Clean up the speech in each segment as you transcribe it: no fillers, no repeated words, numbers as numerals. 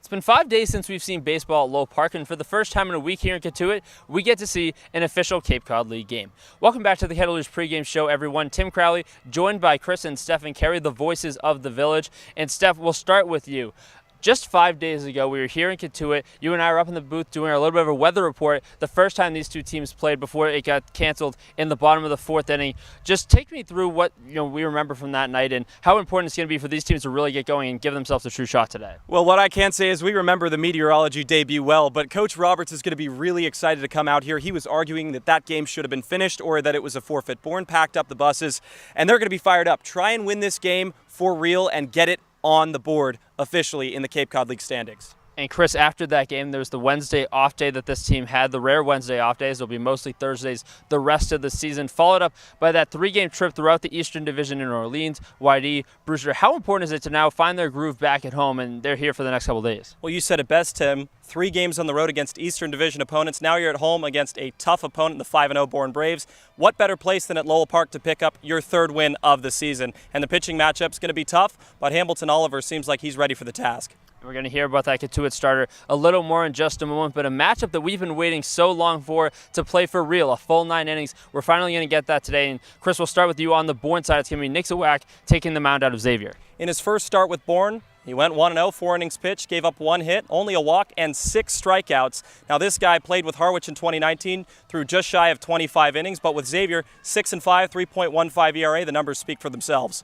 It's been 5 days since we've seen baseball at Lowell Park, and for the first time in a week here in Cotuit, we get to see an official Cape Cod League game. Welcome back to the Kettleers pregame show, everyone. Tim Crowley, joined by Chris and Steph and Carrie, the voices of the village. And Steph, we'll start with you. Just 5 days ago, we were here in Cotuit. You and I were up in the booth doing a little bit of a weather report the first time these two teams played before it got canceled in the bottom of the fourth inning. Just take me through what we remember from that night and how important it's going to be for these teams to really get going and give themselves a true shot today. Well, what I can say is we remember the meteorology debut well, but Coach Roberts is going to be really excited to come out here. He was arguing that that game should have been finished or that it was a forfeit. Bourne packed up the buses, and they're going to be fired up. Try and win this game for real and get it on the board officially in the Cape Cod League standings. And Chris, after that game, there was the Wednesday off day that this team had, the rare Wednesday off days. It'll be mostly Thursdays the rest of the season, followed up by that three-game trip throughout the Eastern Division in Orleans, YD, Brewster. How important is it to now find their groove back at home, and they're here for the next couple of days? Well, you said it best, Tim. 3 games on the road against Eastern Division opponents. Now you're at home against a tough opponent, the 5-0 Bourne Braves. What better place than at Lowell Park to pick up your third win of the season? And the pitching matchup's going to be tough, but Hamilton Oliver seems like he's ready for the task. We're going to hear about that Cotuit starter a little more in just a moment, but a matchup that we've been waiting so long for to play for real, a full 9 innings. We're finally going to get that today. And Chris, we'll start with you on the Bourne side. It's going to be Nick Zawak taking the mound out of Xavier. In his first start with Bourne, he went 1-0, 4 innings pitched, gave up 1 hit, only a walk, and 6 strikeouts. Now this guy played with Harwich in 2019 through just shy of 25 innings, but with Xavier, 6-5, 3.15 ERA, the numbers speak for themselves.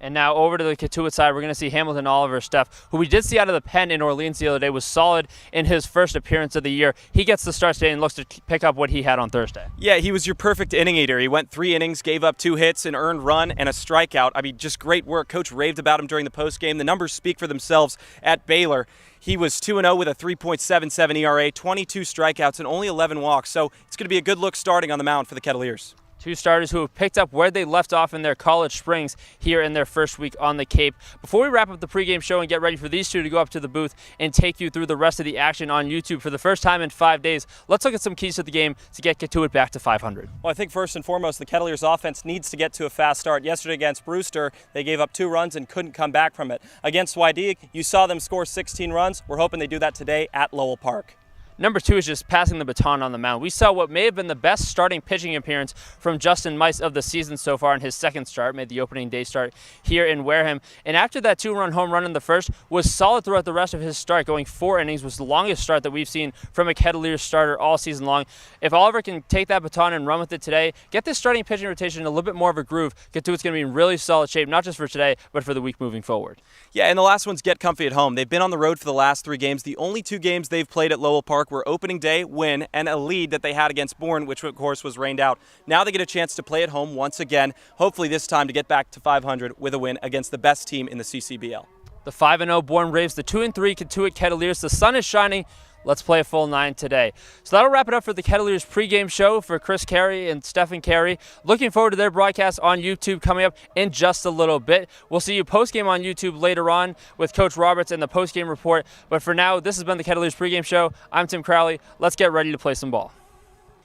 And now over to the Cotuit side, we're going to see Hamilton Oliver, Steph, who we did see out of the pen in Orleans the other day, was solid in his first appearance of the year. He gets the start today and looks to pick up what he had on Thursday. Yeah, he was your perfect inning eater. He went 3 innings, gave up 2 hits, an earned run, and a strikeout. I mean, just great work. Coach raved about him during the postgame. The numbers speak for themselves at Baylor. He was 2-0 with a 3.77 ERA, 22 strikeouts, and only 11 walks. So it's going to be a good look starting on the mound for the Kettleers. Two starters who have picked up where they left off in their college springs here in their first week on the Cape. Before we wrap up the pregame show and get ready for these two to go up to the booth and take you through the rest of the action on YouTube for the first time in 5 days, let's look at some keys to the game to get Cotuit back to 500. Well, I think first and foremost, the Kettleers offense needs to get to a fast start. Yesterday against Brewster, they gave up 2 runs and couldn't come back from it. Against YD, you saw them score 16 runs. We're hoping they do that today at Lowell Park. Number 2 is just passing the baton on the mound. We saw what may have been the best starting pitching appearance from Justin Mice of the season so far in his second start, made the opening day start here in Wareham. And after that 2-run home run in the first, was solid throughout the rest of his start, going 4 innings, was the longest start that we've seen from a Kettleers starter all season long. If Oliver can take that baton and run with it today, get this starting pitching rotation in a little bit more of a groove, Cotuit's going to be in really solid shape, not just for today, but for the week moving forward. Yeah, and the last one's get comfy at home. They've been on the road for the last 3 games. The only 2 games they've played at Lowell Park were opening day win and a lead that they had against Bourne, which of course was rained out. Now they get a chance to play at home once again, hopefully this time to get back to 500 with a win against the best team in the CCBL. The 5-0 Bourne Braves, the 2-3 Cotuit Kettleers. The sun is shining. Let's play a full 9 today. So that'll wrap it up for the Kettleers pregame show for Chris Carey and Stephen Carey. Looking forward to their broadcast on YouTube coming up in just a little bit. We'll see you postgame on YouTube later on with Coach Roberts and the postgame report. But for now, this has been the Kettleers pregame show. I'm Tim Crowley. Let's get ready to play some ball.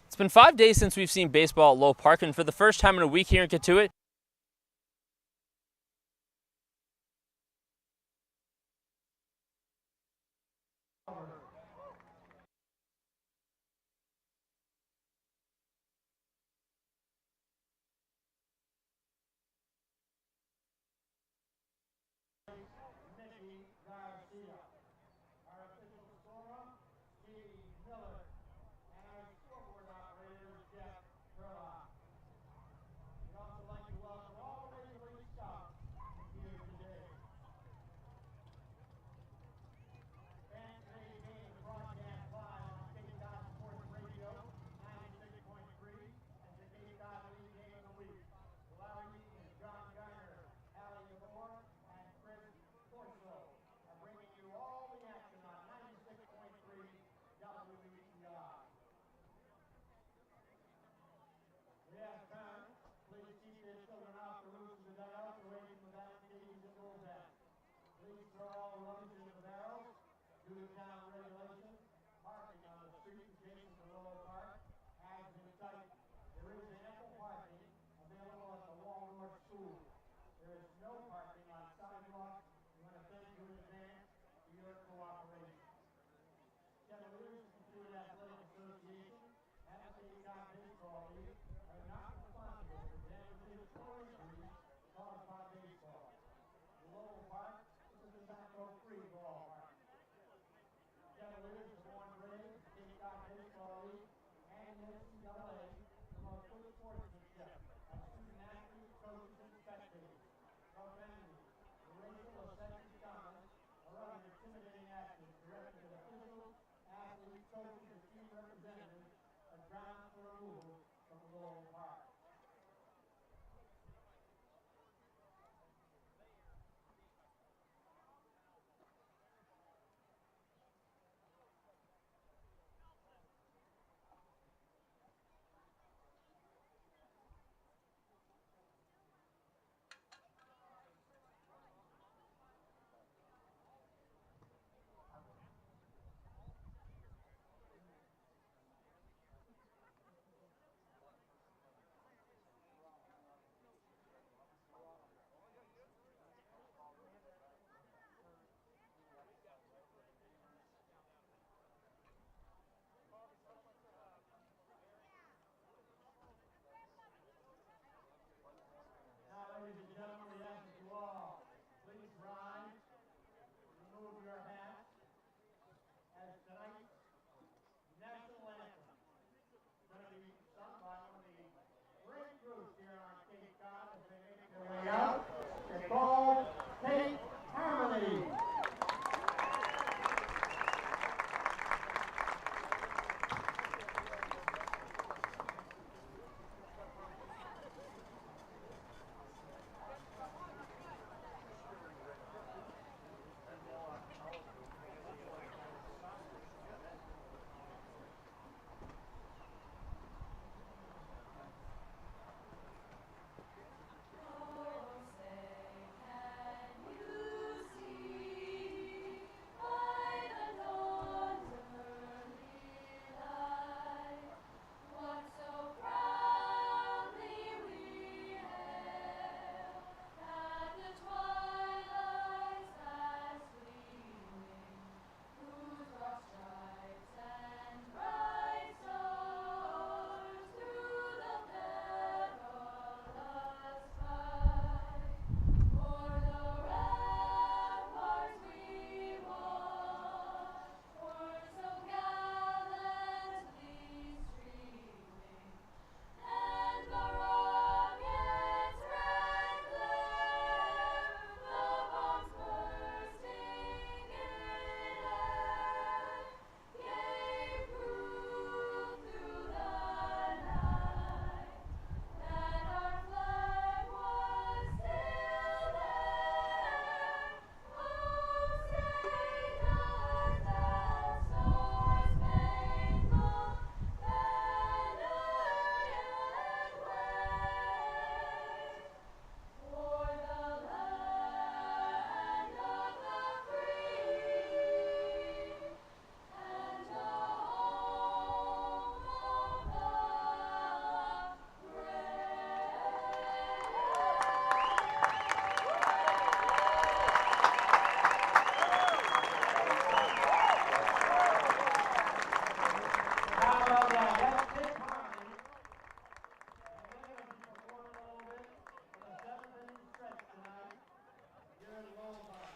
It's been 5 days since we've seen baseball at Lowell Park, and for the first time in a week here in Cotuit, bringing you all the action on 96.3 WE. Baseball League are not responsible for damages or injuries caused by baseball. The Lowell Park is a tobacco-free ballpark. Kettleers, the Bourne Braves, the Cape Cod Baseball League, and the NCAA promote good sportsmanship by student athletes, coaches, and spectators. Profanity, racial or sexist comments, or other intimidating actions directed at officials, athletes, coaches, or team representatives are grounds for removal from the Lowell Park. Now, ladies and gentlemen, we ask that you all please rise, remove your hats, as tonight's national anthem is going to be sung by one of the great groups here on Cape Cod as they make their way out. They're called Cape Harmony.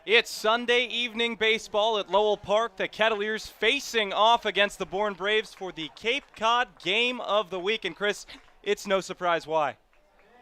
It's Sunday evening baseball at Lowell Park. The Kettleers facing off against the Bourne Braves for the Cape Cod Game of the Week. And Chris, it's no surprise why.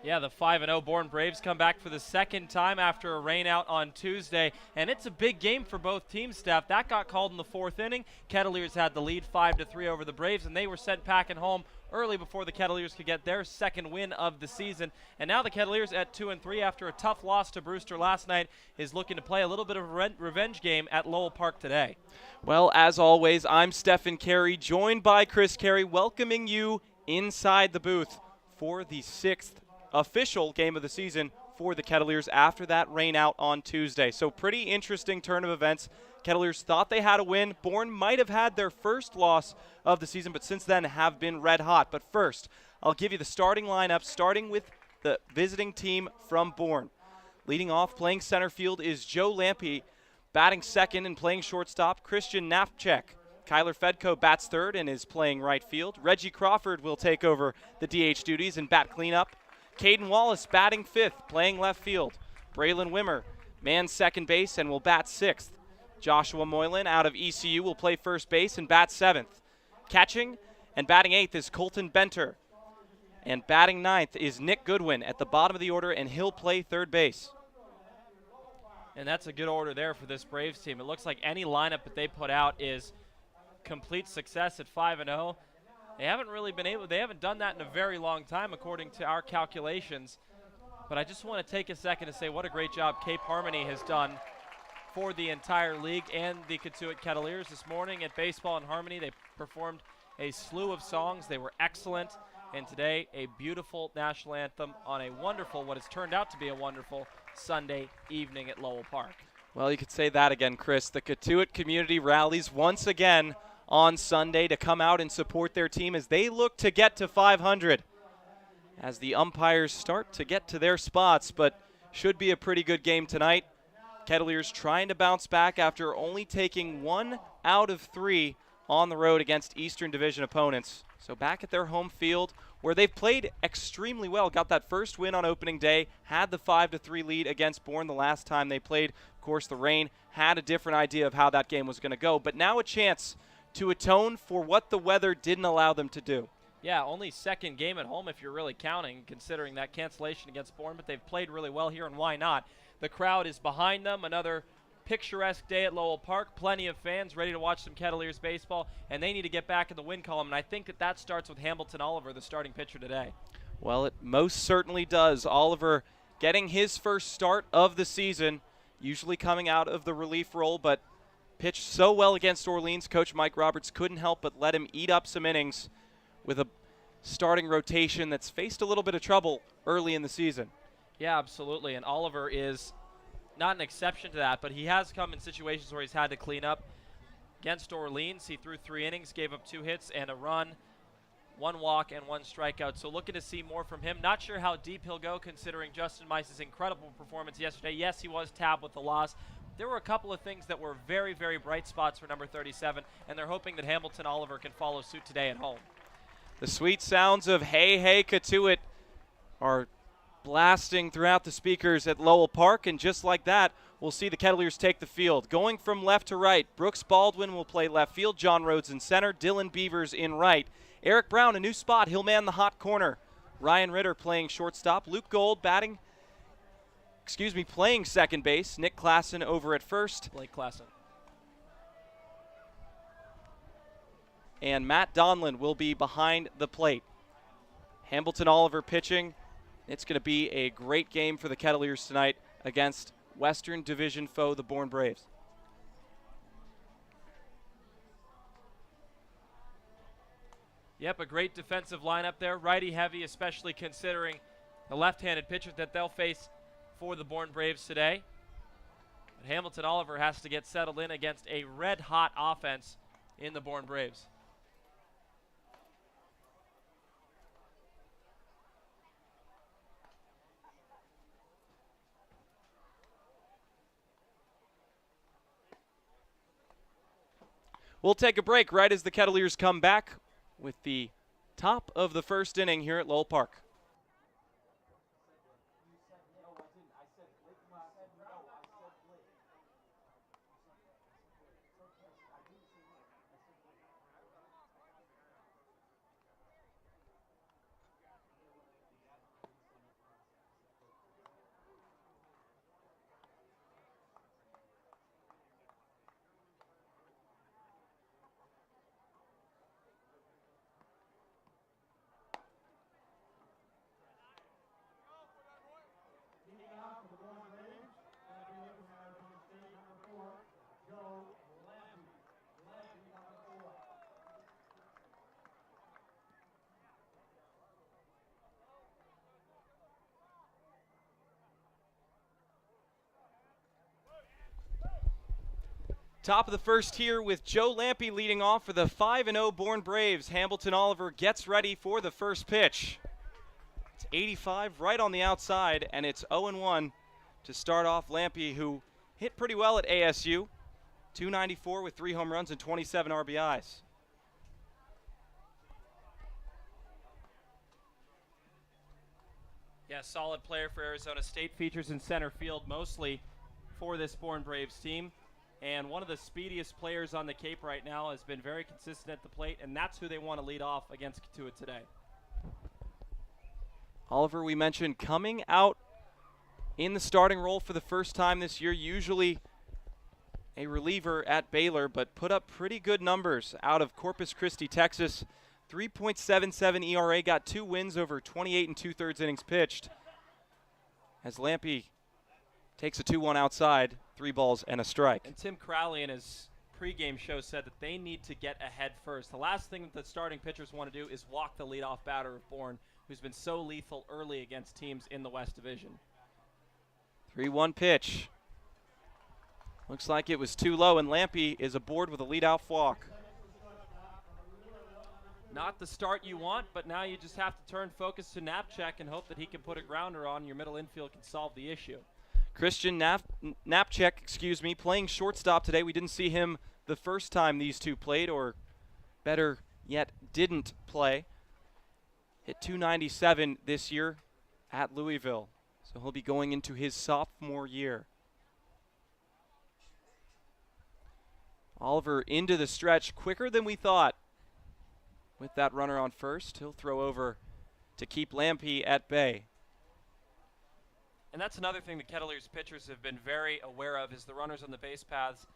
Yeah, the 5-0 Bourne Braves come back for the second time after a rainout on Tuesday, and it's a big game for both teams, Steph. That got called in the fourth inning. Kettleers had the lead 5-3 over the Braves, and they were sent packing home early before the Kettleers could get their second win of the season. And now the Kettleers at 2-3 after a tough loss to Brewster last night is looking to play a little bit of a revenge game at Lowell Park today. Well, as always, I'm Stephen Carey, joined by Chris Carey, welcoming you inside the booth for the sixth official game of the season for the Kettleers after that rain out on Tuesday. So pretty interesting turn of events. Kettleers thought they had a win. Bourne might have had their first loss of the season, but since then have been red hot. But first, I'll give you the starting lineup, starting with the visiting team from Bourne. Leading off, playing center field is Joe Lampe. Batting second and playing shortstop, Christian Knapchek. Kyler Fedko bats third and is playing right field. Reggie Crawford will take over the DH duties and bat cleanup. Caden Wallace batting fifth, playing left field. Braylon Wimmer mans second base and will bat sixth. Joshua Moylan out of ECU will play first base and bat seventh. Catching and batting eighth is Colton Benter. And batting ninth is Nick Goodwin at the bottom of the order, and he'll play third base. And that's a good order there for this Braves team. It looks like any lineup that they put out is complete success at 5-0. They haven't done that in a very long time according to our calculations. But I just want to take a second to say what a great job Cape Harmony has done for the entire league and the Cotuit Kettleers this morning at Baseball in Harmony. They performed a slew of songs. They were excellent. And today, a beautiful national anthem on a wonderful, what has turned out to be a wonderful Sunday evening at Lowell Park. Well, you could say that again, Chris. The Cotuit community rallies once again on Sunday to come out and support their team as they look to get to 500. As the umpires start to get to their spots, but should be a pretty good game tonight. Kettleers trying to bounce back after only taking 1 out of 3 on the road against Eastern Division opponents. So back at their home field where they've played extremely well. Got that first win on opening day, had the 5-3 lead against Bourne the last time they played. Of course, the rain had a different idea of how that game was going to go, but now a chance to atone for what the weather didn't allow them to do. Yeah, only second game at home if you're really counting, considering that cancellation against Bourne, but they've played really well here, and why not? The crowd is behind them. Another picturesque day at Lowell Park. Plenty of fans ready to watch some Kettleers baseball, and they need to get back in the win column, and I think that starts with Hamilton Oliver, the starting pitcher today. Well, it most certainly does. Oliver getting his first start of the season, usually coming out of the relief role, but pitched so well against Orleans. Coach Mike Roberts couldn't help but let him eat up some innings with a starting rotation that's faced a little bit of trouble early in the season. Yeah, absolutely, and Oliver is not an exception to that, but he has come in situations where he's had to clean up. Against Orleans, he threw 3 innings, gave up 2 hits and a run, 1 walk and 1 strikeout. So looking to see more from him. Not sure how deep he'll go considering Justin Mice's incredible performance yesterday. Yes, he was tabbed with the loss. There were a couple of things that were very, very bright spots for number 37, and they're hoping that Hamilton Oliver can follow suit today at home. The sweet sounds of Hey Hey Cotuit are blasting throughout the speakers at Lowell Park, and just like that, we'll see the Kettleers take the field. Going from left to right, Brooks Baldwin will play left field, John Rhodes in center, Dylan Beavers in right. Eric Brown, a new spot, he'll man the hot corner. Ryan Ritter playing shortstop, Luke Gold playing second base, Nick Klassen over at first. Blake Klassen. And Matt Donlin will be behind the plate. Hamilton Oliver pitching. It's going to be a great game for the Kettleers tonight against Western Division foe, the Bourne Braves. Yep, a great defensive lineup there. Righty heavy, especially considering the left-handed pitcher that they'll face for the Bourne Braves today. But Hamilton Oliver has to get settled in against a red-hot offense in the Bourne Braves. We'll take a break right as the Kettleers come back with the top of the first inning here at Lowell Park. Top of the first here with Joe Lampe leading off for the 5-0 Bourne Braves. Hamilton Oliver gets ready for the first pitch. It's 85 right on the outside, and it's 0-1 to start off Lampe, who hit pretty well at ASU. .294 with 3 home runs and 27 RBIs. Yeah, solid player for Arizona State. Features in center field mostly for this Bourne Braves team. And one of the speediest players on the Cape right now, has been very consistent at the plate, and that's who they want to lead off against Cotuit today. Oliver, we mentioned, coming out in the starting role for the first time this year, usually a reliever at Baylor, but put up pretty good numbers out of Corpus Christi, Texas. 3.77 ERA, got 2 wins over 28 2/3 innings pitched. As Lampy takes a 2-1 outside, 3 balls and a strike. And Tim Crowley in his pregame show said that they need to get ahead first. The last thing that the starting pitchers want to do is walk the leadoff batter of Bourne, who's been so lethal early against teams in the West Division. 3-1 pitch. Looks like it was too low, and Lampy is aboard with a leadoff walk. Not the start you want, but now you just have to turn focus to Knapczyk and hope that he can put a grounder on. Your middle infield can solve the issue. Christian Knapczyk, playing shortstop today. We didn't see him the first time these two played, or better yet, didn't play. Hit .297 this year at Louisville, so he'll be going into his sophomore year. Oliver into the stretch quicker than we thought. With that runner on first, he'll throw over to keep Lampy at bay. And that's another thing the Kettleers pitchers have been very aware of, is the runners on the base paths.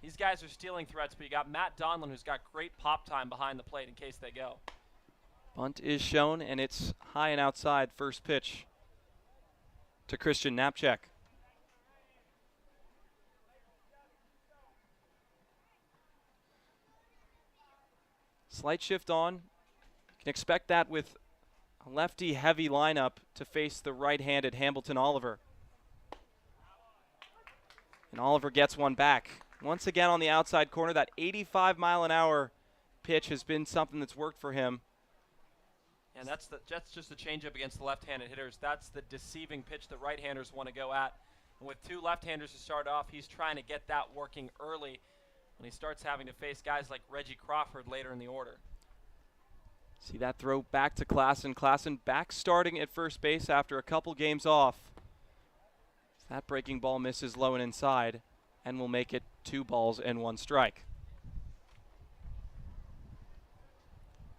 These guys are stealing threats, but you got Matt Donlin, who's got great pop time behind the plate in case they go. Bunt is shown, and it's high and outside. First pitch to Christian Knapczyk. Slight shift on. You can expect that with a lefty-heavy lineup to face the right-handed Hamilton Oliver. And Oliver gets one back. Once again on the outside corner, that 85-mile-an-hour pitch has been something that's worked for him. And that's just the changeup against the left-handed hitters. That's the deceiving pitch that right-handers want to go at. And with 2 left-handers to start off, he's trying to get that working early when he starts having to face guys like Reggie Crawford later in the order. See that throw back to Klassen. Klassen back starting at first base after a couple games off. That breaking ball misses low and inside, and will make it 2 balls and 1 strike.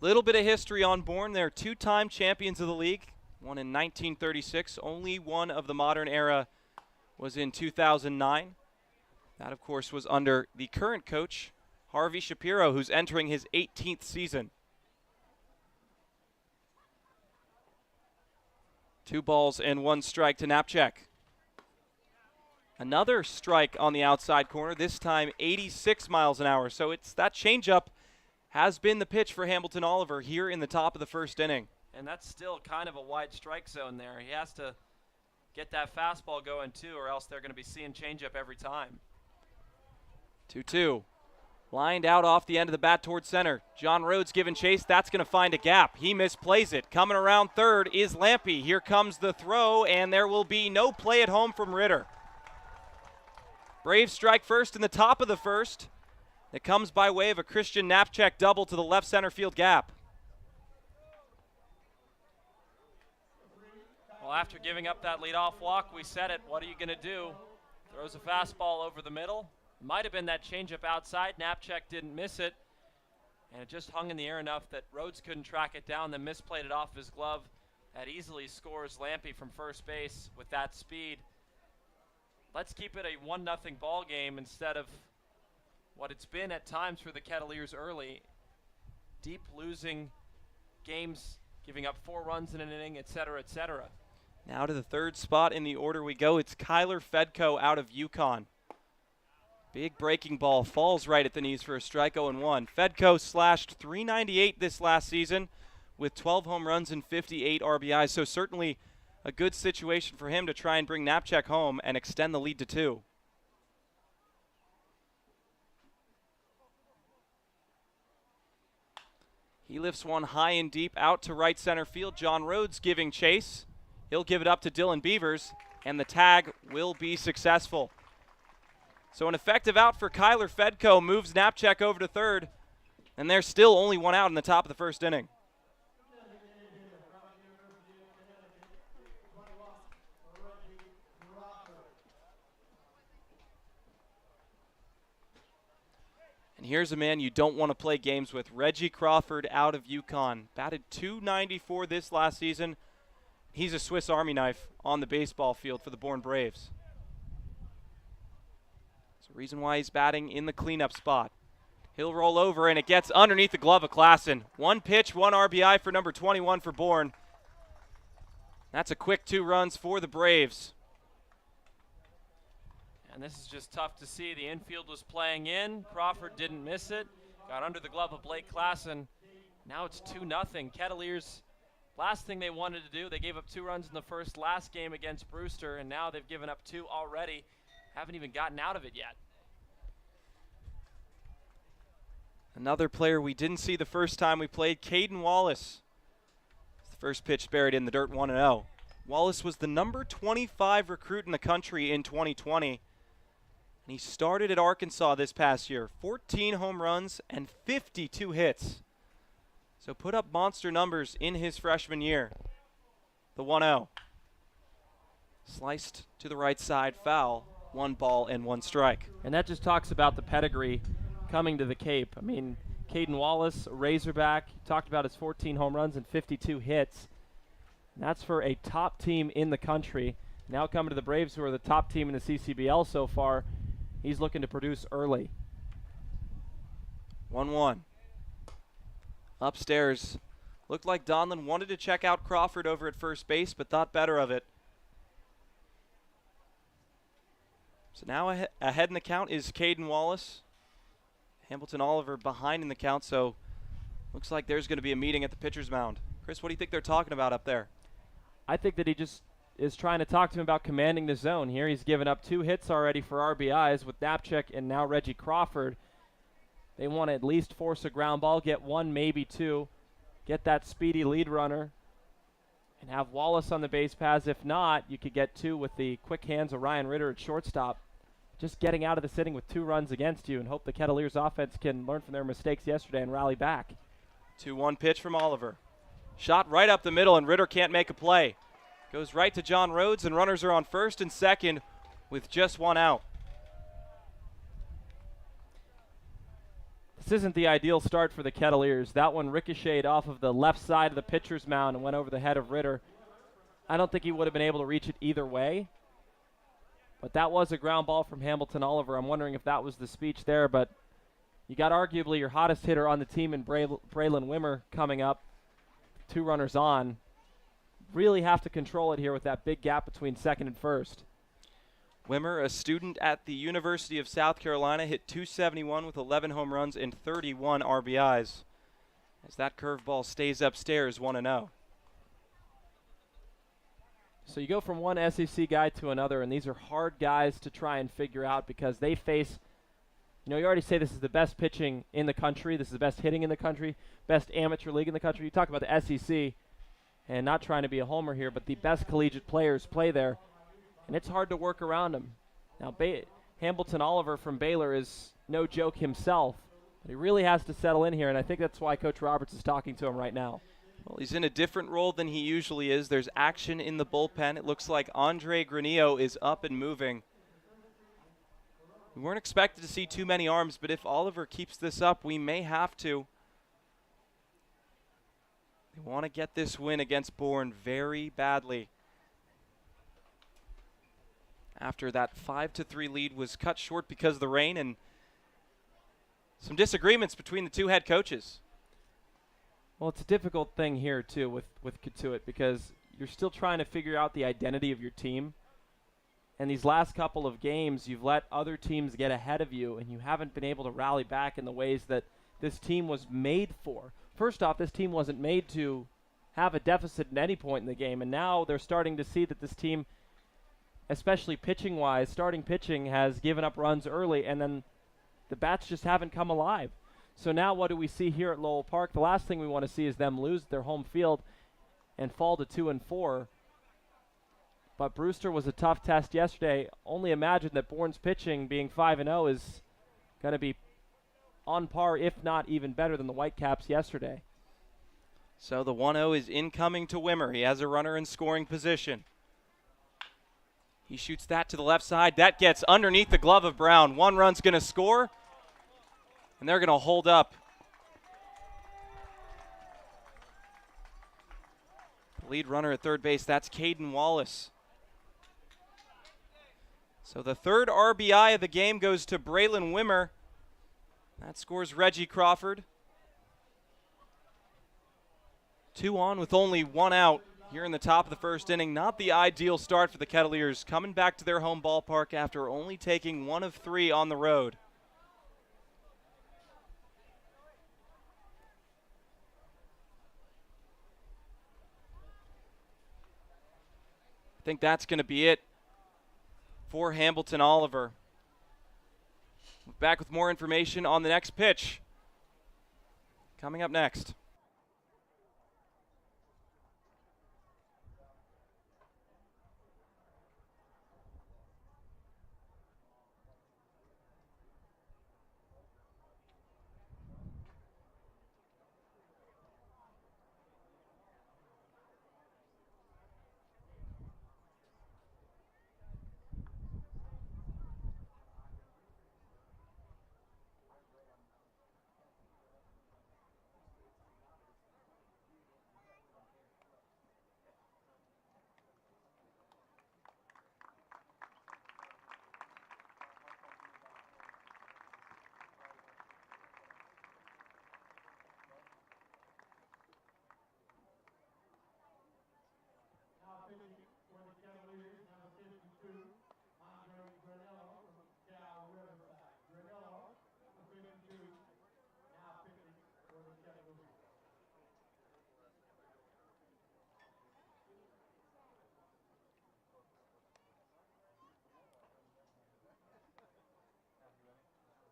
Little bit of history on Bourne. They're 2-time champions of the league. One in 1936. Only one of the modern era was in 2009. That, of course, was under the current coach, Harvey Shapiro, who's entering his 18th season. 2 balls and 1 strike to Knapczyk. Another strike on the outside corner, this time 86 miles an hour. So it's that changeup has been the pitch for Hamilton Oliver here in the top of the first inning. And that's still kind of a wide strike zone there. He has to get that fastball going too, or else they're going to be seeing changeup every time. 2-2. Lined out off the end of the bat towards center. John Rhodes giving chase. That's going to find a gap. He misplays it. Coming around third is Lampy. Here comes the throw, and there will be no play at home from Ritter. Braves strike first in the top of the first. It comes by way of a Christian Knapczyk double to the left center field gap. Well, after giving up that leadoff walk, we said it. What are you going to do? Throws a fastball over the middle. Might have been that changeup outside. Knapczyk didn't miss it. And it just hung in the air enough that Rhodes couldn't track it down, then misplayed it off his glove. That easily scores Lampy from first base with that speed. Let's keep it a 1-0 ball game instead of what it's been at times for the Kettleers early. Deep losing games, giving up 4 runs in an inning, etc., etc. Now to the third spot in the order we go. It's Kyler Fedko out of UConn. Big breaking ball, falls right at the knees for a strike, 0-1. Fedko slashed .398 this last season with 12 home runs and 58 RBIs, so certainly a good situation for him to try and bring Knapczyk home and extend the lead to 2. He lifts one high and deep out to right center field. John Rhodes giving chase. He'll give it up to Dylan Beavers, and the tag will be successful. So an effective out for Kyler Fedko moves Knapcheck over to third, and there's still only one out in the top of the first inning. And here's a man you don't want to play games with, Reggie Crawford out of UConn. Batted .294 this last season. He's a Swiss Army knife on the baseball field for the Bourne Braves. That's the reason why he's batting in the cleanup spot. He'll roll over, and it gets underneath the glove of Klassen. One pitch, one RBI for number 21 for Bourne. That's a quick 2 runs for the Braves. And this is just tough to see. The infield was playing in. Crawford didn't miss it. Got under the glove of Blake Klassen. Now it's 2-0. Kettleers, last thing they wanted to do, they gave up 2 runs in the last game against Brewster, and now they've given up 2 already. Haven't even gotten out of it yet. Another player we didn't see the first time we played, Caden Wallace. The first pitch buried in the dirt, 1-0. Wallace was the number 25 recruit in the country in 2020. And he started at Arkansas this past year. 14 home runs and 52 hits. So put up monster numbers in his freshman year. The 1-0. Sliced to the right side, foul. 1 ball and 1 strike. And that just talks about the pedigree coming to the Cape. I mean, Caden Wallace, a Razorback, talked about his 14 home runs and 52 hits. And that's for a top team in the country. Now coming to the Braves, who are the top team in the CCBL so far. He's looking to produce early. 1-1. Upstairs. Looked like Donlin wanted to check out Crawford over at first base, but thought better of it. So now ahead in the count is Caden Wallace. Hamilton Oliver behind in the count, so looks like there's going to be a meeting at the pitcher's mound. Chris, what do you think they're talking about up there? I think that he just is trying to talk to him about commanding the zone here. He's given up 2 hits already for RBIs with Knapcheck and now Reggie Crawford. They want to at least force a ground ball, get 1, maybe 2, get that speedy lead runner, and have Wallace on the base paths. If not, you could get 2 with the quick hands of Ryan Ritter at shortstop. Just getting out of the sitting with 2 runs against you, and hope the Kettleers offense can learn from their mistakes yesterday and rally back. 2-1 pitch from Oliver. Shot right up the middle, and Ritter can't make a play. Goes right to John Rhodes, and runners are on first and second with just 1 out. This isn't the ideal start for the Kettleers. That one ricocheted off of the left side of the pitcher's mound and went over the head of Ritter. I don't think he would have been able to reach it either way. But that was a ground ball from Hamilton Oliver. I'm wondering if that was the speech there, but you got arguably your hottest hitter on the team in Braylon Wimmer coming up. 2 runners on. Really have to control it here with that big gap between second and first. Wimmer, a student at the University of South Carolina, hit .271 with 11 home runs and 31 RBIs. As that curveball stays upstairs, 1-0. So you go from one SEC guy to another, and these are hard guys to try and figure out because they face, you already say this is the best pitching in the country, this is the best hitting in the country, best amateur league in the country. You talk about the SEC, and not trying to be a homer here, but the best collegiate players play there, and it's hard to work around them. Now, Hamilton Oliver from Baylor is no joke himself, but he really has to settle in here, and I think that's why Coach Roberts is talking to him right now. Well, he's in a different role than he usually is. There's action in the bullpen. It looks like Andre Granillo is up and moving. We weren't expected to see too many arms, but if Oliver keeps this up, we may have to. They want to get this win against Bourne very badly. After that 5-3 lead was cut short because of the rain and some disagreements between the 2 head coaches. Well, it's a difficult thing here, too, with Cotuit because you're still trying to figure out the identity of your team. And these last couple of games, you've let other teams get ahead of you, and you haven't been able to rally back in the ways that this team was made for. First off, this team wasn't made to have a deficit at any point in the game, and now they're starting to see that this team, especially pitching-wise, starting pitching has given up runs early, and then the bats just haven't come alive. So now what do we see here at Lowell Park? The last thing we want to see is them lose their home field and fall to 2-4. But Brewster was a tough test yesterday. Only imagine that Bourne's pitching, being 5-0, is going to be on par, if not even better than the Whitecaps yesterday. So the 1-0 is incoming to Wimmer. He has a runner in scoring position. He shoots that to the left side. That gets underneath the glove of Brown. One run's going to score, and they're going to hold up. The lead runner at third base, that's Caden Wallace. So the third RBI of the game goes to Braylon Wimmer. That scores Reggie Crawford. 2 on with only 1 out here in the top of the first inning. Not the ideal start for the Kettleers, coming back to their home ballpark after only taking 1 of 3 on the road. I think that's going to be it for Hambleton Oliver. Back with more information on the next pitch. Coming up next. Now pitching for the Kettleers, number 52, Andre Granello from Cal Riverside. Granello, number 52, now pitching for the Kettleers.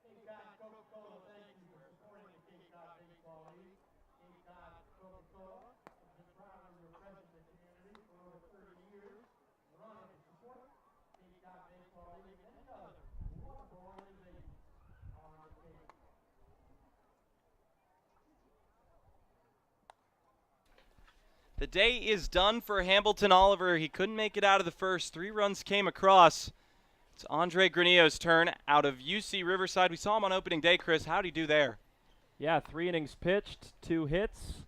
Cape Cod Coca-Cola, thank you for supporting the Cape Cod Baseball League. Cape Cod Coca-Cola has been proudly representing the community for over 30 years, running to support Cape Cod Baseball League and other wonderful organizations on the Cape. The day is done for Hambleton Oliver. He couldn't make it out of the first. 3 runs came across. It's Andre Granillo's turn out of UC Riverside. We saw him on opening day, Chris. How'd he do there? Yeah, 3 innings pitched, 2 hits.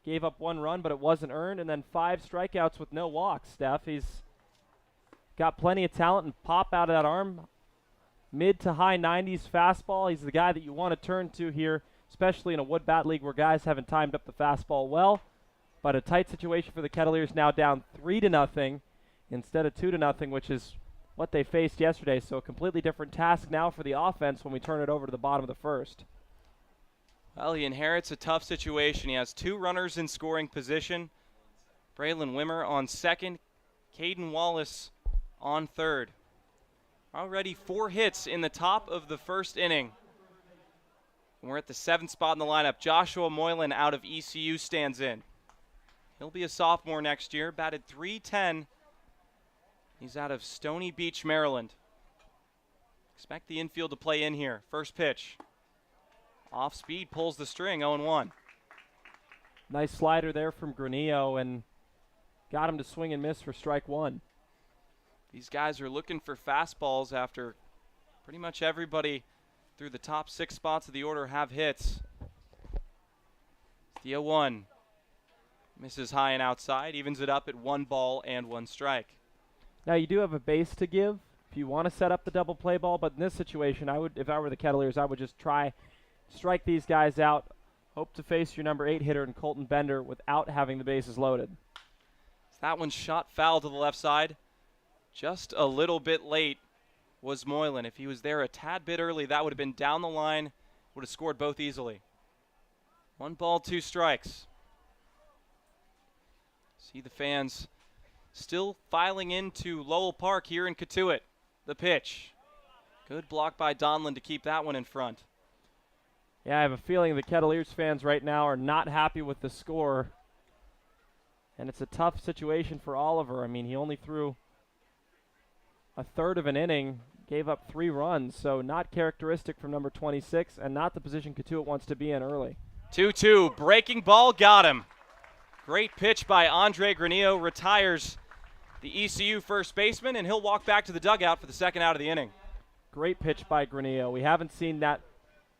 Gave up 1 run, but it wasn't earned. And then 5 strikeouts with no walks, Steph. He's got plenty of talent and pop out of that arm. Mid to high 90s fastball. He's the guy that you want to turn to here, especially in a wood bat league where guys haven't timed up the fastball well. But a tight situation for the Kettleers, now down 3-0 instead of 2-0, which is what they faced yesterday. So a completely different task now for the offense when we turn it over to the bottom of the first. Well, he inherits a tough situation. He has 2 runners in scoring position. Braylon Wimmer on second, Caden Wallace on third. Already 4 hits in the top of the first inning. And we're at the 7th spot in the lineup. Joshua Moylan out of ECU stands in. He'll be a sophomore next year, batted .310. He's out of Stony Beach, Maryland. Expect the infield to play in here. First pitch. Off speed, pulls the string, 0-1. Nice slider there from Granillo and got him to swing and miss for strike 1. These guys are looking for fastballs after pretty much everybody through the top 6 spots of the order have hits. The 0-1. Misses high and outside, evens it up at 1 ball and 1 strike. Now you do have a base to give if you want to set up the double play ball, but in this situation, if I were the Kettleers, I would just try strike these guys out, hope to face your number 8 hitter in Colton Bender without having the bases loaded. That one shot foul to the left side. Just a little bit late was Moylan. If he was there a tad bit early, that would have been down the line, would have scored both easily. 1 ball, 2 strikes. See the fans still filing into Lowell Park here in Cotuit. The pitch. Good block by Donlin to keep that one in front. Yeah, I have a feeling the Kettleers fans right now are not happy with the score. And it's a tough situation for Oliver. I mean, he only threw a third of an inning, gave up 3 runs, so not characteristic from number 26 and not the position Cotuit wants to be in early. 2-2, breaking ball, got him. Great pitch by Andre Granillo, retires the ECU first baseman, and he'll walk back to the dugout for the second out of the inning. Great pitch by Granillo. We haven't seen that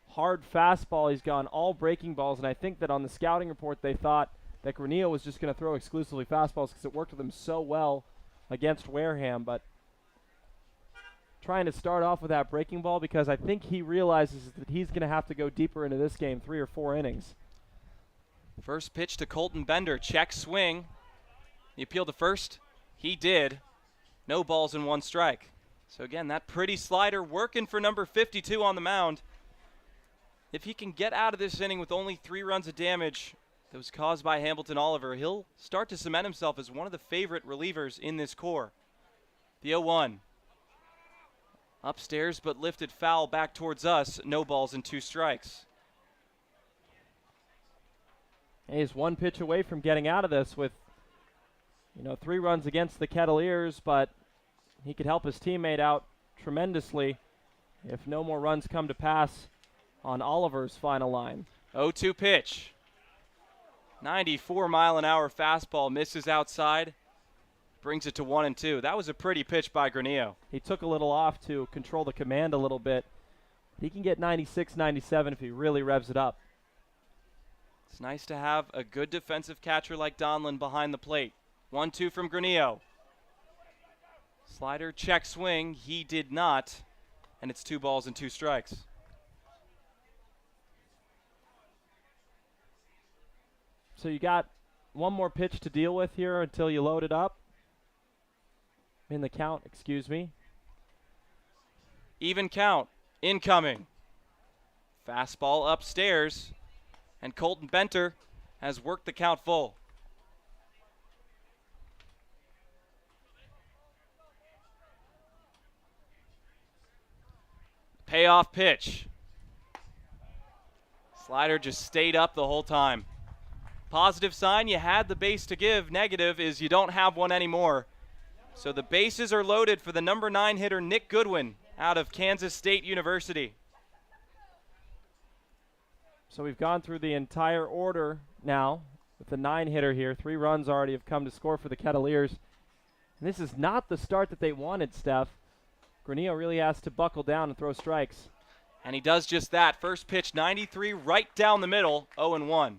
hard fastball. He's gone all breaking balls, and I think that on the scouting report they thought that Granillo was just going to throw exclusively fastballs because it worked with him so well against Wareham, but trying to start off with that breaking ball because I think he realizes that he's going to have to go deeper into this game, 3 or 4 innings. First pitch to Colton Bender, check swing. The appeal to first, he did. No balls and 1 strike. So again, that pretty slider working for number 52 on the mound. If he can get out of this inning with only 3 runs of damage that was caused by Hamilton Oliver, he'll start to cement himself as one of the favorite relievers in this core. The 0-1. Upstairs but lifted foul back towards us. No balls and 2 strikes. He's 1 pitch away from getting out of this with, 3 runs against the Kettleers, but he could help his teammate out tremendously if no more runs come to pass on Oliver's final line. 0-2 pitch. 94-mile-an-hour fastball misses outside. Brings it to 1-2. That was a pretty pitch by Granillo. He took a little off to control the command a little bit. He can get 96, 97 if he really revs it up. It's nice to have a good defensive catcher like Donlin behind the plate. 1-2 from Granillo. Slider check swing. He did not. And it's 2 balls and 2 strikes. So you got 1 more pitch to deal with here until you load it up. In the count, excuse me. Even count. Incoming. Fastball upstairs. And Colton Benter has worked the count full. Payoff pitch. Slider just stayed up the whole time. Positive sign, you had the base to give. Negative is you don't have one anymore. So the bases are loaded for the number 9 hitter, Nick Goodwin, out of Kansas State University. So we've gone through the entire order now with the 9 hitter here. 3 runs already have come to score for the Kettleers. And this is not the start that they wanted, Steph. Granillo really has to buckle down and throw strikes. And he does just that. First pitch, 93, right down the middle, 0-1.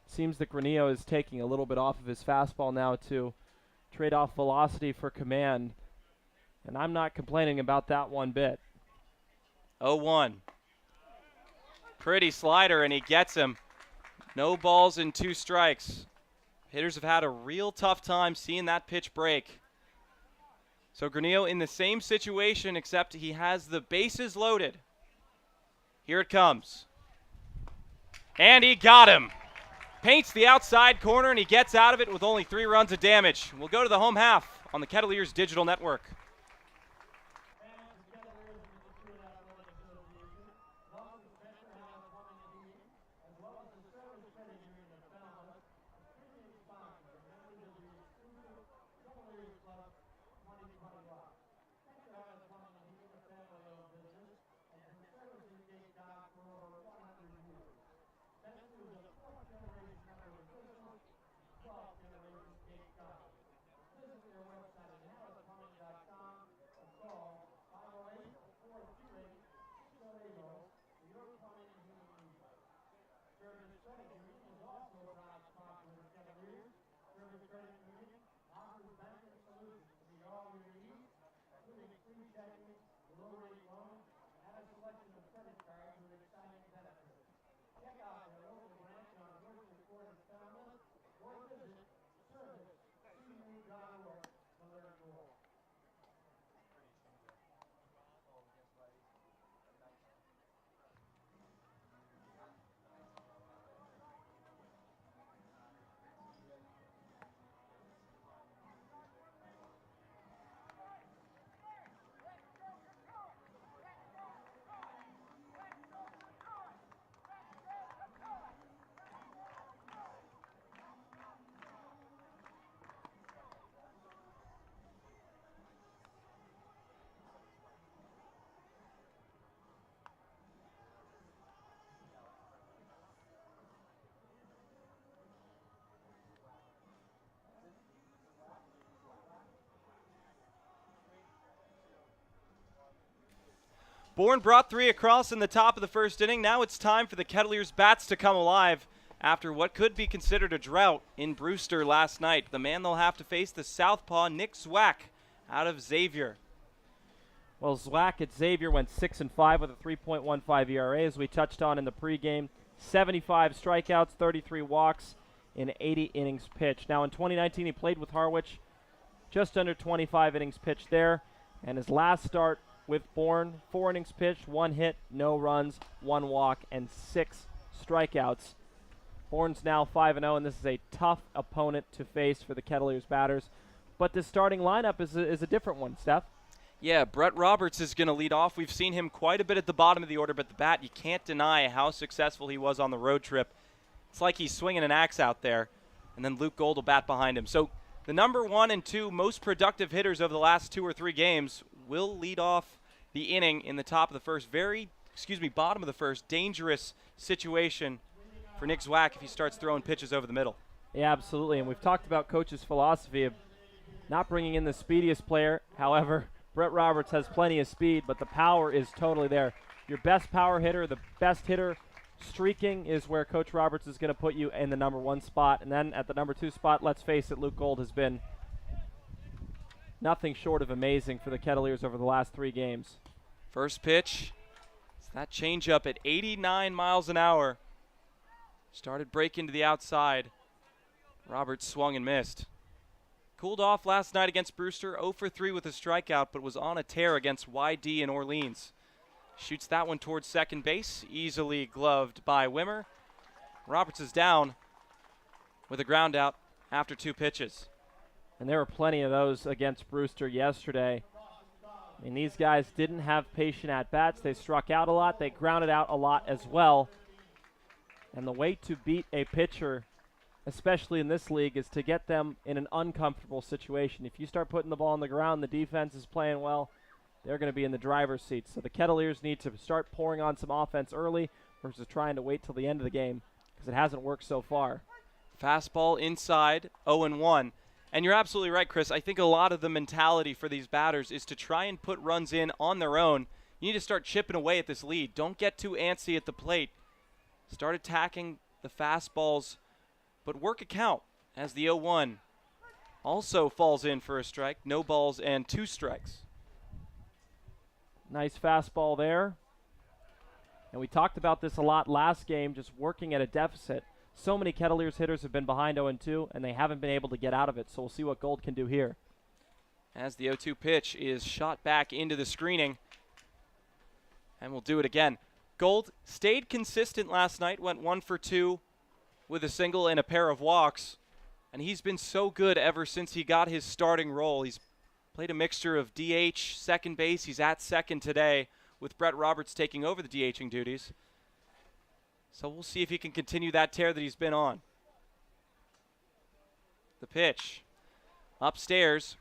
Seems that Granillo is taking a little bit off of his fastball now to trade off velocity for command. And I'm not complaining about that one bit. 0-1. Pretty slider, and he gets him. No balls and 2 strikes. Hitters have had a real tough time seeing that pitch break. So Granillo in the same situation, except he has the bases loaded. Here it comes. And he got him. Paints the outside corner, and he gets out of it with only 3 runs of damage. We'll go to the home half on the Kettleers Digital Network. Bourne brought 3 across in the top of the first inning. Now it's time for the Kettleers bats to come alive after what could be considered a drought in Brewster last night. The man they'll have to face, the southpaw Nick Zwack out of Xavier. Well, Zwack at Xavier went 6-5 with a 3.15 ERA, as we touched on in the pregame. 75 strikeouts, 33 walks in 80 innings pitched. Now in 2019, he played with Harwich, just under 25 innings pitched there. And his last start with Bourne, 4 innings pitched, 1 hit, no runs, 1 walk, and 6 strikeouts. Bourne's now 5-0, and this is a tough opponent to face for the Kettleers batters. But this starting lineup is a different one, Steph. Yeah, Brett Roberts is going to lead off. We've seen him quite a bit at the bottom of the order, but the bat, you can't deny how successful he was on the road trip. It's like he's swinging an axe out there, and then Luke Gold will bat behind him. So the number 1 and 2 most productive hitters over the last 2 or 3 games will lead off the inning in the top of the first. Bottom of the first. Dangerous situation for Nick Zwack if he starts throwing pitches over the middle. Yeah, absolutely. And we've talked about coach's philosophy of not bringing in the speediest player. However, Brett Roberts has plenty of speed, but the power is totally there. Your best power hitter, the best hitter streaking is where Coach Roberts is going to put you in the number 1 spot. And then at the number 2 spot, let's face it, Luke Gold has been nothing short of amazing for the Kettleers over the last 3 games. First pitch, it's that changeup at 89 miles an hour. Started breaking to the outside. Roberts swung and missed. Cooled off last night against Brewster, 0 for 3 with a strikeout, but was on a tear against YD in Orleans. Shoots that one towards second base, easily gloved by Wimmer. Roberts is down with a ground out after 2 pitches. And there were plenty of those against Brewster yesterday. I mean, these guys didn't have patient at-bats. They struck out a lot. They grounded out a lot as well. And the way to beat a pitcher, especially in this league, is to get them in an uncomfortable situation. If you start putting the ball on the ground, the defense is playing well, they're going to be in the driver's seat. So the Kettleers need to start pouring on some offense early versus trying to wait till the end of the game, because it hasn't worked so far. Fastball inside, 0-1. And you're absolutely right, Chris. I think a lot of the mentality for these batters is to try and put runs in on their own. You need to start chipping away at this lead. Don't get too antsy at the plate. Start attacking the fastballs, but work a count as the 0-1 also falls in for a strike. No balls and 2 strikes. Nice fastball there. And we talked about this a lot last game, just working at a deficit. So many Kettleers hitters have been behind 0-2, and they haven't been able to get out of it. So we'll see what Gold can do here. As the 0-2 pitch is shot back into the screening. And we'll do it again. Gold stayed consistent last night, went 1 for 2 with a single and a pair of walks. And he's been so good ever since he got his starting role. He's played a mixture of DH, second base. He's at second today with Brett Roberts taking over the DHing duties. So we'll see if he can continue that tear that he's been on. The pitch. Upstairs.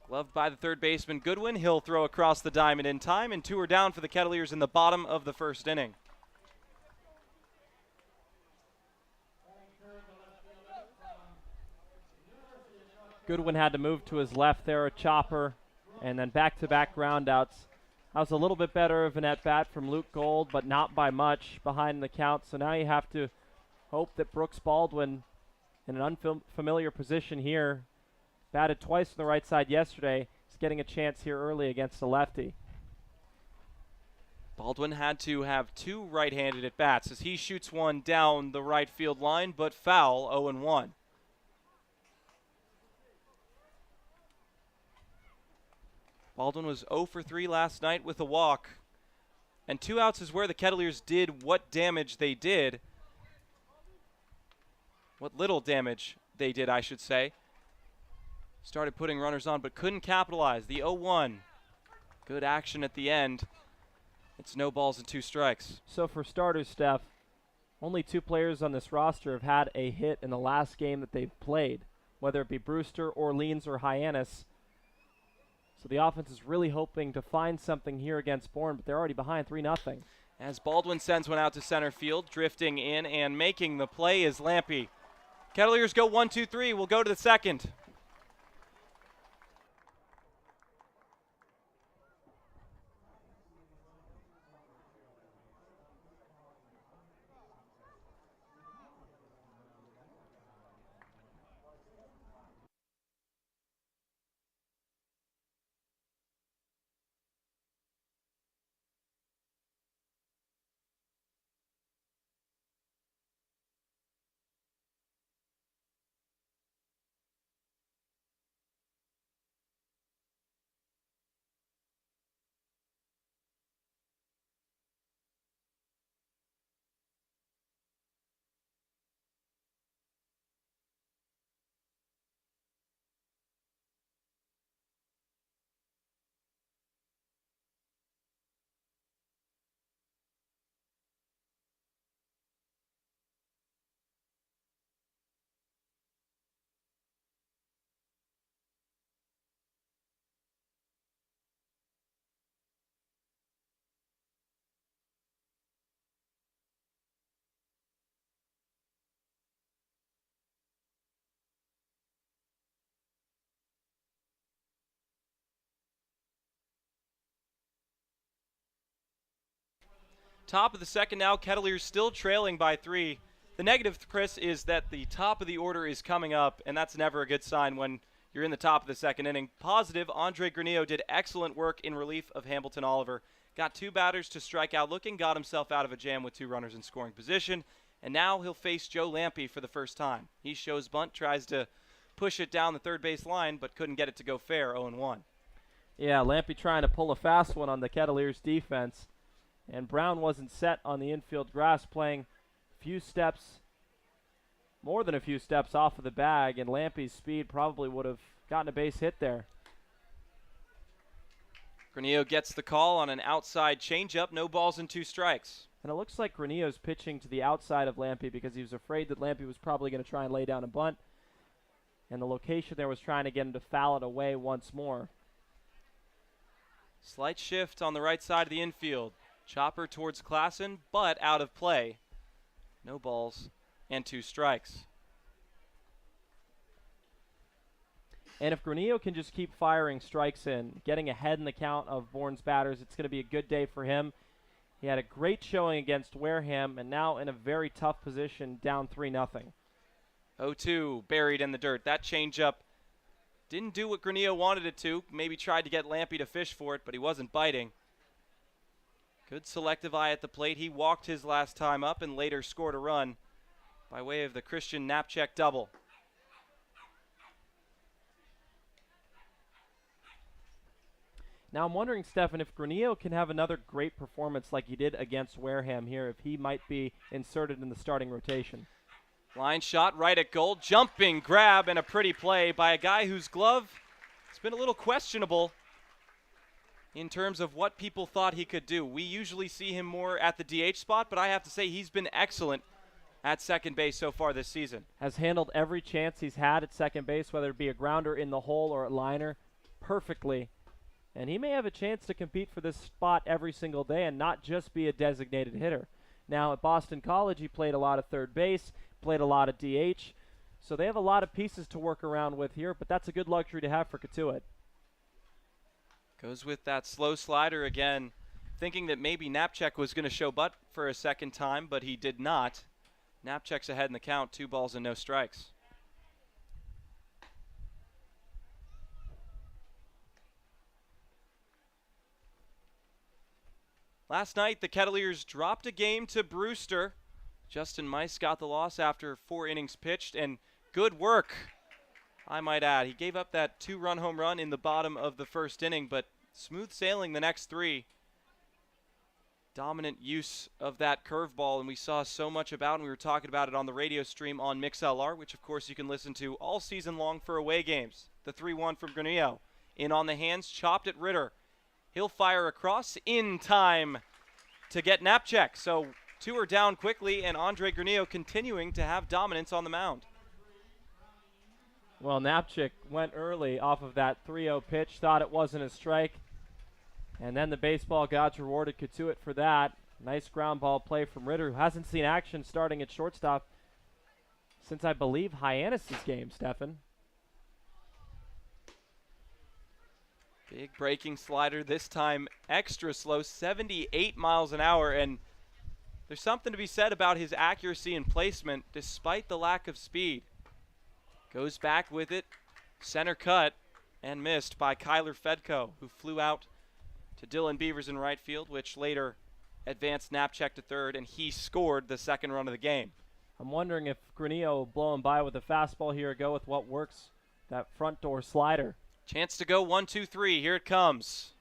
Gloved by the third baseman Goodwin. He'll throw across the diamond in time, and 2 are down for the Kettleers in the bottom of the first inning. Goodwin had to move to his left there, a chopper, and then back-to-back groundouts. That was a little bit better of an at-bat from Luke Gold, but not by much behind the count. So now you have to hope that Brooks Baldwin, in an unfamiliar position here, batted twice on the right side yesterday, is getting a chance here early against a lefty. Baldwin had to have 2 right-handed at-bats as he shoots one down the right field line, but foul, 0-1. Baldwin was 0 for 3 last night with a walk. And 2 outs is where the Kettleers did what damage they did. What little damage they did, I should say. Started putting runners on, but couldn't capitalize. The 0-1. Good action at the end. It's no balls and 2 strikes. So for starters, Steph, only 2 players on this roster have had a hit in the last game that they've played, whether it be Brewster, Orleans, or Hyannis. So the offense is really hoping to find something here against Bourne, but they're already behind 3-0. As Baldwin sends one out to center field, drifting in and making the play is Lampy. Kettleers go 1-2-3. We'll go to the second. Top of the second now, Kettleers still trailing by 3. The negative, Chris, is that the top of the order is coming up, and that's never a good sign when you're in the top of the second inning. Positive, Andre Granillo did excellent work in relief of Hamilton Oliver. Got 2 batters to strike out looking, got himself out of a jam with 2 runners in scoring position, and now he'll face Joe Lampe for the first time. He shows bunt, tries to push it down the third base line, but couldn't get it to go fair, 0-1. Yeah, Lampe trying to pull a fast one on the Kettleers defense. And Brown wasn't set on the infield grass, playing more than a few steps off of the bag, and Lampe's speed probably would have gotten a base hit there. Granillo gets the call on an outside changeup, no balls and 2 strikes. And it looks like Granillo's pitching to the outside of Lampe because he was afraid that Lampe was probably going to try and lay down a bunt. And the location there was trying to get him to foul it away once more. Slight shift on the right side of the infield. Chopper towards Klassen, but out of play. No balls and 2 strikes. And if Granillo can just keep firing strikes in, getting ahead in the count of Bourne's batters, it's going to be a good day for him. He had a great showing against Wareham, and now in a very tough position, down 3-0. 0-2, buried in the dirt. That changeup didn't do what Granillo wanted it to. Maybe tried to get Lampe to fish for it, but he wasn't biting. Good selective eye at the plate. He walked his last time up and later scored a run by way of the Christian Knapczyk double. Now I'm wondering, Stefan, if Granillo can have another great performance like he did against Wareham here, if he might be inserted in the starting rotation. Line shot right at goal. Jumping grab and a pretty play by a guy whose glove has been a little questionable in terms of what people thought he could do. We usually see him more at the DH spot, but I have to say he's been excellent at second base so far this season. Has handled every chance he's had at second base, whether it be a grounder in the hole or a liner, perfectly. And he may have a chance to compete for this spot every single day and not just be a designated hitter. Now, at Boston College, he played a lot of third base, played a lot of DH. So they have a lot of pieces to work around with here, but that's a good luxury to have for Cotuit. Goes with that slow slider again, thinking that maybe Knapczyk was going to show butt for a second time, but he did not. Knapczyk's ahead in the count, 2 balls and no strikes. Last night, the Kettleers dropped a game to Brewster. Justin Mice got the loss after 4 innings pitched, and good work, I might add. He gave up that 2-run home run in the bottom of the first inning, but smooth sailing the next 3. Dominant use of that curveball, and we saw so much about it, and we were talking about it on the radio stream on MixLR, which of course you can listen to all season long for away games. The 3-1 from Granillo. In on the hands, chopped at Ritter. He'll fire across in time to get Knapczyk. So 2 are down quickly, and Andre Granillo continuing to have dominance on the mound. Well, Knapczyk went early off of that 3-0 pitch, thought it wasn't a strike. And then the baseball gods rewarded Cotuit for that. Nice ground ball play from Ritter, who hasn't seen action starting at shortstop since, I believe, Hyannis' game, Stefan. Big breaking slider, this time extra slow, 78 miles an hour, and there's something to be said about his accuracy and placement despite the lack of speed. Goes back with it, center cut, and missed by Kyler Fedko, who flew out to Dylan Beavers in right field, which later advanced Knapczyk to third, and he scored the second run of the game. I'm wondering if Granillo will blow him by with a fastball here or go with what works, that front door slider. Chance to go 1-2-3. Here it comes.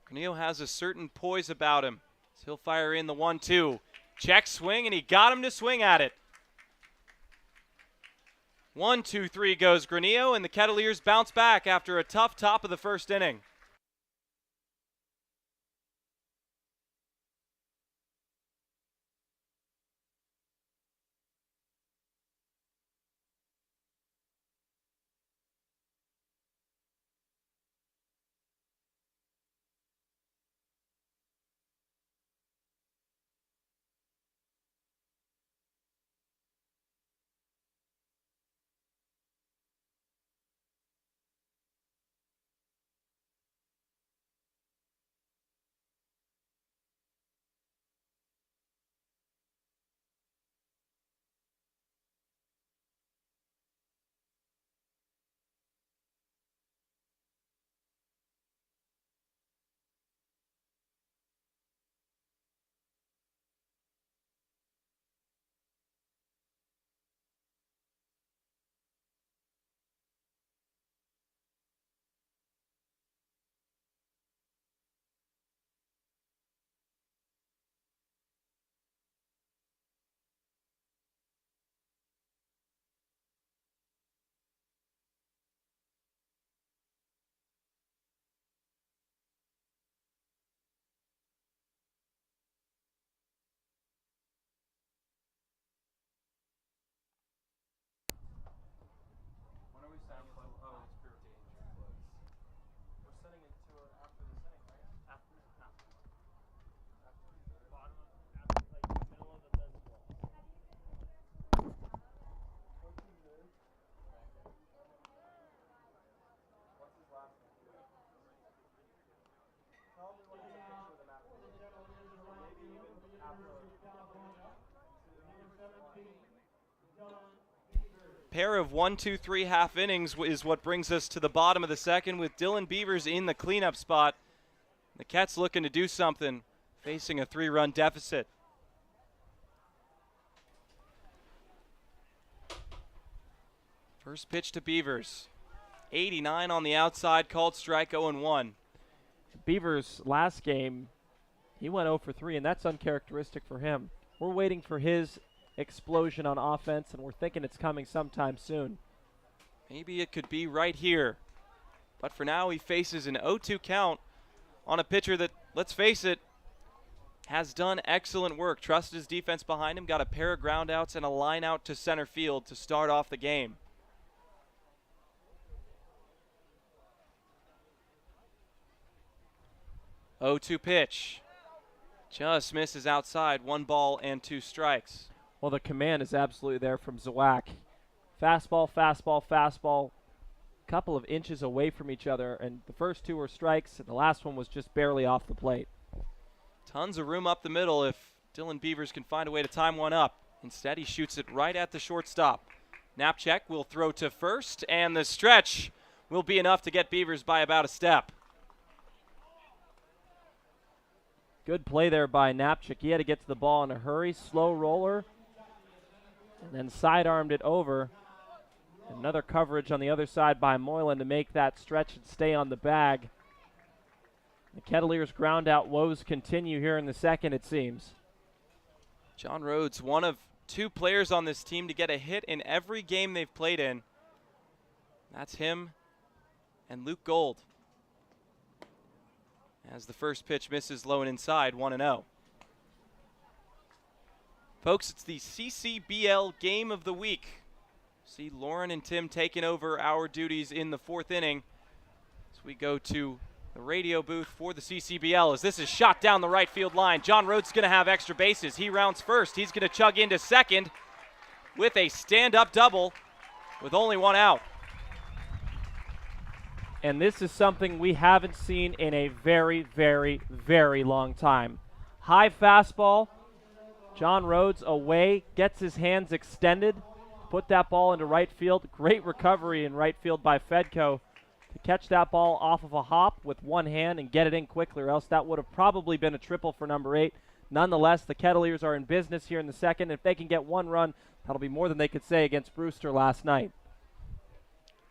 Granillo has a certain poise about him. So he'll fire in the 1-2. Check swing, and he got him to swing at it. 1-2-3 goes Granillo, and the Kettleers bounce back after a tough top of the first inning. pair of 1-2-3 half innings is what brings us to the bottom of the second with Dylan Beavers in the cleanup spot. The Cats looking to do something, facing a 3-run deficit. First pitch to Beavers. 89 on the outside, called strike 0-1. Beavers last game, he went 0 for 3, and that's uncharacteristic for him. We're waiting for his explosion on offense, and we're thinking it's coming sometime soon. Maybe it could be right here. But for now, he faces an 0-2 count on a pitcher that, let's face it, has done excellent work. Trusted his defense behind him, got a pair of ground outs and a line out to center field to start off the game. Oh, 0-2 pitch. Just misses outside. 1 ball and 2 strikes. Well, the command is absolutely there from Zawak. Fastball, fastball, fastball. Couple of inches away from each other, and the first 2 were strikes, and the last one was just barely off the plate. Tons of room up the middle if Dylan Beavers can find a way to time one up. Instead, he shoots it right at the shortstop. Knapczyk will throw to first, and the stretch will be enough to get Beavers by about a step. Good play there by Knapczyk. He had to get to the ball in a hurry, slow roller, and then sidearmed it over. Another coverage on the other side by Moylan to make that stretch and stay on the bag. The Kettleers ground out woes continue here in the second, it seems. John Rhodes, one of 2 players on this team to get a hit in every game they've played in. That's him and Luke Gold. As the first pitch misses low and inside, 1-0. Folks, it's the CCBL Game of the Week. See Lauren and Tim taking over our duties in the 4th inning as we go to the radio booth for the CCBL as this is shot down the right field line. John Rhodes is going to have extra bases. He rounds first. He's going to chug into second with a stand-up double with only 1 out. And this is something we haven't seen in a very, very, very long time. High fastball. John Rhodes away, gets his hands extended, put that ball into right field. Great recovery in right field by Fedko to catch that ball off of a hop with one hand and get it in quickly, or else that would have probably been a triple for number 8. Nonetheless, the Kettleers are in business here in the second. If they can get 1 run, that'll be more than they could say against Brewster last night.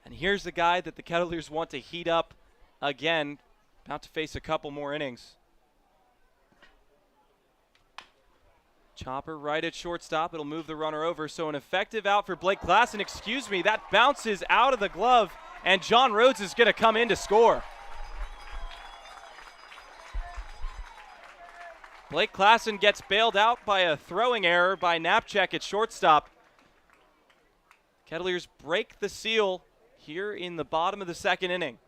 And here's the guy that the Kettleers want to heat up again, about to face a couple more innings. Chopper right at shortstop. It'll move the runner over, so an effective out for Blake Klassen. Excuse me, that bounces out of the glove, and John Rhodes is going to come in to score. Blake Klassen gets bailed out by a throwing error by Knapczyk at shortstop. Kettleers break the seal here in the bottom of the second inning.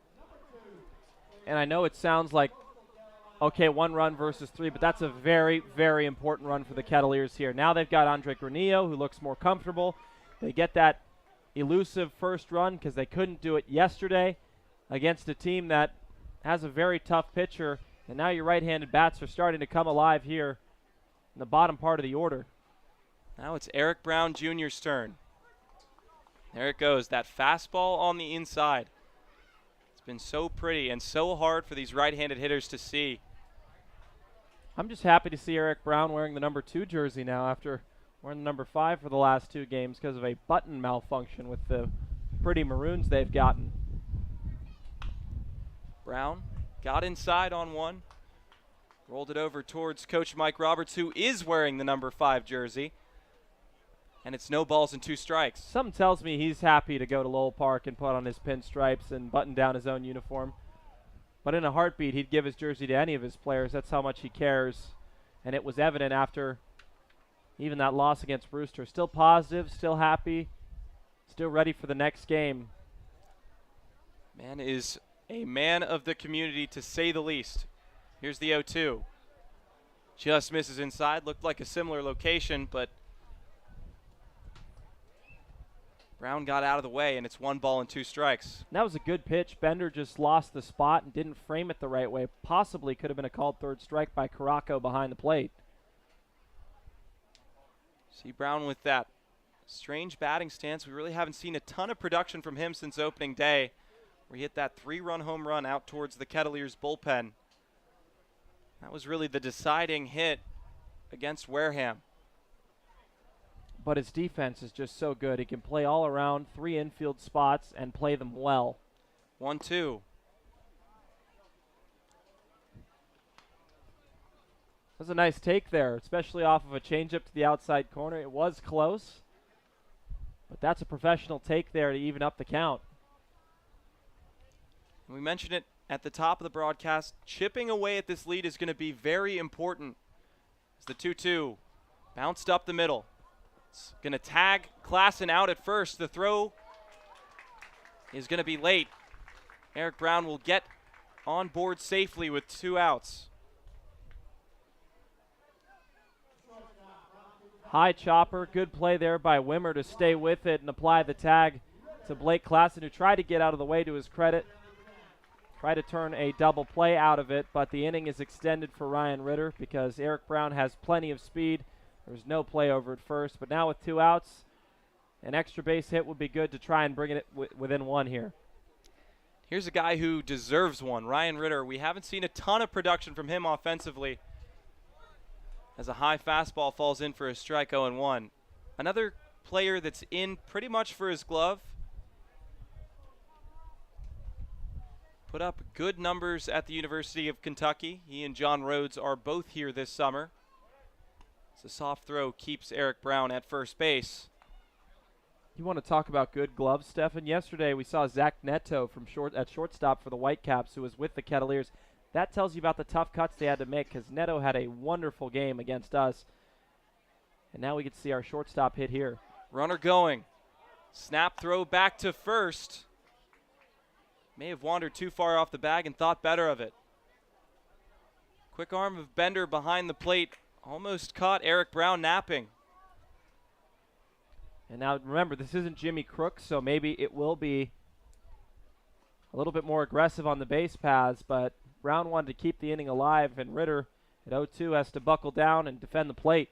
And I know it sounds like, okay, 1 run versus 3, but that's a very, very important run for the Kettleers here. Now they've got Andre Granillo, who looks more comfortable. They get that elusive first run because they couldn't do it yesterday against a team that has a very tough pitcher. And now your right-handed bats are starting to come alive here in the bottom part of the order. Now it's Eric Brown Jr.'s turn. There it goes, that fastball on the inside. It's been so pretty and so hard for these right-handed hitters to see. I'm just happy to see Eric Brown wearing the number 2 jersey now after wearing the number 5 for the last 2 games because of a button malfunction with the pretty maroons they've gotten. Brown got inside on 1, rolled it over towards Coach Mike Roberts, who is wearing the number 5 jersey. And it's no balls and 2 strikes. Something tells me he's happy to go to Lowell Park and put on his pinstripes and button down his own uniform. But in a heartbeat, he'd give his jersey to any of his players. That's how much he cares. And it was evident after even that loss against Brewster. Still positive, still happy, still ready for the next game. Man is a man of the community, to say the least. Here's the 0-2. Just misses inside. Looked like a similar location, but Brown got out of the way, and it's 1 ball and 2 strikes. That was a good pitch. Bender just lost the spot and didn't frame it the right way. Possibly could have been a called 3rd strike by Caraco behind the plate. See Brown with that Strange batting stance. We really haven't seen a ton of production from him since opening day, where he hit that 3-run home run out towards the Kettleers bullpen. That was really the deciding hit against Wareham. But his defense is just so good. He can play all around, 3 infield spots, and play them well. 1-2. That was a nice take there, especially off of a changeup to the outside corner. It was close, but that's a professional take there to even up the count. We mentioned it at the top of the broadcast. Chipping away at this lead is going to be very important. As the 2-2 bounced up the middle. It's going to tag Klassen out at first. The throw is going to be late. Eric Brown will get on board safely with 2 outs. High chopper, good play there by Wimmer to stay with it and apply the tag to Blake Klassen, who tried to get out of the way, to his credit. Tried to turn a double play out of it, but the inning is extended for Ryan Ritter because Eric Brown has plenty of speed. There's no play over at first, but now with 2 outs, an extra base hit would be good to try and bring it within 1 here. Here's a guy who deserves one, Ryan Ritter. We haven't seen a ton of production from him offensively, as a high fastball falls in for a strike, 0-1. Another player that's in pretty much for his glove. Put up good numbers at the University of Kentucky. He and John Rhodes are both here this summer. It's a soft throw keeps Eric Brown at first base. You want to talk about good gloves, Stefan? Yesterday we saw Zach Neto from shortstop for the Whitecaps, who was with the Kettleers. That tells you about the tough cuts they had to make, because Neto had a wonderful game against us. And now we get to see our shortstop hit here. Runner going. Snap throw back to first. May have wandered too far off the bag and thought better of it. Quick arm of Bender behind the plate. Almost caught Eric Brown napping. And now remember, this isn't Jimmy Crooks, so maybe it will be a little bit more aggressive on the base paths, but Brown wanted to keep the inning alive, and Ritter at 0-2 has to buckle down and defend the plate.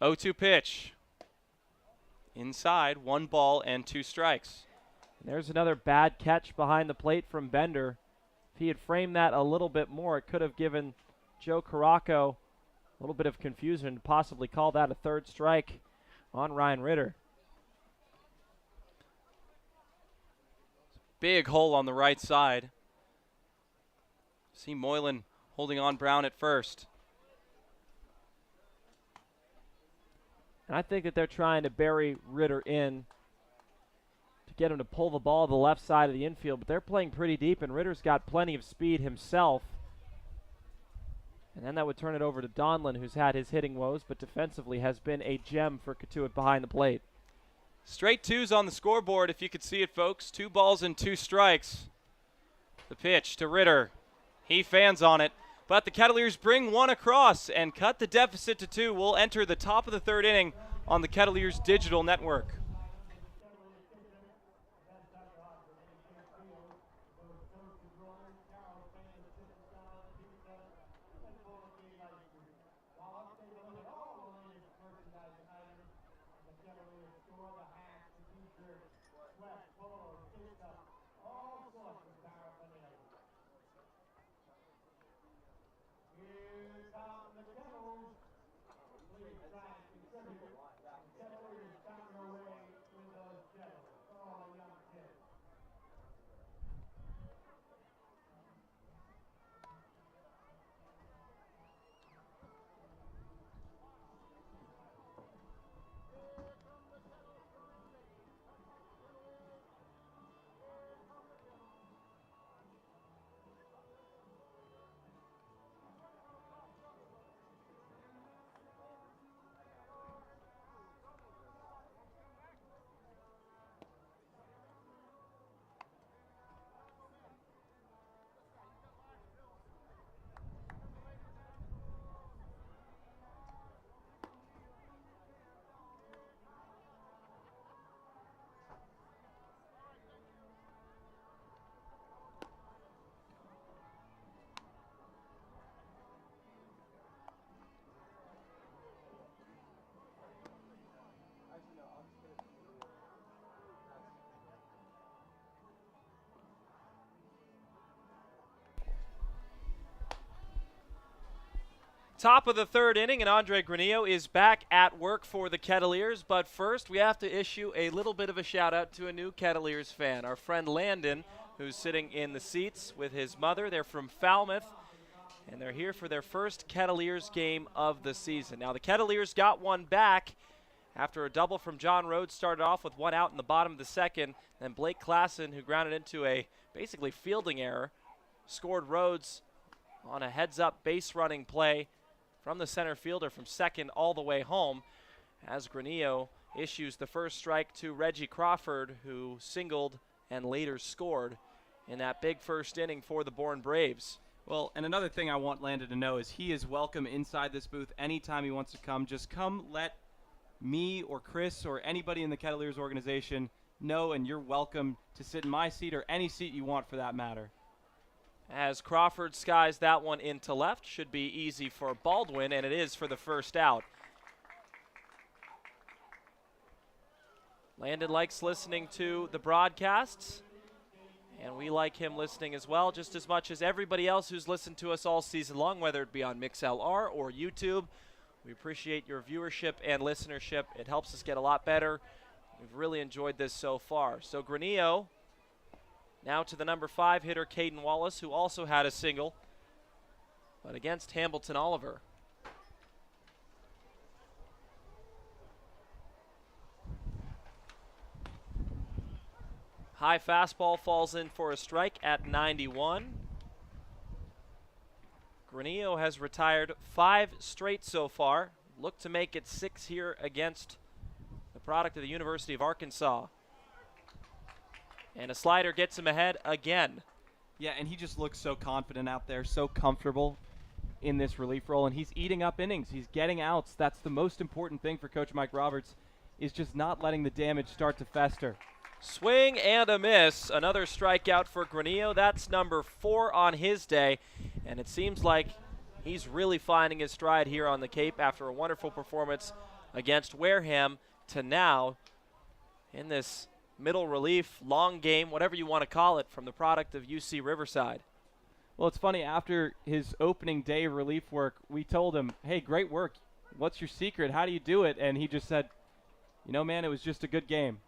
0-2 pitch. Inside, 1 ball and 2 strikes. And there's another bad catch behind the plate from Bender. If he had framed that a little bit more, it could have given Joe Caraco a little bit of confusion to possibly call that a 3rd strike on Ryan Ritter. Big hole on the right side. See Moylan holding on Brown at first. And I think that they're trying to bury Ritter in to get him to pull the ball to the left side of the infield, but they're playing pretty deep, and Ritter's got plenty of speed himself. And then that would turn it over to Donlin, who's had his hitting woes, but defensively has been a gem for Cotuit behind the plate. Straight 2s on the scoreboard, if you could see it, folks. 2 balls and 2 strikes. The pitch to Ritter. He fans on it, but the Kettleers bring 1 across and cut the deficit to 2. We'll enter the top of the 3rd inning on the Kettleers digital network. Top of the third inning, and Andre Granillo is back at work for the Kettleers. But first, we have to issue a little bit of a shout-out to a new Kettleers fan, our friend Landon, who's sitting in the seats with his mother. They're from Falmouth, and they're here for their first Kettleers game of the season. Now, the Kettleers got one back after a double from John Rhodes started off with one out in the bottom of the second. Then Blake Klassen, who grounded into a basically fielding error, scored Rhodes on a heads-up base-running play from the center fielder from second all the way home, as Granillo issues the first strike to Reggie Crawford, who singled and later scored in that big first inning for the Bourne Braves. Well, and another thing I want Landon to know is he is welcome inside this booth anytime he wants to come. Just come let me or Chris or anybody in the Kettleers organization know, and you're welcome to sit in my seat or any seat you want for that matter. As Crawford skies that one into left, should be easy for Baldwin, and it is for the first out. Landon likes listening to the broadcasts, and we like him listening as well, just as much as everybody else who's listened to us all season long, whether it be on MixLR or YouTube. We appreciate your viewership and listenership. It helps us get a lot better. We've really enjoyed this so far. So Granillo now to the number 5 hitter, Caden Wallace, who also had a single, but against Hamilton Oliver. High fastball falls in for a strike at 91. Granillo has retired 5 straight so far. Look to make it 6 here against the product of the University of Arkansas. And a slider gets him ahead again. Yeah, and he just looks so confident out there, so comfortable in this relief role, and he's eating up innings. He's getting outs. That's the most important thing for Coach Mike Roberts, is just not letting the damage start to fester. Swing and a miss. Another strikeout for Granillo. That's number 4 on his day, and it seems like he's really finding his stride here on the Cape after a wonderful performance against Wareham to now in this middle relief, long game, whatever you want to call it, from the product of UC Riverside. Well, it's funny, after his opening day relief work, we told him, hey, great work. What's your secret? How do you do it? And he just said, you know, man, it was just a good game.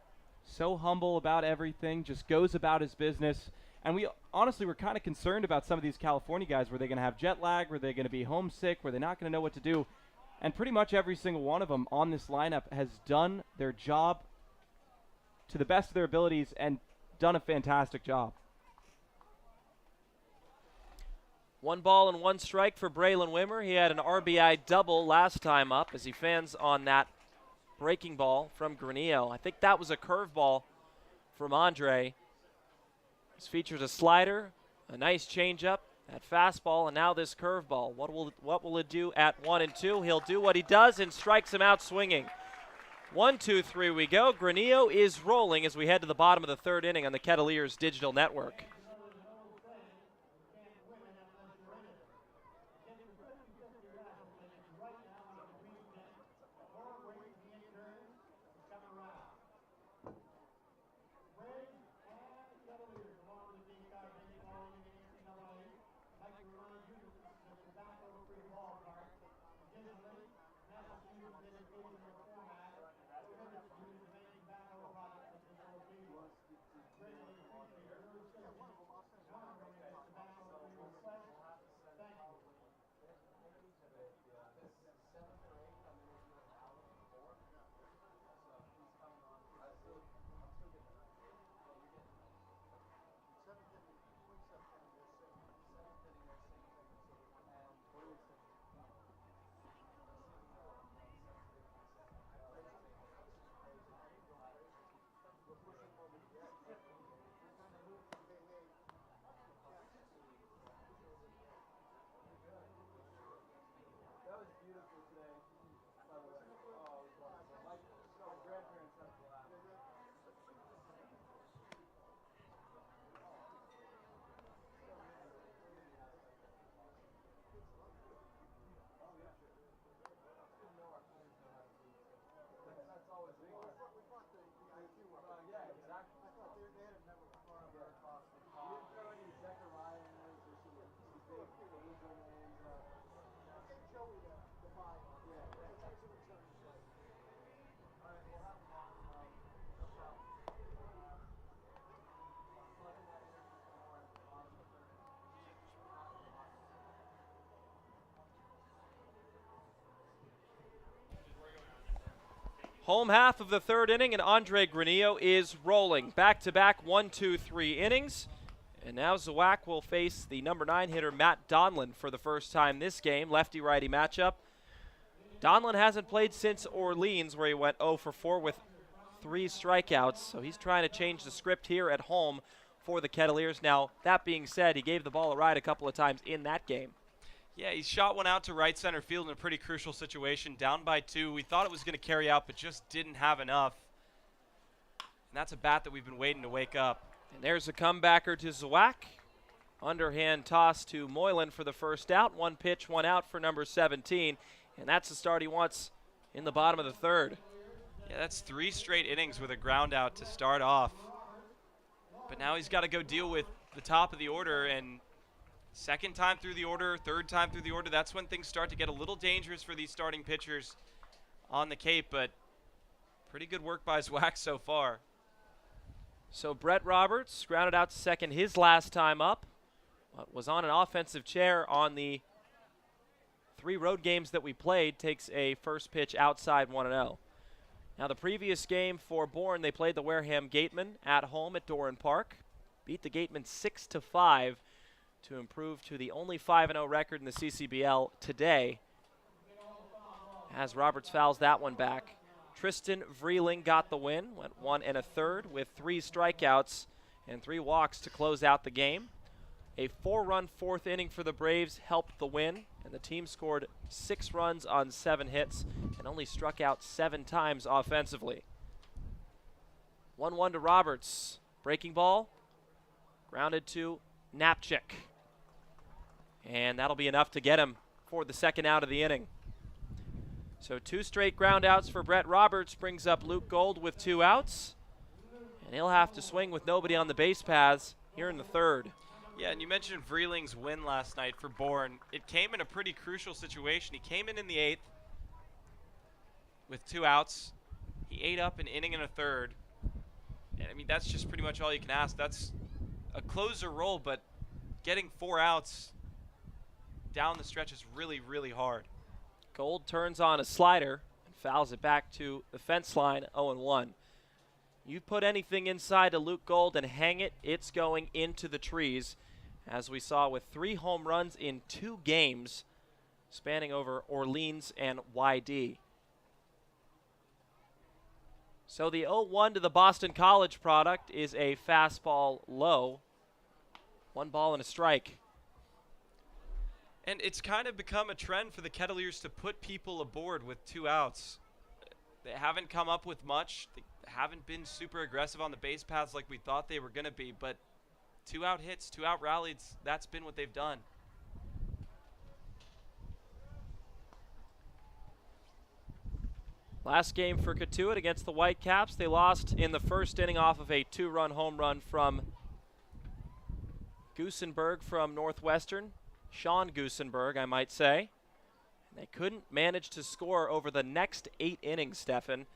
So humble about everything, just goes about his business. And we honestly were kind of concerned about some of these California guys. Were they going to have jet lag? Were they going to be homesick? Were they not going to know what to do? And pretty much every single one of them on this lineup has done their job to the best of their abilities and done a fantastic job. 1 ball and 1 strike for Braylon Wimmer. He had an RBI double last time up as he fans on that breaking ball from Granillo. I think that was a curveball from Andre. This features a slider, a nice changeup, that fastball, and now this curveball. What will it do at 1 and 2? He'll do what he does and strikes him out swinging. 1, 2, 3 we go. Granillo is rolling as we head to the bottom of the third inning on the Kettleers digital network. Home half of the third inning, and Andre Granillo is rolling. Back-to-back 1-2-3 innings. And now Zawak will face the number 9 hitter, Matt Donlin, for the first time this game. Lefty-righty matchup. Donlin hasn't played since Orleans, where he went 0 for 4 with 3 strikeouts. So he's trying to change the script here at home for the Kettleers. Now, that being said, he gave the ball a ride a couple of times in that game. Yeah, he shot one out to right center field in a pretty crucial situation, down by 2. We thought it was going to carry out, but just didn't have enough. And that's a bat that we've been waiting to wake up. And there's a comebacker to Zawak. Underhand toss to Moylan for the first out. 1 pitch, 1 out for number 17. And that's the start he wants in the bottom of the third. Yeah, that's 3 straight innings with a ground out to start off. But now he's got to go deal with the top of the order, and second time through the order, third time through the order, that's when things start to get a little dangerous for these starting pitchers on the Cape, but pretty good work by Zwack so far. So Brett Roberts grounded out to second his last time up. Was on an offensive chair on the 3 road games that we played, takes a first pitch outside 1-0. Now the previous game for Bourne, they played the Wareham Gatemen at home at Doran Park. Beat the Gatemen 6-5. To improve to the only 5-0 record in the CCBL today, as Roberts fouls that one back. Tristan Vreeling got the win, went 1 1/3 with 3 strikeouts and 3 walks to close out the game. A 4-run 4th inning for the Braves helped the win, and the team scored 6 runs on 7 hits and only struck out 7 times offensively. 1-1 to Roberts. Breaking ball, grounded to Napchik. And that'll be enough to get him for the second out of the inning. So 2 straight ground outs for Brett Roberts brings up Luke Gold with 2 outs. And he'll have to swing with nobody on the base paths here in the third. Yeah, and you mentioned Vreeling's win last night for Bourne. It came in a pretty crucial situation. He came in the 8th with 2 outs. He ate up an inning and a third. And, I mean, that's just pretty much all you can ask. That's a closer role, but getting 4 outs down the stretch is really, really hard. Gold turns on a slider and fouls it back to the fence line, 0-1. You put anything inside to Luke Gold and hang it, it's going into the trees, as we saw with 3 home runs in 2 games, spanning over Orleans and YD. So the 0-1 to the Boston College product is a fastball low. 1 ball and a strike. And it's kind of become a trend for the Kettleers to put people aboard with 2 outs. They haven't come up with much. They haven't been super aggressive on the base paths like we thought they were going to be. But 2-out hits, 2-out rallies, that's been what they've done. Last game for Cotuit against the Whitecaps. They lost in the first inning off of a 2-run home run from Goosenberg from Northwestern. Sean Goosenberg, I might say. And they couldn't manage to score over the next 8 innings, Stefan.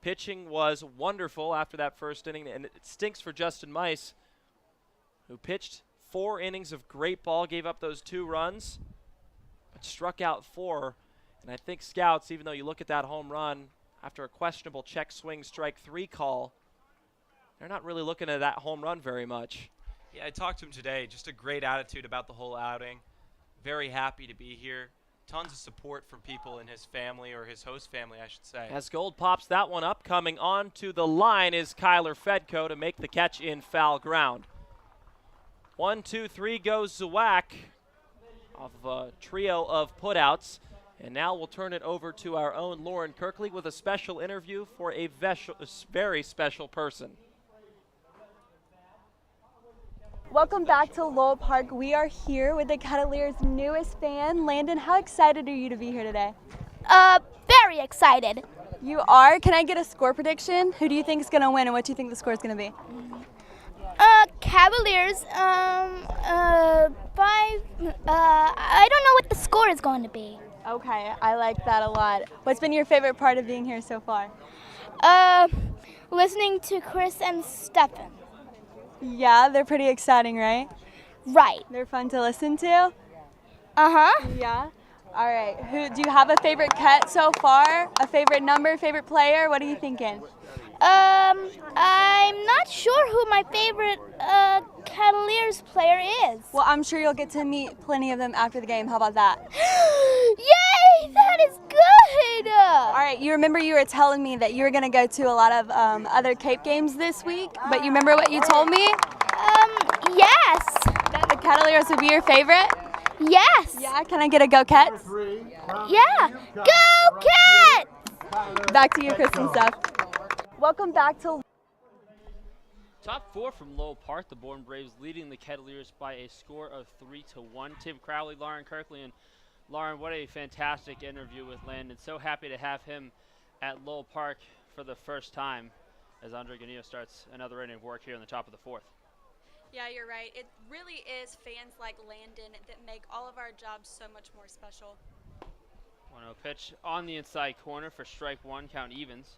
Pitching was wonderful after that first inning, and it stinks for Justin Mice, who pitched 4 innings of great ball, gave up those 2 runs, but struck out 4. And I think scouts, even though you look at that home run after a questionable check swing strike 3 call, they're not really looking at that home run very much. Yeah, I talked to him today. Just a great attitude about the whole outing. Very happy to be here. Tons of support from people in his family, or his host family, I should say. As Gold pops that one up, coming on to the line is Kyler Fedko to make the catch in foul ground. 1, 2, 3 goes Zawak off of a trio of putouts. And now we'll turn it over to our own Lauren Kirkley with a special interview for a very special person. Welcome back to Lowell Park. We are here with the Kettleers' newest fan, Landon. How excited are you to be here today? Very excited. You are? Can I get a score prediction? Who do you think is going to win, and what do you think the score is going to be? Cavaliers, I don't know what the score is going to be. Okay, I like that a lot. What's been your favorite part of being here so far? Listening to Chris and Stefan. Yeah, they're pretty exciting, right? Right. They're fun to listen to? Uh-huh. Yeah. All right. Who do you have a favorite cut so far? A favorite number, favorite player? What are you thinking? I'm not sure who my favorite Kettleers player is. Well, I'm sure you'll get to meet plenty of them after the game. How about that? Yay! That is good! All right. You remember you were telling me that you were going to go to a lot of other Cape games this week, but you remember what you told me? Yes. That the Kettleers would be your favorite? Yes. Yeah. Can I get a go Cats? Yeah. Go Cats! Back to you, Chris and Steph. Welcome back to Top 4 from Lowell Park. The Bourne Braves leading the Kettleers by a score of 3-1. Tim Crowley, Lauren Kirkley, and Lauren, what a fantastic interview with Landon. So happy to have him at Lowell Park for the first time as Andre Ganillo starts another inning of work here in the top of the 4th. Yeah, you're right. It really is fans like Landon that make all of our jobs so much more special. 1-0 pitch on the inside corner for strike one, count evens.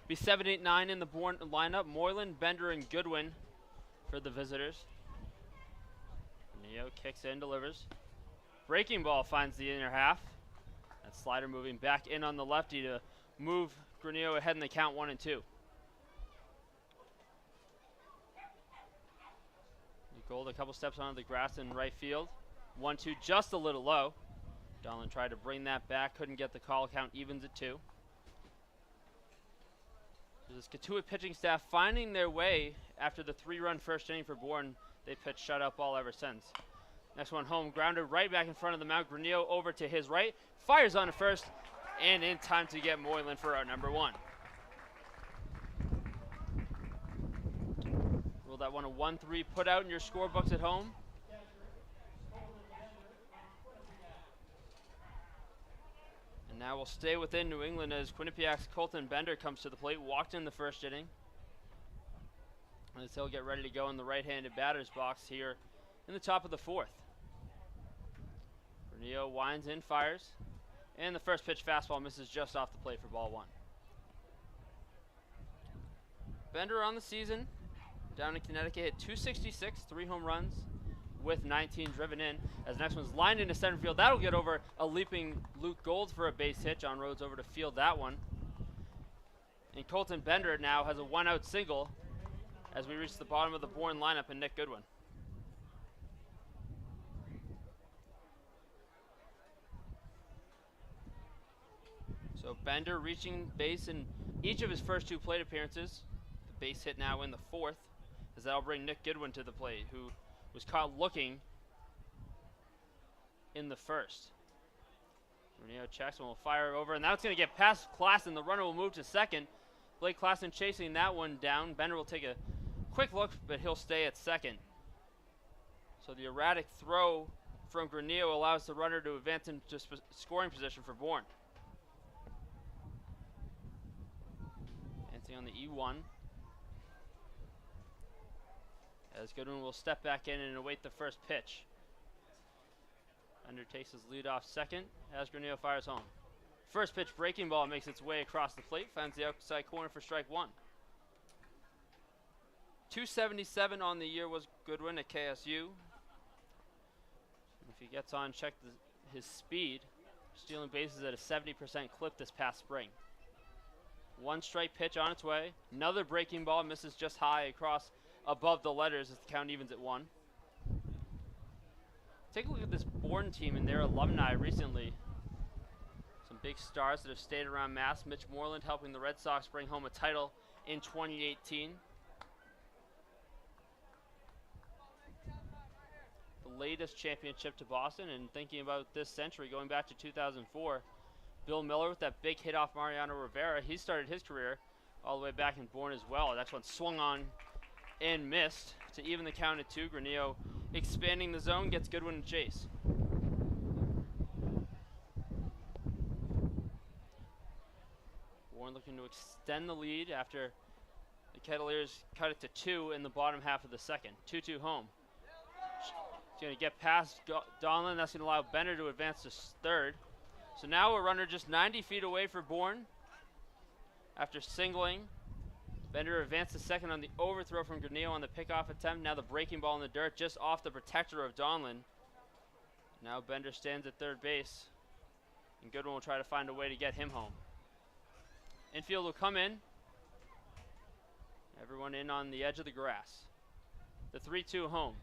Be 7-8-9 in the Bourne lineup. Moylan, Bender, and Goodwin for the visitors. Neo kicks in, delivers. Breaking ball finds the inner half. That slider moving back in on the lefty to move Granillo ahead in the count 1-2. Gold a couple steps onto the grass in right field. 1-2 just a little low. Donlan tried to bring that back, couldn't get the call, count evens at 2. This Cotuit pitching staff finding their way after the 3-run first inning for Bourne. They pitched shutout ball ever since. Next one home, grounded right back in front of the mound. Granillo over to his right, fires on to first, and in time to get Moylan for out number 1. Rule that one a 1-3 put out in your scorebooks at home. And now we'll stay within New England as Quinnipiac's Colton Bender comes to the plate, walked in the first inning. As he'll get ready to go in the right-handed batter's box here in the top of the 4th. Granillo winds in, fires, and the first pitch fastball misses just off the plate for ball 1. Bender on the season, down in Connecticut, hit .266, 3 home runs with 19 driven in. As the next one's lined into center field, that'll get over a leaping Luke Gold for a base hit. John Rhodes over to field that one. And Colton Bender now has a 1-out single as we reach the bottom of the Bourne lineup and Nick Goodwin. So Bender reaching base in each of his first 2 plate appearances. The base hit now in the 4th, as that'll bring Nick Goodwin to the plate, who was caught looking in the 1st. Granillo checks and will fire over, and that's going to get past Klassen. The runner will move to second. Blake Klassen chasing that one down. Bender will take a quick look, but he'll stay at second. So the erratic throw from Granillo allows the runner to advance into scoring position for Bourne. Dancing on the E1. As Goodwin will step back in and await the first pitch. Bender takes his lead off second as Granillo fires home. First pitch breaking ball makes its way across the plate, finds the outside corner for strike 1. 277 on the year was Goodwin at KSU. If he gets on, check his speed. Stealing bases at a 70% clip this past spring. 1 strike pitch on its way. Another breaking ball misses just high across above the letters as the count evens at 1. Take a look at this Bourne team and their alumni recently. Some big stars that have stayed around Mass. Mitch Moreland helping the Red Sox bring home a title in 2018. The latest championship to Boston, and thinking about this century going back to 2004. Bill Miller with that big hit off Mariano Rivera. He started his career all the way back in Bourne as well. That one swung on and missed to even the count at 2. Granillo expanding the zone, gets Goodwin to chase. Bourne looking to extend the lead after the Kettleers cut it to 2 in the bottom half of the second. 2-2 home. He's going to get past Donlan. That's going to allow Bender to advance to third. So now a runner just 90 feet away for Bourne. After singling, Bender advanced to second on the overthrow from Granillo on the pickoff attempt. Now the breaking ball in the dirt just off the protector of Donlan. Now Bender stands at third base. And Goodwin will try to find a way to get him home. Infield will come in. Everyone in on the edge of the grass. The 3-2 home.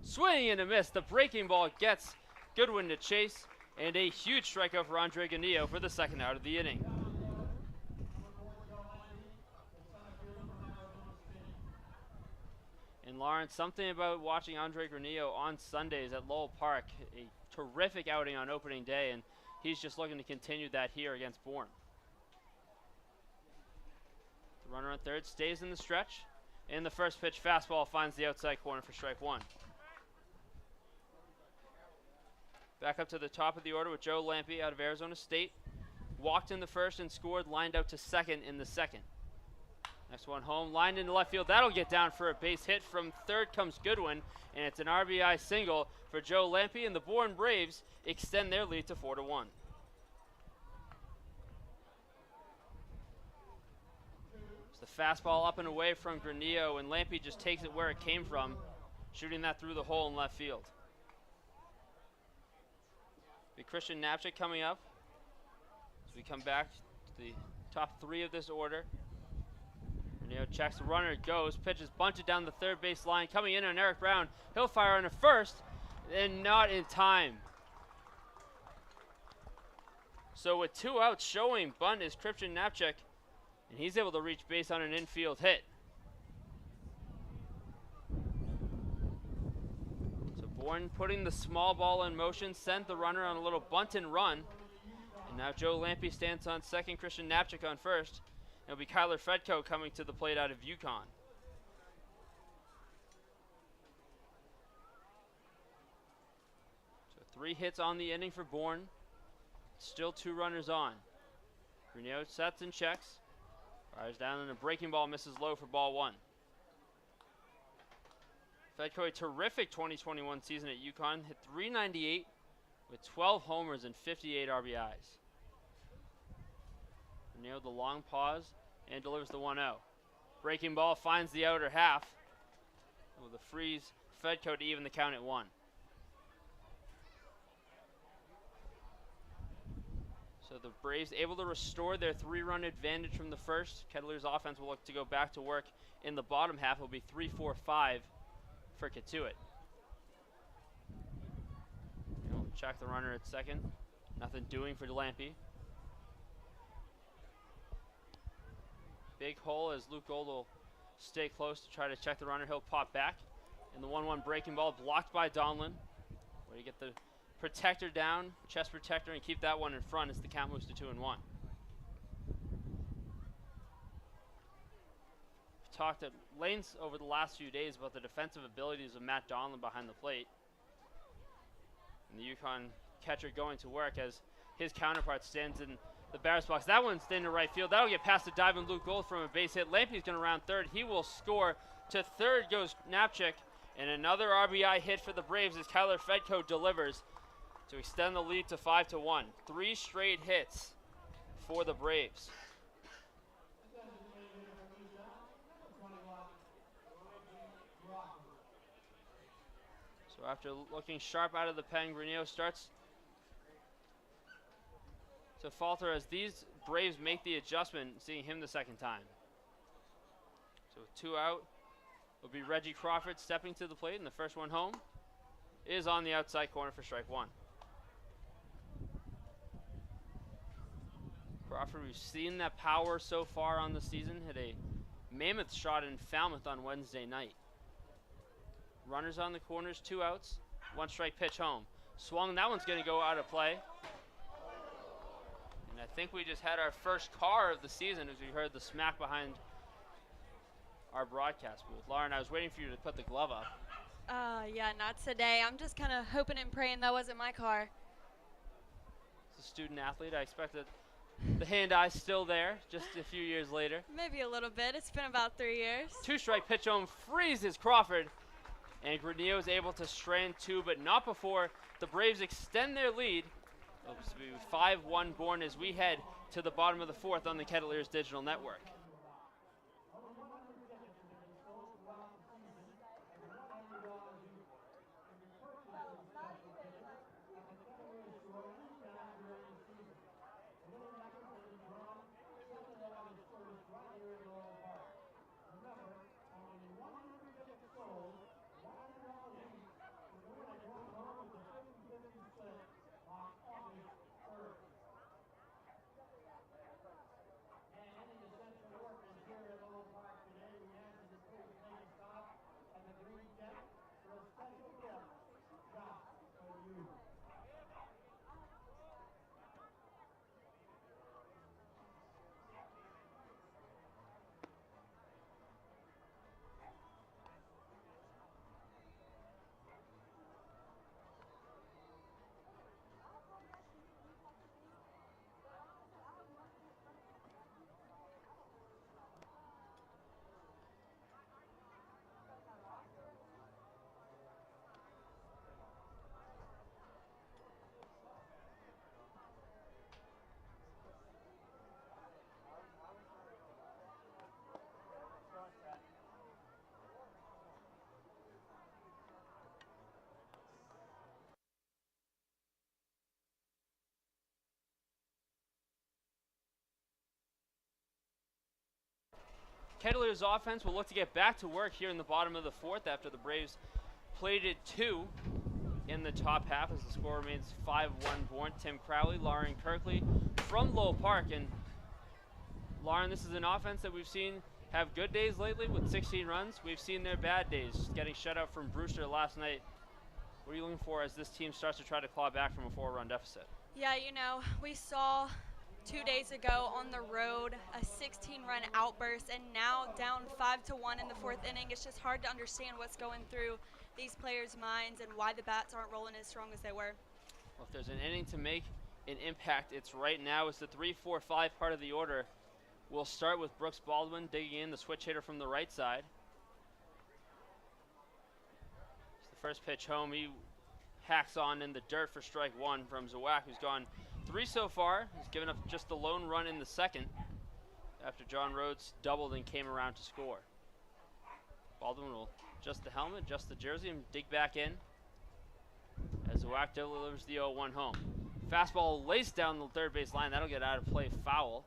Swing and a miss. The breaking ball gets Goodwin to chase. And a huge strikeout for Andre Granillo for the second out of the inning. And Lawrence, something about watching Andre Granillo on Sundays at Lowell Park. A terrific outing on opening day, and he's just looking to continue that here against Bourne. The runner on third stays in the stretch. And the first pitch fastball finds the outside corner for strike one. Back up to the top of the order with Joe Lampe out of Arizona State. Walked in the first and scored, lined out to second in the second. Next one home, lined into left field. That'll get down for a base hit. From third comes Goodwin, and it's an RBI single for Joe Lampe, and the Bourne Braves extend their lead to 4-1. The fastball up and away from Granillo, and Lampe just takes it where it came from, shooting that through the hole in left field. Be Christian Knapczyk coming up as we come back to the top three of this order. Granillo checks the runner, goes, pitches bunted down the third base line, coming in on Eric Brown. He'll fire on a first, and not in time. So with 2 outs showing, bunt is Christian Knapczyk, and he's able to reach base on an infield hit. So Bourne putting the small ball in motion, sent the runner on a little bunt and run. And now Joe Lampe stands on second, Christian Knapczyk on first. It'll be Kyler Fedko coming to the plate out of UConn. So 3 hits on the inning for Bourne. Still 2 runners on. Granillo sets and checks. Fires down and a breaking ball misses low for ball 1. Fedko, a terrific 2021 season at UConn, hit .398 with 12 homers and 58 RBIs. Nailed the long pause and delivers the 1-0. Breaking ball finds the outer half with a freeze. Fedko to even the count at 1. So the Braves able to restore their 3-run advantage from the first. Kettleers offense will look to go back to work in the bottom half. It will be 3-4-5 for Cotuit. We'll check the runner at second. Nothing doing for Lampe. Big hole as Luke Gold will stay close to try to check the runner. He'll pop back. And the 1-1 breaking ball blocked by Donlin. Where you get the protector down, chest protector, and keep that one in front as the count moves to 2-1. We've talked at length over the last few days about the defensive abilities of Matt Donlin behind the plate. And the UConn catcher going to work as his counterpart stands in the batter's box. That one's in the right field. That'll get past the diving Luke Gold from a base hit. Lampe's going to round third. He will score. To third goes Knapczyk, and another RBI hit for the Braves as Kyler Fedko delivers to extend the lead to 5-1. 3 straight hits for the Braves. So after looking sharp out of the pen, Granillo starts to falter as these Braves make the adjustment, seeing him the second time. So 2 out will be Reggie Crawford stepping to the plate, and the first one home is on the outside corner for strike 1. Crawford, we've seen that power so far on the season, hit a mammoth shot in Falmouth on Wednesday night. Runners on the corners, 2 outs, 1 strike pitch home. Swung, that one's gonna go out of play. And I think we just had our first car of the season as we heard the smack behind our broadcast booth. Lauren, I was waiting for you to put the glove up. Yeah, not today. I'm just kind of hoping and praying that wasn't my car. As a student athlete, I expect that the hand-eye's still there just a few years later. Maybe a little bit. It's been about 3 years. 2 strike pitch home freezes Crawford. And Granillo is able to strand 2, but not before the Braves extend their lead. It'll be 5-1 Bourne as we head to the bottom of the 4th on the Kettleers Digital Network. Kettleers offense will look to get back to work here in the bottom of the fourth after the Braves plated 2 in the top half as the score remains 5-1 Bourne. Tim Crowley, Lauren Kirkley from Lowell Park. And Lauren, this is an offense that we've seen have good days lately with 16 runs. We've seen their bad days, getting shut out from Brewster last night. What are you looking for as this team starts to try to claw back from a 4-run deficit? Yeah, you know, we saw 2 days ago on the road a 16-run outburst, and now down 5-1 in the fourth inning. It's just hard to understand what's going through these players' minds and why the bats aren't rolling as strong as they were. Well, if there's an inning to make an impact, it's right now. It's the 3-4-5 part of the order. We'll start with Brooks Baldwin digging in, the switch hitter from the right side. It's the first pitch home. He hacks on in the dirt for strike 1 from Zawak, who's gone 3 so far. He's given up just the lone run in the second after John Rhodes doubled and came around to score. Baldwin will adjust the helmet, adjust the jersey, and dig back in as Zawak delivers the 0-1 home. Fastball laced down the third base line. That'll get out of play, foul.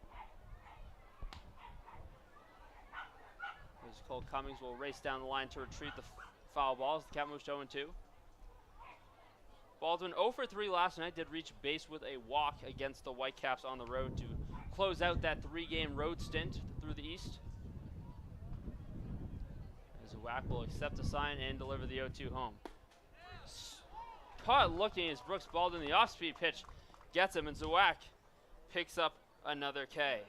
As Cole Cummings will race down the line to retrieve the foul ball as the count moves to 0-2. Baldwin 0 for 3 last night, did reach base with a walk against the Whitecaps on the road to close out that 3-game road stint through the East. As Zawak will accept the sign and deliver the 0-2 home. Caught looking as Brooks Baldwin, the off-speed pitch gets him, and Zawak picks up another K.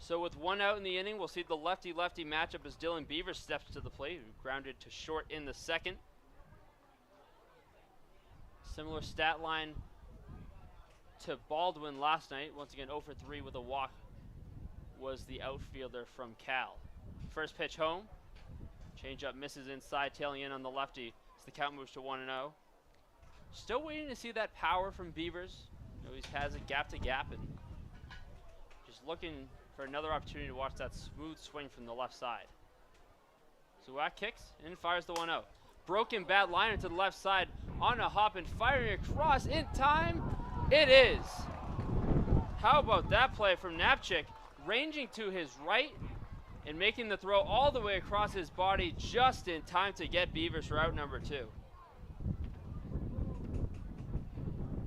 So with 1 out in the inning, we'll see the lefty-lefty matchup as Dylan Beavers steps to the plate, who grounded to short in the second. Similar stat line to Baldwin last night. Once again, 0 for 3 with a walk was the outfielder from Cal. First pitch home. Changeup misses inside, tailing in on the lefty as the count moves to 1-0. Still waiting to see that power from Beavers. You know, he has it gap to gap and just looking for another opportunity to watch that smooth swing from the left side. Zawak kicks and fires the 1-0. Broken bad liner to the left side on a hop and firing across in time. It is. How about that play from Napchik, ranging to his right and making the throw all the way across his body just in time to get Beavers for out number 2.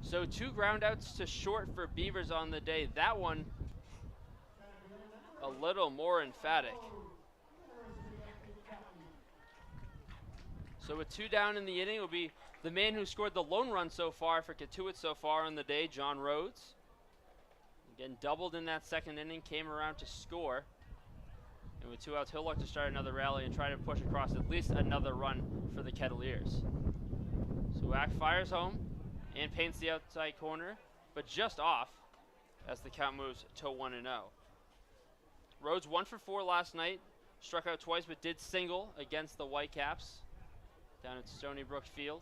So 2 groundouts to short for Beavers on the day. That one a little more emphatic. So with 2 down in the inning, will be the man who scored the lone run so far for Cotuit so far on the day, John Rhodes. Again, doubled in that second inning, came around to score. And with 2 outs, he'll look to start another rally and try to push across at least another run for the Kettleers. So Wack fires home and paints the outside corner, but just off as the count moves to 1-0. Rhodes 1 for 4 last night, struck out twice but did single against the Whitecaps down at Stony Brook Field.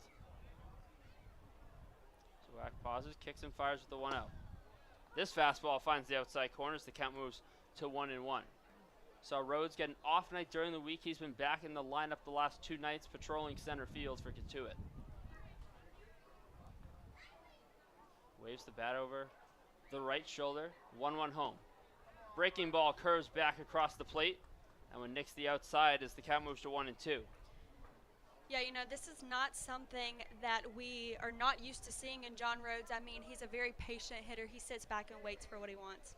So Wack pauses, kicks and fires with the 1-0. This fastball finds the outside corner as the count moves to 1-1. Saw Rhodes get an off night during the week. He's been back in the lineup the last 2 nights, patrolling center field for Cotuit. Waves the bat over the right shoulder, 1-1 home. Breaking ball curves back across the plate, and when nicks the outside as the count moves to 1-2. Yeah, you know, this is not something that we are not used to seeing in John Rhodes. I mean, he's a very patient hitter. He sits back and waits for what he wants.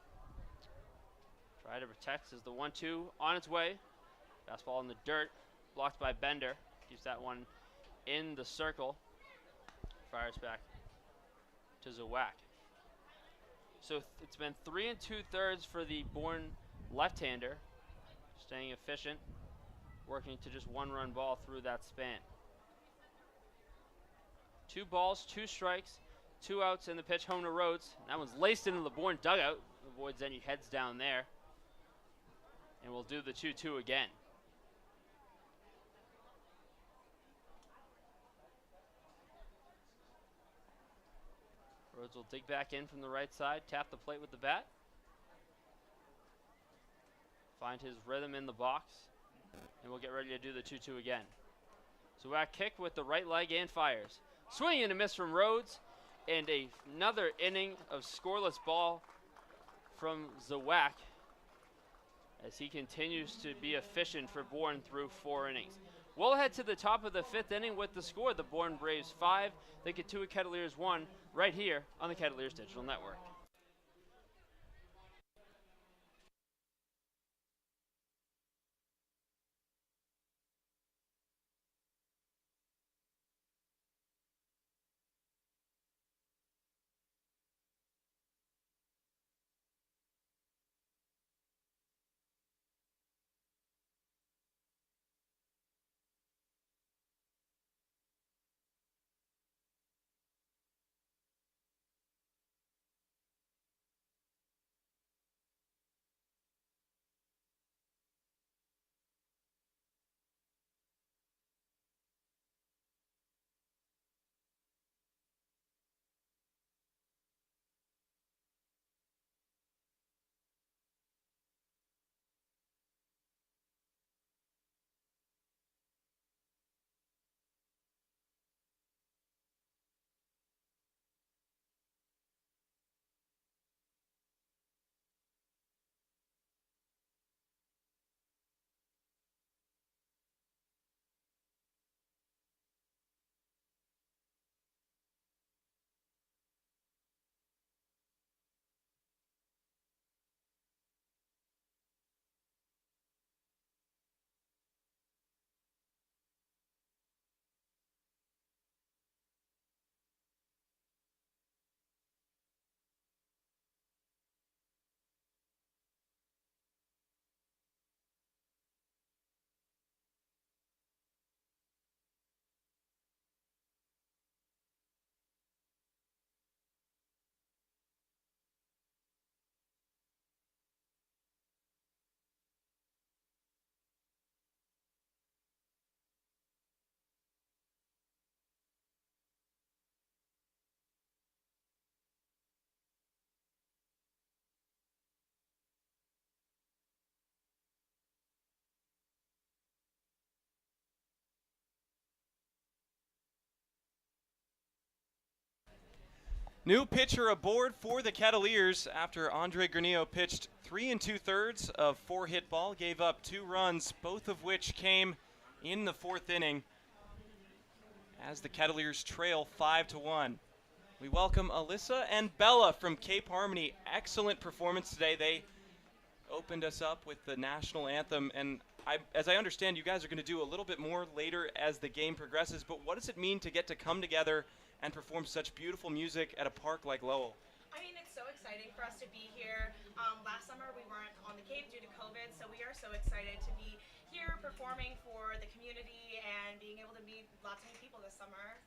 Try to protect as the 1-2 on its way. Fastball in the dirt, blocked by Bender. Keeps that one in the circle. Fires back to Zawak. So it's been 3 2/3 for the Bourne left-hander, staying efficient, working to just 1-run ball through that span. 2 balls, 2 strikes, 2 outs, and the pitch home to Rhodes. That one's laced into the Bourne dugout. Avoids any heads down there. And we'll do the 2-2 again. Rhodes will dig back in from the right side, tap the plate with the bat. Find his rhythm in the box, and we'll get ready to do the 2-2 again. Zawak kick with the right leg and fires. Swing and a miss from Rhodes, and another inning of scoreless ball from Zawak as he continues to be efficient for Bourne through 4 innings. We'll head to the top of the 5th inning with the score. The Bourne Braves 5, the Cotuit Kettleers 1, right here on the Kettleers Digital Network. New pitcher aboard for the Kettleers after Andre Granillo pitched 3 2/3 of 4 hit ball, gave up 2 runs, both of which came in the 4th inning as the Kettleers trail 5-1. We welcome Alyssa and Bella from Cape Harmony. Excellent performance today. They opened us up with the national anthem, and as I understand, you guys are going to do a little bit more later as the game progresses, but what does it mean to get to come together and perform such beautiful music at a park like Lowell? I mean, it's so exciting for us to be here. Last summer we weren't on the Cape due to COVID, so we are so excited to be here performing for the community and being able to meet lots of new people this summer.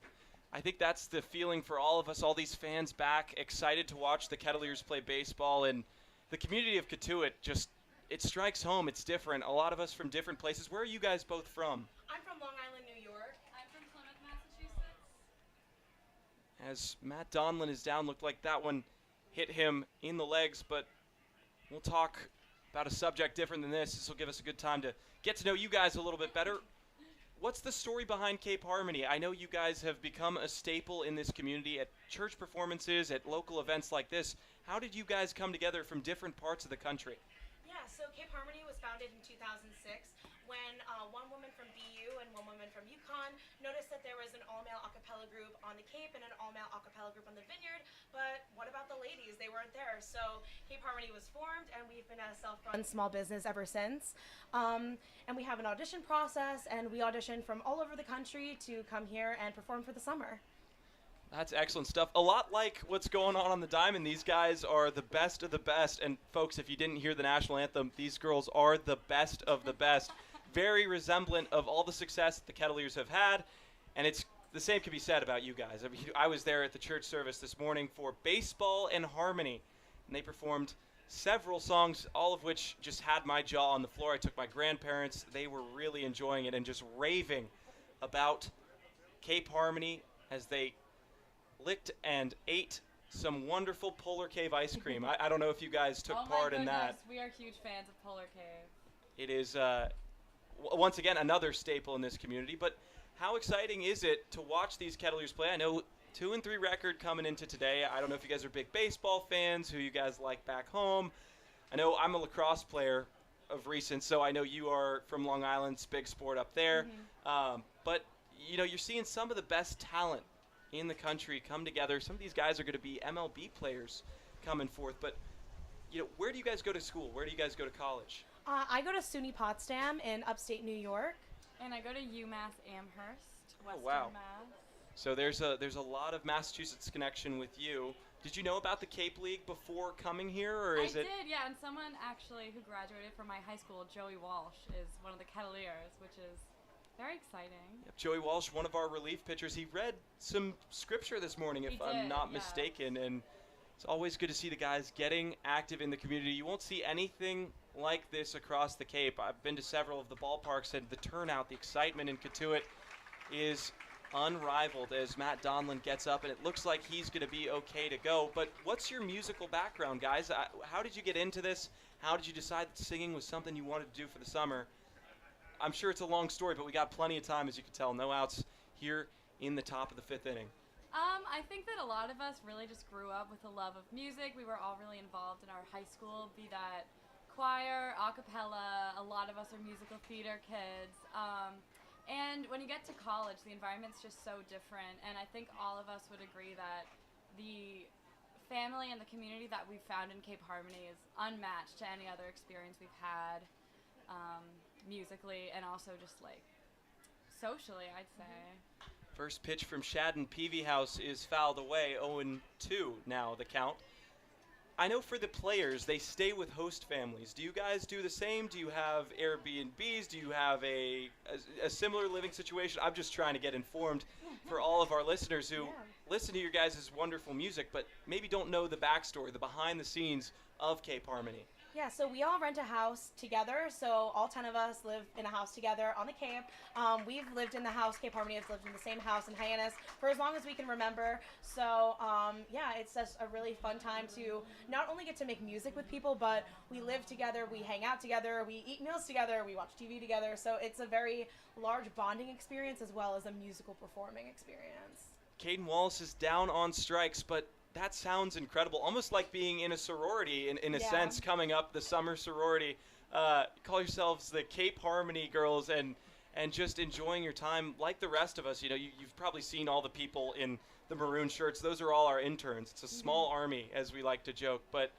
I think that's the feeling for all of us, all these fans back, excited to watch the Kettleers play baseball, and the community of Cotuit just, it strikes home. It's different. A lot of us from different places. Where are you guys both from? I'm from Long Island, New York. I'm from Plymouth, Massachusetts. As Matt Donlin is down, looked like that one hit him in the legs, but we'll talk about a subject different than this. This will give us a good time to get to know you guys a little bit better. What's the story behind Cape Harmony? I know you guys have become a staple in this community at church performances, at local events like this. How did you guys come together from different parts of the country? Yeah, so Cape Harmony was founded in 2006 when one woman from BU and one woman from UConn noticed that there was an all-male a cappella group on the Cape and an all-male a cappella group on the Vineyard, but what about the ladies? They weren't there. So Cape Harmony was formed, and we've been a self-run small business ever since. And we have an audition process, and we audition from all over the country to come here and perform for the summer. That's excellent stuff. A lot like what's going on the diamond. These guys are the best of the best. And folks, if you didn't hear the national anthem, these girls are the best of the best. Very resemblant of all the success that the Kettleers have had. And it's the same can be said about you guys. I mean, I was there at the church service this morning for Baseball and Harmony. And they performed several songs, all of which just had my jaw on the floor. I took my grandparents. They were really enjoying it and just raving about Cape Harmony as they licked and ate some wonderful Polar Cave ice cream. I don't know if you guys took part in that. We are huge fans of Polar Cave. It is, once again, another staple in this community. But how exciting is it to watch these Kettleers play? I know 2-3 record coming into today. I don't know if you guys are big baseball fans, who you guys like back home. I know I'm a lacrosse player of recent, so I know you are from Long Island. It's big sport up there. But, you know, you're seeing some of the best talent in the country come together. Some of these guys are going to be MLB players coming forth. But, you know, where do you guys go to school? Where do you guys go to college? I go to SUNY Potsdam in upstate New York. And I go to UMass Amherst, Western wow. Mass. So there's a lot of Massachusetts connection with you. Did you know about the Cape League before coming here, or is I it? did, yeah. And someone actually who graduated from my high school, Joey Walsh, is one of the Kettleers, which is very exciting. Yep, Joey Walsh, one of our relief pitchers. He read some scripture this morning, if I'm not mistaken, and it's always good to see the guys getting active in the community. You won't see anything like this across the Cape. I've been to several of the ballparks, and the turnout, the excitement in Cotuit is unrivaled as Matt Donlin gets up, and it looks like he's going to be okay to go. But what's your musical background, guys? How did you get into this? How did you decide that singing was something you wanted to do for the summer? I'm sure it's a long story, but we got plenty of time, as you can tell. No outs here in the top of the 5th inning. I think that a lot of us really just grew up with a love of music. We were all really involved in our high school, be that choir, a cappella. A lot of us are musical theater kids. And when you get to college, the environment's just so different. And I think all of us would agree that the family and the community that we've found in Cape Harmony is unmatched to any other experience we've had musically and also just like socially, I'd say. First pitch from Shadden Peavy House is fouled away, 0-2 now the count. I know for the players, they stay with host families. Do you guys do the same? Do you have Airbnbs? Do you have a similar living situation? I'm just trying to get informed for all of our listeners who listen to your guys' wonderful music, but maybe don't know the backstory, the behind the scenes of Cape Harmony. Yeah, so we all rent a house together. So all 10 of us live in a house together on the Cape. We've lived in the house, Cape Harmony has lived in the same house in Hyannis for as long as we can remember. So yeah, it's just a really fun time to not only get to make music with people, but we live together, we hang out together, we eat meals together, we watch TV together. So it's a very large bonding experience as well as a musical performing experience. Caden Wallace is down on strikes, but that sounds incredible. Almost like being in a sorority in a sense, coming up, the summer sorority. Call yourselves the Cape Harmony girls and just enjoying your time like the rest of us. You know, you've probably seen all the people in the maroon shirts. Those are all our interns. It's a small army, as we like to joke. But,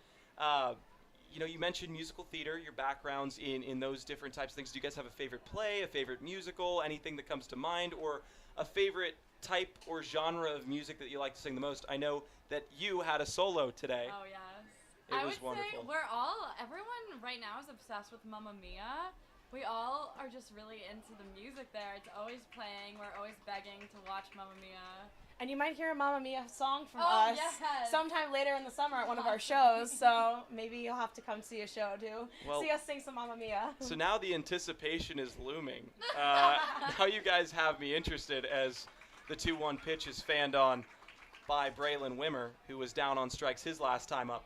you know, you mentioned musical theater, your backgrounds in those different types of things. Do you guys have a favorite play, a favorite musical, anything that comes to mind, or a favorite type or genre of music that you like to sing the most? I know that you had a solo today. Oh, yes. It was wonderful. Say everyone right now is obsessed with Mamma Mia. We all are just really into the music there. It's always playing. We're always begging to watch Mamma Mia. And you might hear a Mamma Mia song from Oh, us yes. sometime later in the summer at one of our shows. So maybe you'll have to come see a show too. Well, see us sing some Mamma Mia. So now the anticipation is looming. Now you guys have me interested as the 2-1 pitch is fanned on by Braylon Wimmer, who was down on strikes his last time up.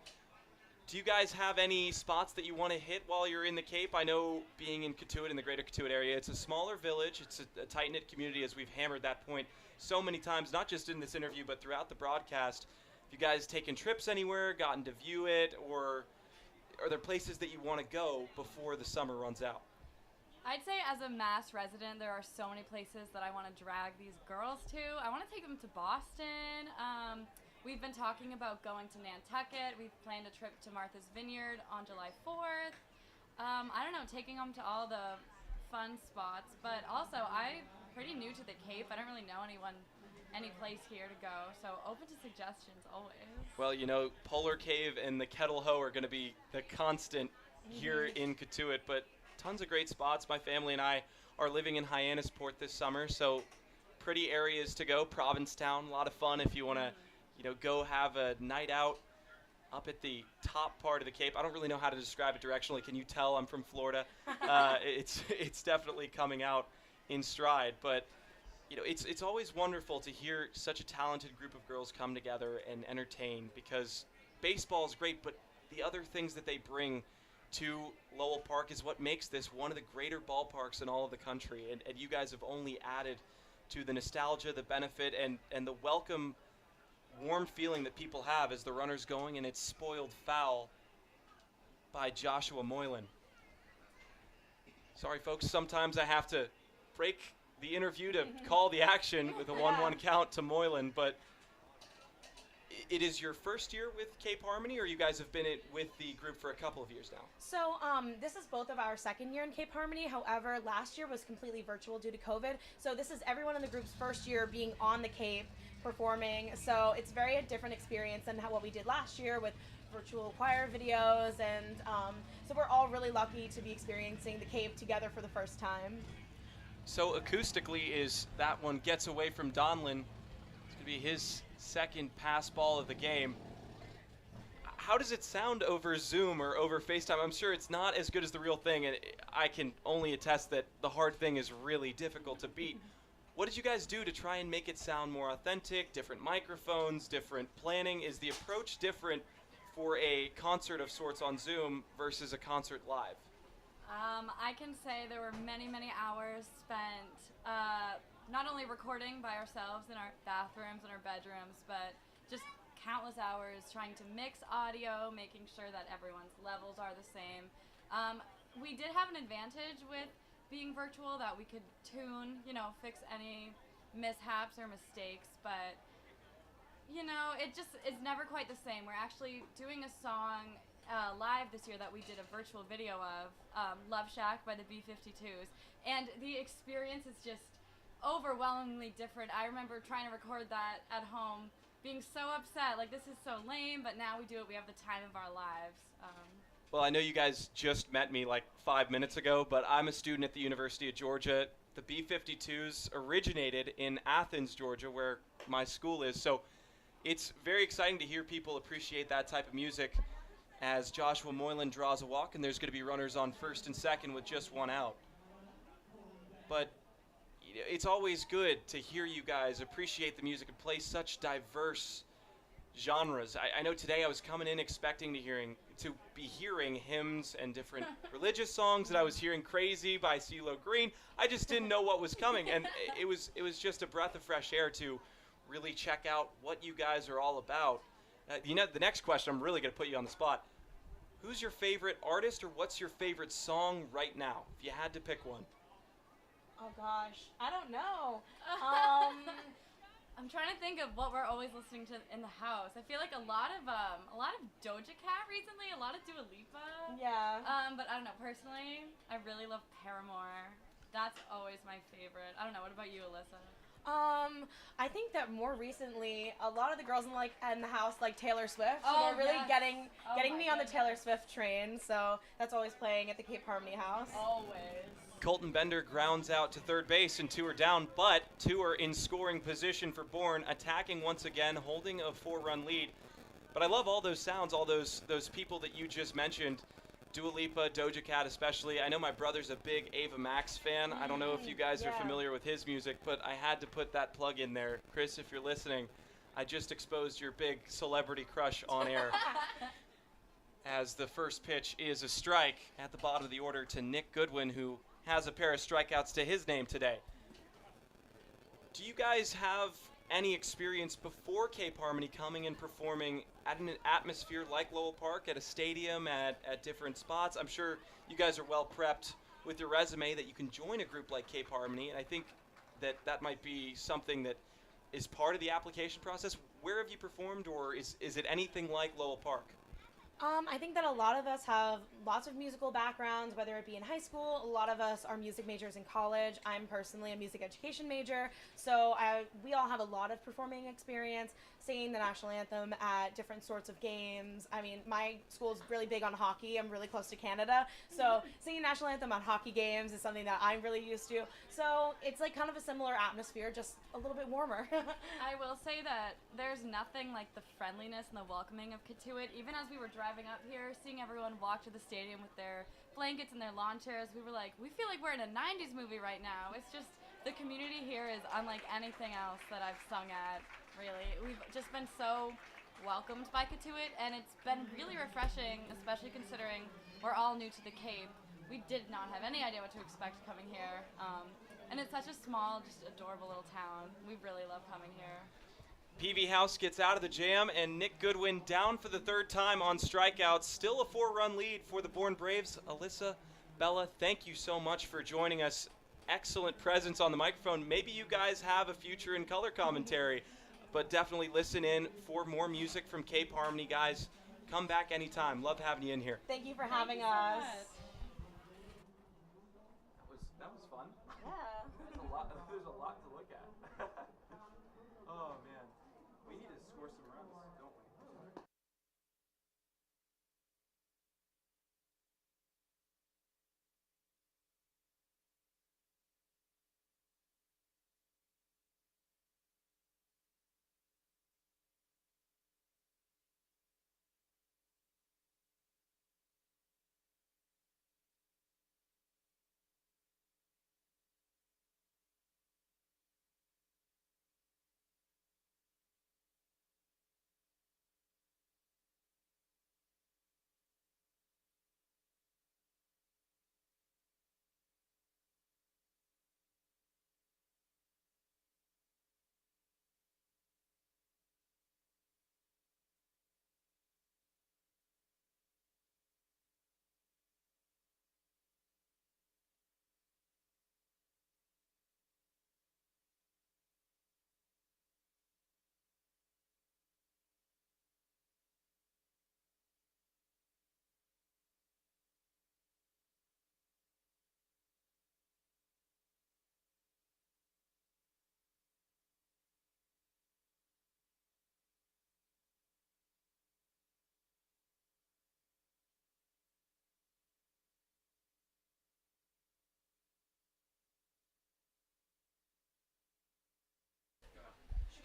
Do you guys have any spots that you want to hit while you're in the Cape? I know being in Cotuit, in the greater Cotuit area, it's a smaller village. It's a tight-knit community, as we've hammered that point so many times, not just in this interview, but throughout the broadcast. Have you guys taken trips anywhere, gotten to view it, or are there places that you want to go before the summer runs out? I'd say as a Mass resident, there are so many places that I want to drag these girls to. I want to take them to Boston. We've been talking about going to Nantucket. We've planned a trip to Martha's Vineyard on July 4th. I don't know, taking them to all the fun spots. But also, I'm pretty new to the Cape. I don't really know any place here to go. So open to suggestions always. Well, you know, Polar Cave and the Kettle Hoe are going to be the constant here in Cotuit, but tons of great spots. My family and I are living in Hyannisport this summer, so pretty areas to go. Provincetown, a lot of fun if you want to, you know, go have a night out up at the top part of the Cape. I don't really know how to describe it directionally. Can you tell I'm from Florida? It's definitely coming out in stride, but you know, it's always wonderful to hear such a talented group of girls come together and entertain, because baseball is great, but the other things that they bring to Lowell Park is what makes this one of the greater ballparks in all of the country. And you guys have only added to the nostalgia, the benefit, and the welcome warm feeling that people have as the runner's going, and it's spoiled foul by Joshua Moylan. Sorry, folks, sometimes I have to break the interview to call the action with a 1-1 count to Moylan, but it is your first year with Cape Harmony, or you guys have been with the group for a couple of years now? So this is both of our second year in Cape Harmony. However, last year was completely virtual due to COVID. So this is everyone in the group's first year being on the Cape performing. So it's very a different experience than what we did last year with virtual choir videos. And so we're all really lucky to be experiencing the Cape together for the first time. So acoustically, is that one gets away from Donlin. It's going to be his second pass ball of the game. How does it sound over Zoom or over FaceTime? I'm sure it's not as good as the real thing, and I can only attest that the hard thing is really difficult to beat. What did you guys do to try and make it sound more authentic? Different microphones, different planning? Is the approach different for a concert of sorts on Zoom versus a concert live? I can say there were many, many hours spent not only recording by ourselves in our bathrooms and our bedrooms, but just countless hours trying to mix audio, making sure that everyone's levels are the same. We did have an advantage with being virtual that we could tune, fix any mishaps or mistakes, but it just is never quite the same. We're actually doing a song live this year that we did a virtual video of, Love Shack by the B-52s, and the experience is just overwhelmingly different. I remember trying to record that at home, being so upset, like, this is so lame, but now we do it, we have the time of our lives. Well, I know you guys just met me like 5 minutes ago, but I'm a student at the University of Georgia. The B-52s originated in Athens, Georgia, where my school is, so it's very exciting to hear people appreciate that type of music as Joshua Moylan draws a walk, and there's going to be runners on first and second with just one out. But it's always good to hear you guys appreciate the music and play such diverse genres. I know today I was coming in expecting to be hearing hymns and different religious songs, and I was hearing Crazy by CeeLo Green. I just didn't know what was coming, and it was just a breath of fresh air to really check out what you guys are all about. The next question, I'm really going to put you on the spot. Who's your favorite artist, or what's your favorite song right now, if you had to pick one? Oh gosh, I don't know. I'm trying to think of what we're always listening to in the house. I feel like a lot of Doja Cat recently, a lot of Dua Lipa. Yeah. But I don't know, personally, I really love Paramore. That's always my favorite. I don't know, what about you, Alyssa? I think that more recently, a lot of the girls in the house like Taylor Swift. So Oh, they're really yes. getting my me on the goodness. Taylor Swift train. So that's always playing at the Cape Harmony house. Always. Colton Bender grounds out to third base, and 2 are down, but 2 are in scoring position for Bourne, attacking once again, holding a 4-run lead. But I love all those sounds, all those people that you just mentioned. Dua Lipa, Doja Cat especially. I know my brother's a big Ava Max fan. I don't know if you guys are familiar with his music, but I had to put that plug in there. Chris, if you're listening, I just exposed your big celebrity crush on air. As the first pitch is a strike at the bottom of the order to Nick Goodwin, who has a pair of strikeouts to his name today. Do you guys have any experience before Cape Harmony coming and performing at an atmosphere like Lowell Park, at a stadium, at different spots? I'm sure you guys are well prepped with your resume that you can join a group like Cape Harmony, and I think that might be something that is part of the application process. Where have you performed, or is it anything like Lowell Park? I think that a lot of us have lots of musical backgrounds, whether it be in high school. A lot of us are music majors in college. I'm personally a music education major, so we all have a lot of performing experience, singing the national anthem at different sorts of games. I mean, my school is really big on hockey. I'm really close to Canada, so singing national anthem on hockey games is something that I'm really used to. So it's like kind of a similar atmosphere, just a little bit warmer. I will say that there's nothing like the friendliness and the welcoming of Cotuit. Even as we were driving up here, seeing everyone walk to the stadium with their blankets and their lawn chairs, we were like, we feel like we're in a 90s movie right now. It's just, the community here is unlike anything else that I've sung at, really. We've just been so welcomed by Cotuit, and it's been really refreshing, especially considering we're all new to the Cape. We did not have any idea what to expect coming here. And it's such a small, just adorable little town. We really love coming here. Peavy House gets out of the jam, and Nick Goodwin down for the third time on strikeouts. Still a 4-run lead for the Bourne Braves. Alyssa, Bella, thank you so much for joining us. Excellent presence on the microphone. Maybe you guys have a future in color commentary, but definitely listen in for more music from Cape Harmony, guys. Come back anytime. Love having you in here. Thank you for having us. That was fun. Yeah. There's a lot to look at. Oh man, we need to score some runs, don't we?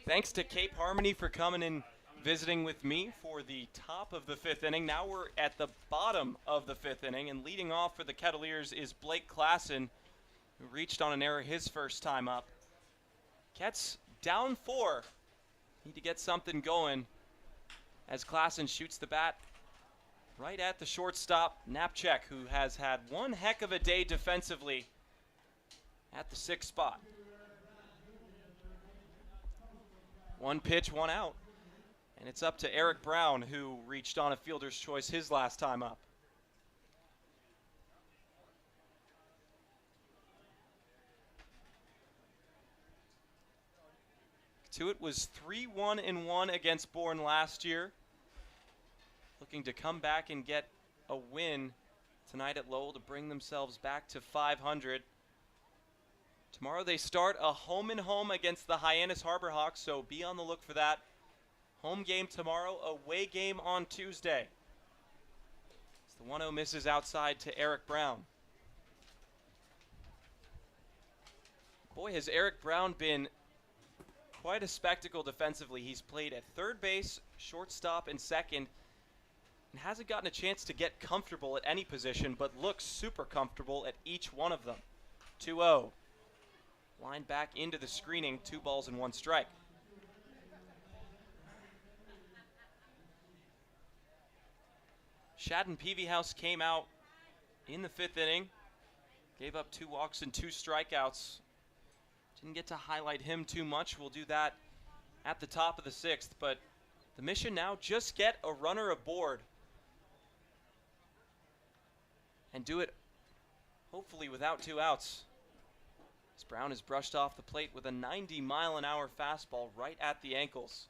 Thanks to Cape Harmony for coming and visiting with me for the top of the 5th inning. Now we're at the bottom of the 5th inning, and leading off for the Kettleers is Blake Klassen, who reached on an error his first time up. Ket's down 4. Need to get something going as Klassen shoots the bat right at the shortstop, Napchek, who has had one heck of a day defensively at the 6th spot. One pitch, one out. And it's up to Eric Brown, who reached on a fielder's choice his last time up. Cotuit was 3-1-1 against Bourne last year. Looking to come back and get a win tonight at Lowell to bring themselves back to 500. Tomorrow they start a home-and-home against the Hyannis Harbor Hawks, so be on the look for that. Home game tomorrow, away game on Tuesday. As the 1-0 misses outside to Eric Brown. Boy, has Eric Brown been quite a spectacle defensively. He's played at third base, shortstop, and second, and hasn't gotten a chance to get comfortable at any position, but looks super comfortable at each one of them. 2-0. Line back into the screening, 2 balls and 1 strike. Shadden Peavy House came out in the 5th inning, gave up 2 walks and 2 strikeouts. Didn't get to highlight him too much. We'll do that at the top of the 6th, but the mission now, just get a runner aboard and do it hopefully without 2 outs. As Brown is brushed off the plate with a 90-mile-an-hour fastball right at the ankles.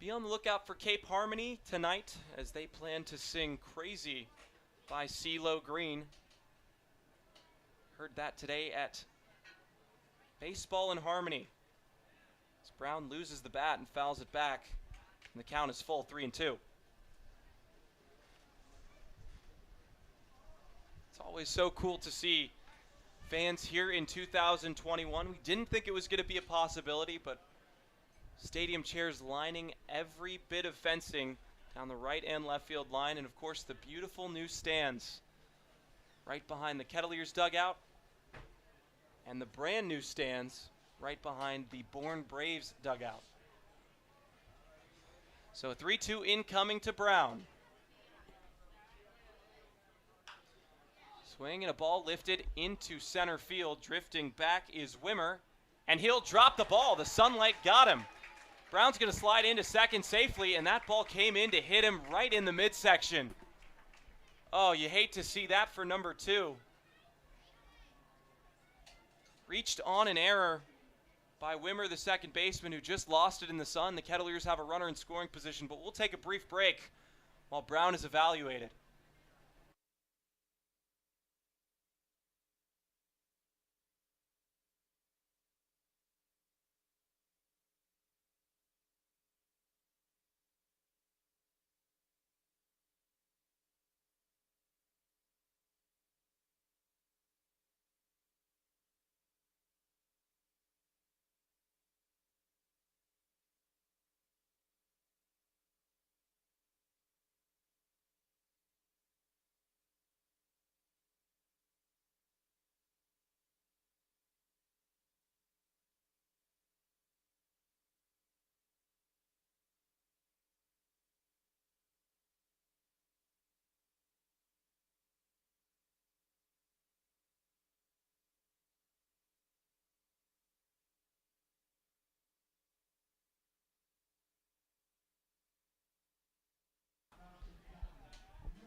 Be on the lookout for Cape Harmony tonight as they plan to sing Crazy by CeeLo Green. Heard that today at Baseball in Harmony. As Brown loses the bat and fouls it back, and the count is full, 3-2. It's always so cool to see fans here in 2021. We didn't think it was going to be a possibility, but stadium chairs lining every bit of fencing down the right and left field line, and of course the beautiful new stands right behind the Kettleers dugout, and the brand new stands right behind the Bourne Braves dugout. So 3-2 incoming to Brown. Swing and a ball lifted into center field. Drifting back is Wimmer. And he'll drop the ball. The sunlight got him. Brown's going to slide into second safely, and that ball came in to hit him right in the midsection. Oh, you hate to see that for number 2. Reached on an error by Wimmer, the second baseman, who just lost it in the sun. The Kettleers have a runner in scoring position, but we'll take a brief break while Brown is evaluated.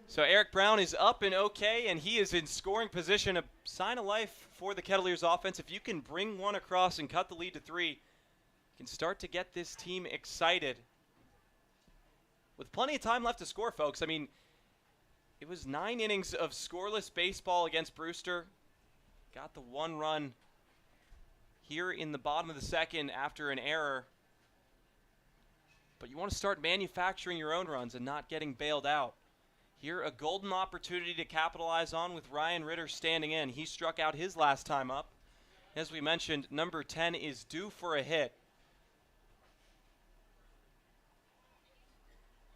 So Eric Brown is up and okay, and he is in scoring position. A sign of life for the Kettleers offense. If you can bring one across and cut the lead to 3, you can start to get this team excited. With plenty of time left to score, folks. I mean, it was 9 innings of scoreless baseball against Brewster. Got the 1 run here in the bottom of the second after an error. But you want to start manufacturing your own runs and not getting bailed out. Here, a golden opportunity to capitalize on with Ryan Ritter standing in. He struck out his last time up. As we mentioned, number 10 is due for a hit.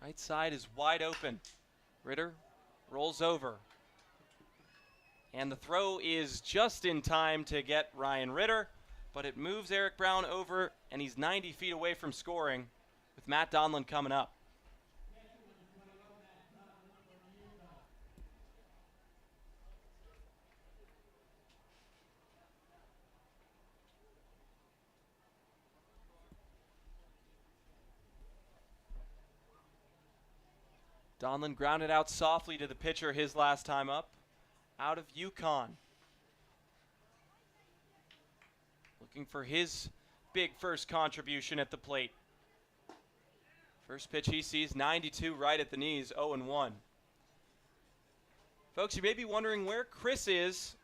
Right side is wide open. Ritter rolls over. And the throw is just in time to get Ryan Ritter, but it moves Eric Brown over, and he's 90 feet away from scoring with Matt Donlin coming up. Donlin grounded out softly to the pitcher his last time up. Out of Yukon. Looking for his big first contribution at the plate. First pitch he sees, 92 right at the knees, 0-1. Folks, you may be wondering where Chris is.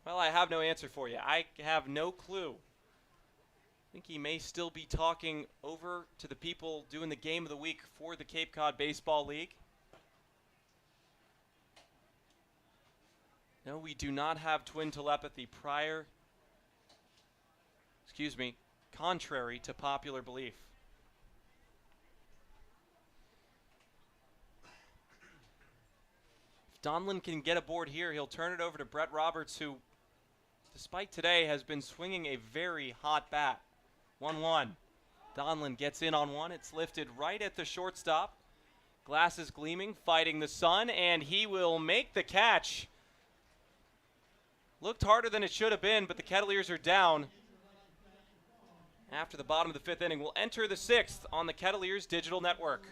Well, I have no answer for you. I have no clue. I think he may still be talking over to the people doing the game of the week for the Cape Cod Baseball League. No, we do not have twin telepathy contrary to popular belief. If Donlin can get aboard here, he'll turn it over to Brett Roberts, who, despite today, has been swinging a very hot bat. 1-1. Donlin gets in on one. It's lifted right at the shortstop. Glasses gleaming, fighting the sun, and he will make the catch. Looked harder than it should have been, but the Kettleers are down. After the bottom of the 5th inning, we'll enter the 6th on the Kettleers Digital Network.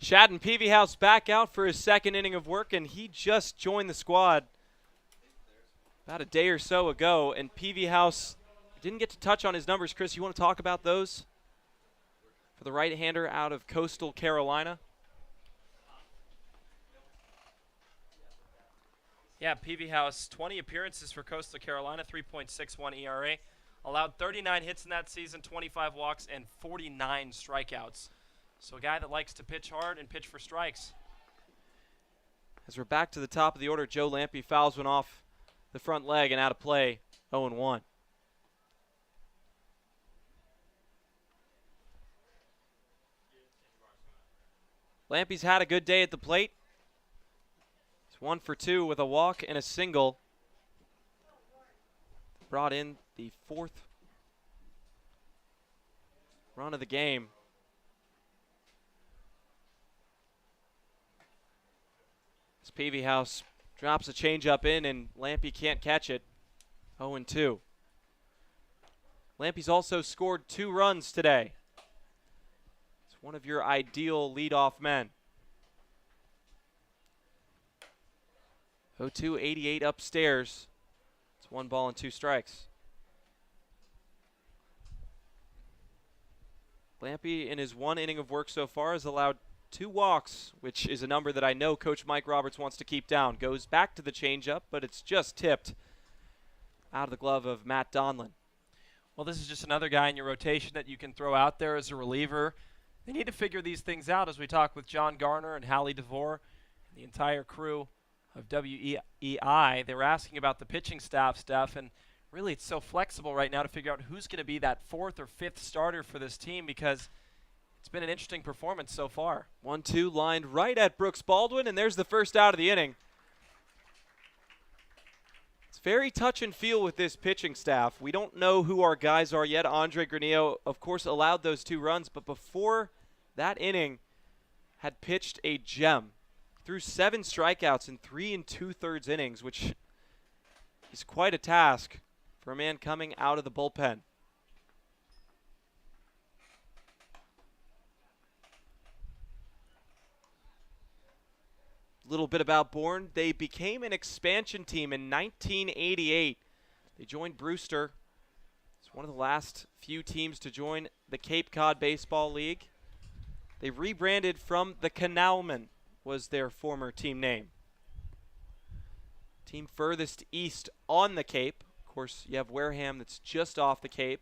Shadden Peavyhouse back out for his second inning of work, and he just joined the squad about a day or so ago, and Peavyhouse didn't get to touch on his numbers. Chris, you want to talk about those for the right-hander out of Coastal Carolina? Yeah, Peavyhouse, 20 appearances for Coastal Carolina, 3.61 ERA. Allowed 39 hits in that season, 25 walks, and 49 strikeouts. So a guy that likes to pitch hard and pitch for strikes. As we're back to the top of the order, Joe Lampe fouls one off the front leg and out of play, 0-1. Lampe's had a good day at the plate. He's 1 for 2 with a walk and a single. Brought in the 4th run of the game. As Peavyhouse drops a changeup in and Lampe can't catch it. 0-2. Lampe's also scored 2 runs today. It's one of your ideal leadoff men. 0-2, 88 upstairs. It's 1 ball and 2 strikes. Lampe, in his 1 inning of work so far, has allowed 2 walks, which is a number that I know Coach Mike Roberts wants to keep down. Goes back to the changeup, but it's just tipped out of the glove of Matt Donlin. Well, this is just another guy in your rotation that you can throw out there as a reliever. They need to figure these things out as we talk with John Garner and Hallie DeVore and the entire crew of WEI. They were asking about the pitching staff stuff, and really it's so flexible right now to figure out who's going to be that 4th or 5th starter for this team, because it's been an interesting performance so far. 1-2 lined right at Brooks Baldwin, and there's the first out of the inning. It's very touch and feel with this pitching staff. We don't know who our guys are yet. Andre Granillo, of course, allowed those 2 runs, but before that inning had pitched a gem. Threw 7 strikeouts in 3 2/3 innings, which is quite a task for a man coming out of the bullpen. A little bit about Bourne. They became an expansion team in 1988. They joined Brewster. It's one of the last few teams to join the Cape Cod Baseball League. They rebranded from the Canalmen, was their former team name. Team furthest east on the Cape. Of course, you have Wareham that's just off the Cape.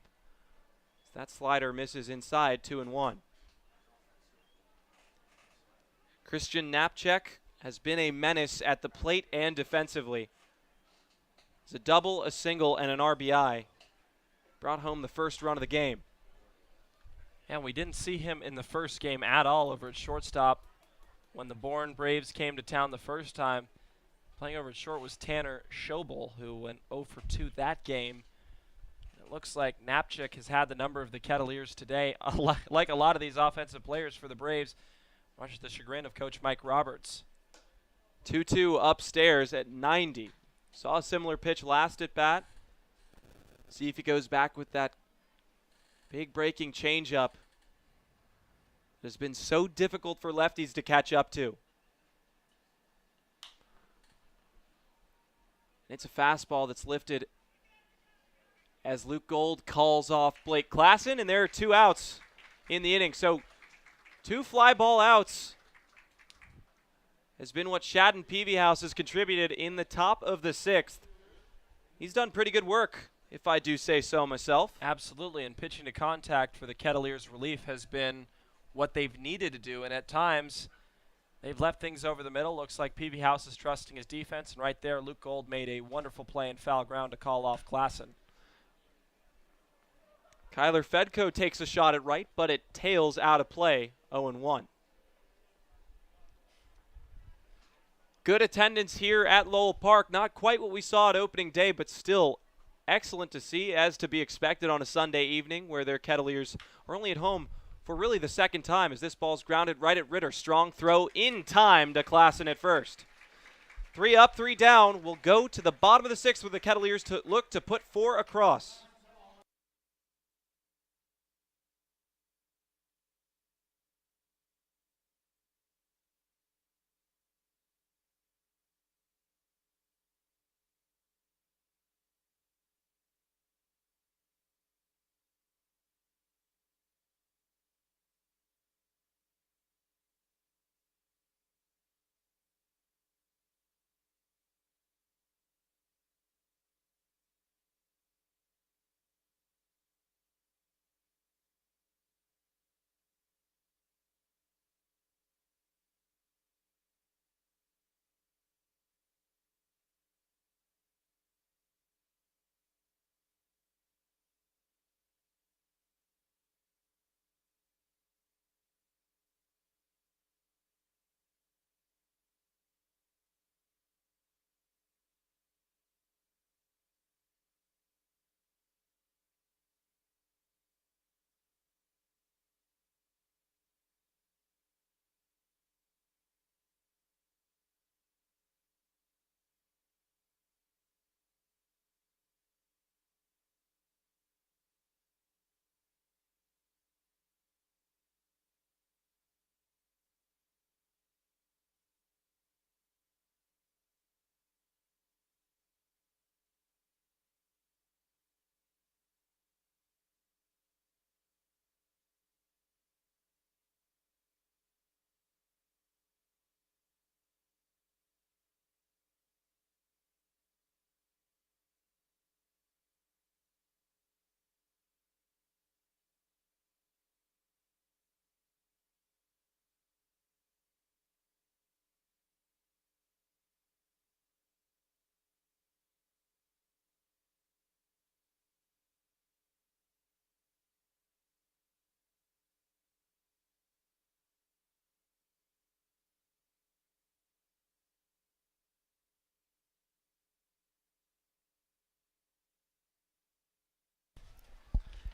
That slider misses inside, 2-1. Christian Knapczyk has been a menace at the plate and defensively. It's a double, a single, and an RBI. Brought home the first run of the game. And we didn't see him in the first game at all over at shortstop. When the Bourne Braves came to town the first time, playing over at short was Tanner Schobel, who went 0 for 2 that game. It looks like Knapczyk has had the number of the Kettleers today, like a lot of these offensive players for the Braves, much to the chagrin of Coach Mike Roberts. 2-2 upstairs at 90. Saw a similar pitch last at bat. See if he goes back with that big breaking changeup. It has been so difficult for lefties to catch up to. It's a fastball that's lifted as Luke Gold calls off Blake Klassen, and there are 2 outs in the inning. So 2 fly ball outs has been what Shadden Peavyhouse has contributed in the top of the 6th. He's done pretty good work, if I do say so myself. Absolutely, and pitching to contact for the Kettleers relief has been what they've needed to do, and at times they've left things over the middle. Looks like Peavyhouse is trusting his defense, and right there Luke Gold made a wonderful play in foul ground to call off Klassen. Kyler Fedko takes a shot at right, but it tails out of play, 0-1. Good attendance here at Lowell Park. Not quite what we saw at opening day, but still excellent to see, as to be expected on a Sunday evening where their Kettleers are only at home for really the second time, as this ball's grounded right at Ritter. Strong throw in time to Klassen at first. 3 up, 3 down. We'll go to the bottom of the 6th with the Kettleers to look to put 4 across.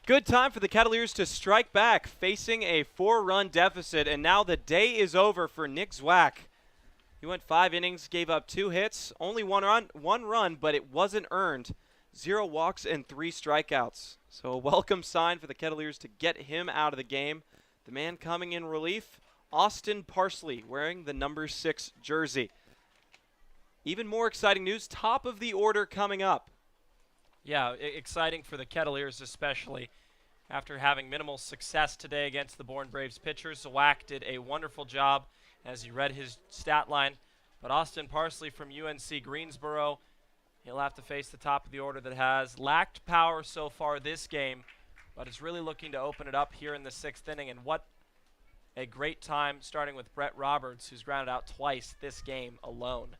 Good time for the Kettleers to strike back, facing a 4-run deficit, and now the day is over for Nick Zwack. He went 5 innings, gave up 2 hits, only one run, but it wasn't earned. 0 walks and 3 strikeouts. So a welcome sign for the Kettleers to get him out of the game. The man coming in relief, Austin Parsley, wearing the number 6 jersey. Even more exciting news, top of the order coming up. Yeah, exciting for the Kettleers especially. After having minimal success today against the Bourne Braves pitchers, Zwack did a wonderful job as he read his stat line. But Austin Parsley from UNC Greensboro, he'll have to face the top of the order that has lacked power so far this game, but is really looking to open it up here in the 6th inning. And what a great time starting with Brett Roberts, who's grounded out twice this game alone.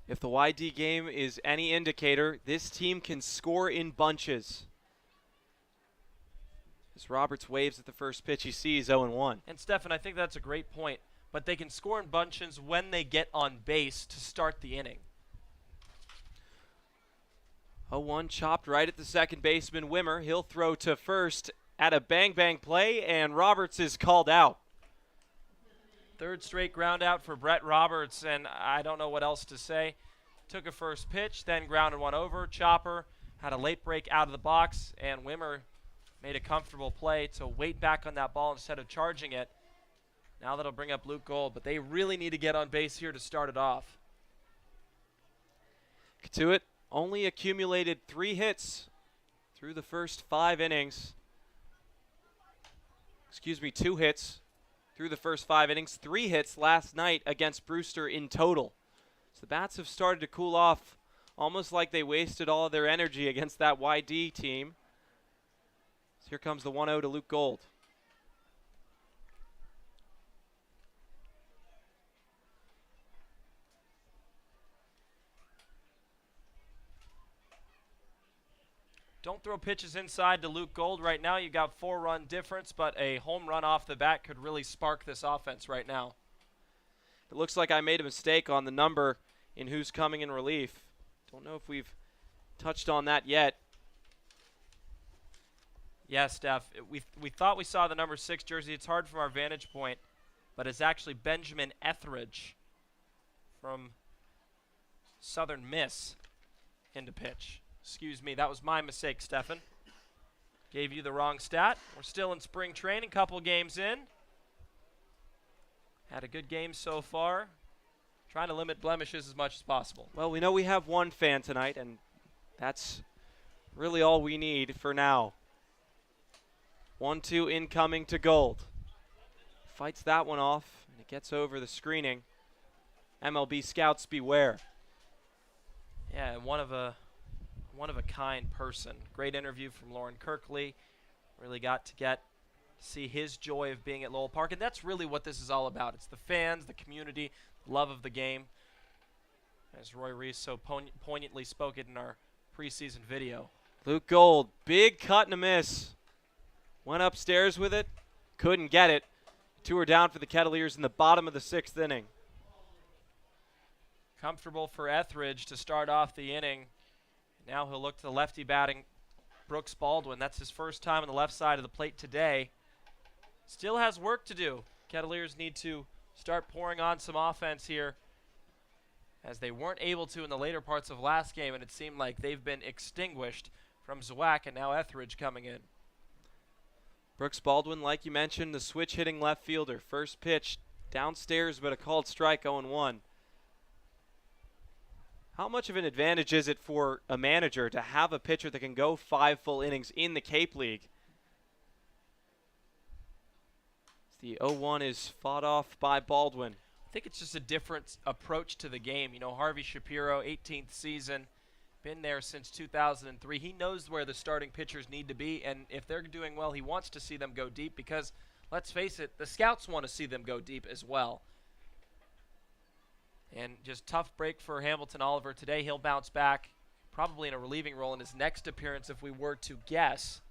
If the YD game is any indicator, this team can score in bunches. As Roberts waves at the first pitch he sees, 0-1. And Stefan, I think that's a great point, but they can score in bunches when they get on base to start the inning. 0-1 chopped right at the second baseman, Wimmer. He'll throw to first at a bang-bang play, and Roberts is called out. 3rd straight ground out for Brett Roberts, and I don't know what else to say. Took a first pitch, then grounded one over. Chopper had a late break out of the box, and Wimmer made a comfortable play to wait back on that ball instead of charging it. Now that'll bring up Luke Gold, but they really need to get on base here to start it off. Cotuit only accumulated 3 hits through the first 5 innings. 2 hits through the first 5 innings, 3 hits last night against Brewster in total. So the bats have started to cool off, almost like they wasted all of their energy against that YD team. So here comes the 1-0 to Luke Gold. Don't throw pitches inside to Luke Gold right now. You got 4-run difference, but a home run off the bat could really spark this offense right now. It looks like I made a mistake on the number in who's coming in relief. Don't know if we've touched on that yet. Yeah, Steph, we thought we saw the number 6 jersey. It's hard from our vantage point, but it's actually Benjamin Etheridge from Southern Miss into pitch. Excuse me, that was my mistake, Stefan. Gave you the wrong stat. We're still in spring training, couple games in. Had a good game so far. Trying to limit blemishes as much as possible. Well, we know we have one fan tonight, and that's really all we need for now. 1-2 incoming to Gold. Fights that one off, and it gets over the screening. MLB scouts beware. Yeah, and one of a kind person. Great interview from Lauren Kirkley. Really got to see his joy of being at Lowell Park, and that's really what this is all about. It's the fans, the community, love of the game. As Roy Reese so poignantly spoke it in our preseason video. Luke Gold, big cut and a miss. Went upstairs with it, couldn't get it. 2 are down for the Kettleers in the bottom of the 6th inning. Comfortable for Etheridge to start off the inning. Now he'll look to the lefty batting, Brooks Baldwin. That's his first time on the left side of the plate today. Still has work to do. Kettleers need to start pouring on some offense here, as they weren't able to in the later parts of last game, and it seemed like they've been extinguished from Zwack, and now Etheridge coming in. Brooks Baldwin, like you mentioned, the switch-hitting left fielder. First pitch downstairs, but a called strike, 0-1. How much of an advantage is it for a manager to have a pitcher that can go 5 full innings in the Cape League? The 0-1 is fought off by Baldwin. I think it's just a different approach to the game. You know, Harvey Shapiro, 18th season, been there since 2003. He knows where the starting pitchers need to be, and if they're doing well, he wants to see them go deep because, let's face it, the scouts want to see them go deep as well. And just tough break for Hamilton Oliver today. He'll bounce back, probably in a relieving role in his next appearance if we were to guess.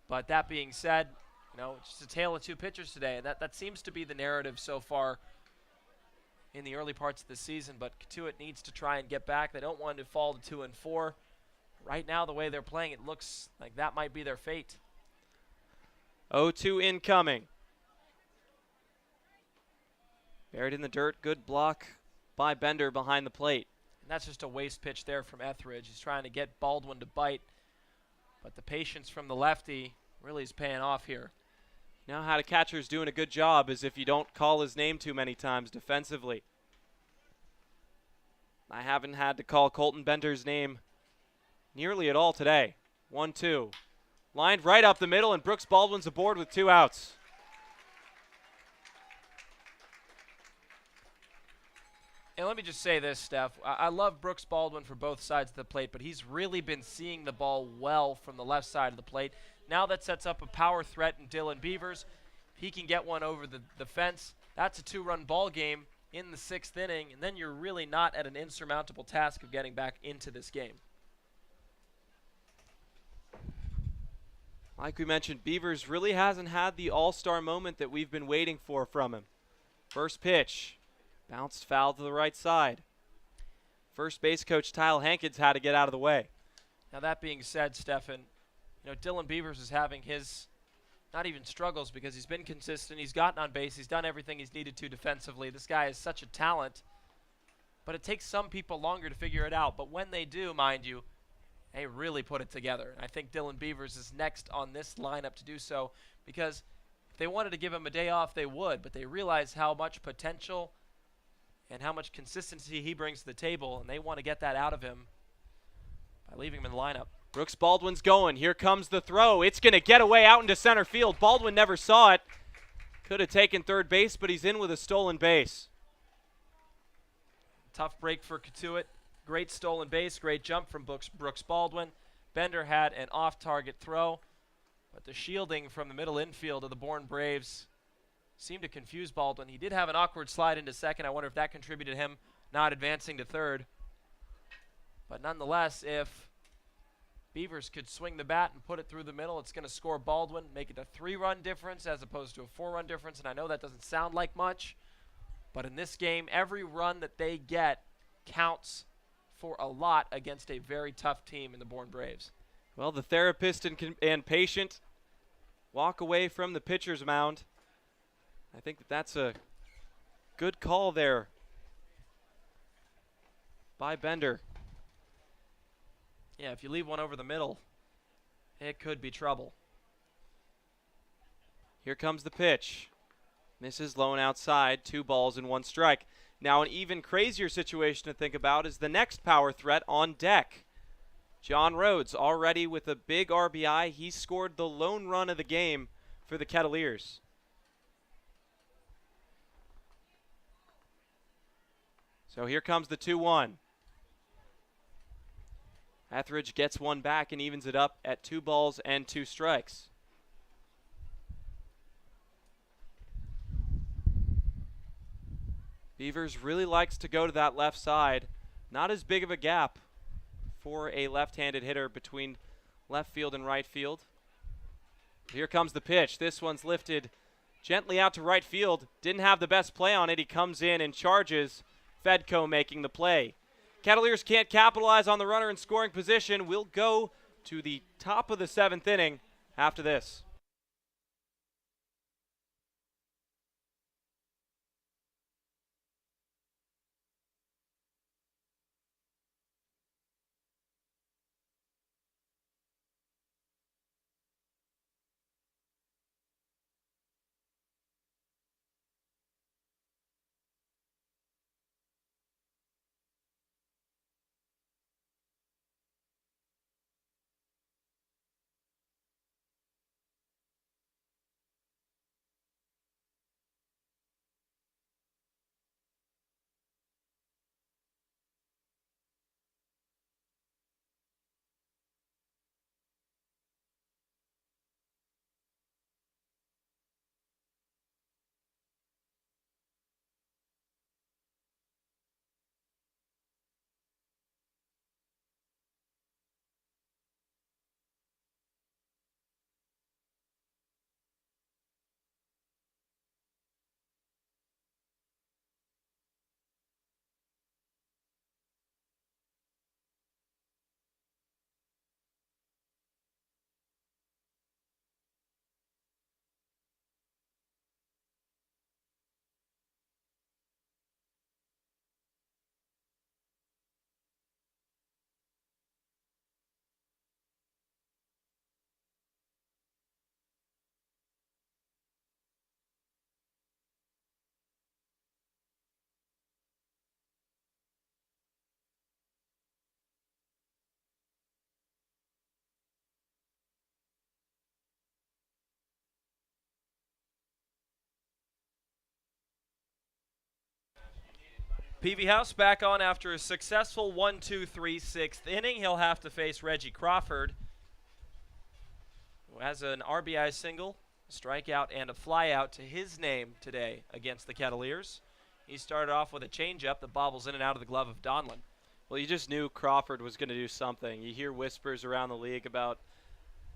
But that being said, you know, it's just a tale of 2 pitchers today, and that seems to be the narrative so far in the early parts of the season. But Cotuit needs to try and get back. They don't want to fall to 2-4. right now, the way they're playing, it looks like that might be their fate. 0-2 incoming. Buried in the dirt. Good block by Bender behind the plate. And that's just a waste pitch there from Etheridge. He's trying to get Baldwin to bite, but the patience from the lefty really is paying off here. You know how the catcher's doing a good job is if you don't call his name too many times defensively. I haven't had to call Colton Bender's name nearly at all today. 1-2. Lined right up the middle, and Brooks Baldwin's aboard with 2 outs. And let me just say this, Steph. I love Brooks Baldwin for both sides of the plate, but he's really been seeing the ball well from the left side of the plate. Now that sets up a power threat in Dylan Beavers. If he can get one over the fence, that's a 2-run ball game in the 6th inning, and then you're really not at an insurmountable task of getting back into this game. Like we mentioned, Beavers really hasn't had the all-star moment that we've been waiting for from him. First pitch, bounced foul to the right side. First base coach Kyle Hankins had to get out of the way. Now that being said, Stefan, Dylan Beavers is having his, not even struggles, because he's been consistent. He's gotten on base. He's done everything he's needed to defensively. This guy is such a talent, but it takes some people longer to figure it out. But when they do, mind you, they really put it together. And I think Dylan Beavers is next on this lineup to do so, because if they wanted to give him a day off, they would, but they realize how much potential and how much consistency he brings to the table, and they want to get that out of him by leaving him in the lineup. Brooks Baldwin's going. Here comes the throw. It's going to get away out into center field. Baldwin never saw it. Could have taken third base, but he's in with a stolen base. Tough break for Cotuit. Great stolen base, great jump from Brooks Baldwin. Bender had an off-target throw, but the shielding from the middle infield of the Bourne Braves seemed to confuse Baldwin. He did have an awkward slide into second. I wonder if that contributed to him not advancing to third. But nonetheless, if Beavers could swing the bat and put it through the middle, it's going to score Baldwin, make it a 3-run difference as opposed to a 4-run difference. And I know that doesn't sound like much, but in this game, every run that they get counts for a lot against a very tough team in the Bourne Braves. Well, the therapist and patient walk away from the pitcher's mound. I think that's a good call there by Bender. Yeah, if you leave one over the middle, it could be trouble. Here comes the pitch. Misses Lowell outside, 2 balls and 1 strike. Now an even crazier situation to think about is the next power threat on deck. John Rhodes already with a big RBI. He scored the lone run of the game for the Kettleers. So here comes the 2-1. Etheridge gets one back and evens it up at 2 balls and 2 strikes. Beavers really likes to go to that left side. Not as big of a gap for a left-handed hitter between left field and right field. Here comes the pitch. This one's lifted gently out to right field. Didn't have the best play on it. He comes in and charges. Fedco making the play. Kettleers can't capitalize on the runner in scoring position. We'll go to the top of the 7th inning after this. PV House back on after a successful 1-2-3 6th inning. He'll have to face Reggie Crawford, who has an RBI single, a strikeout, and a flyout to his name today against the Kettleers. He started off with a changeup that bobbles in and out of the glove of Donlin. Well, you just knew Crawford was going to do something. You hear whispers around the league about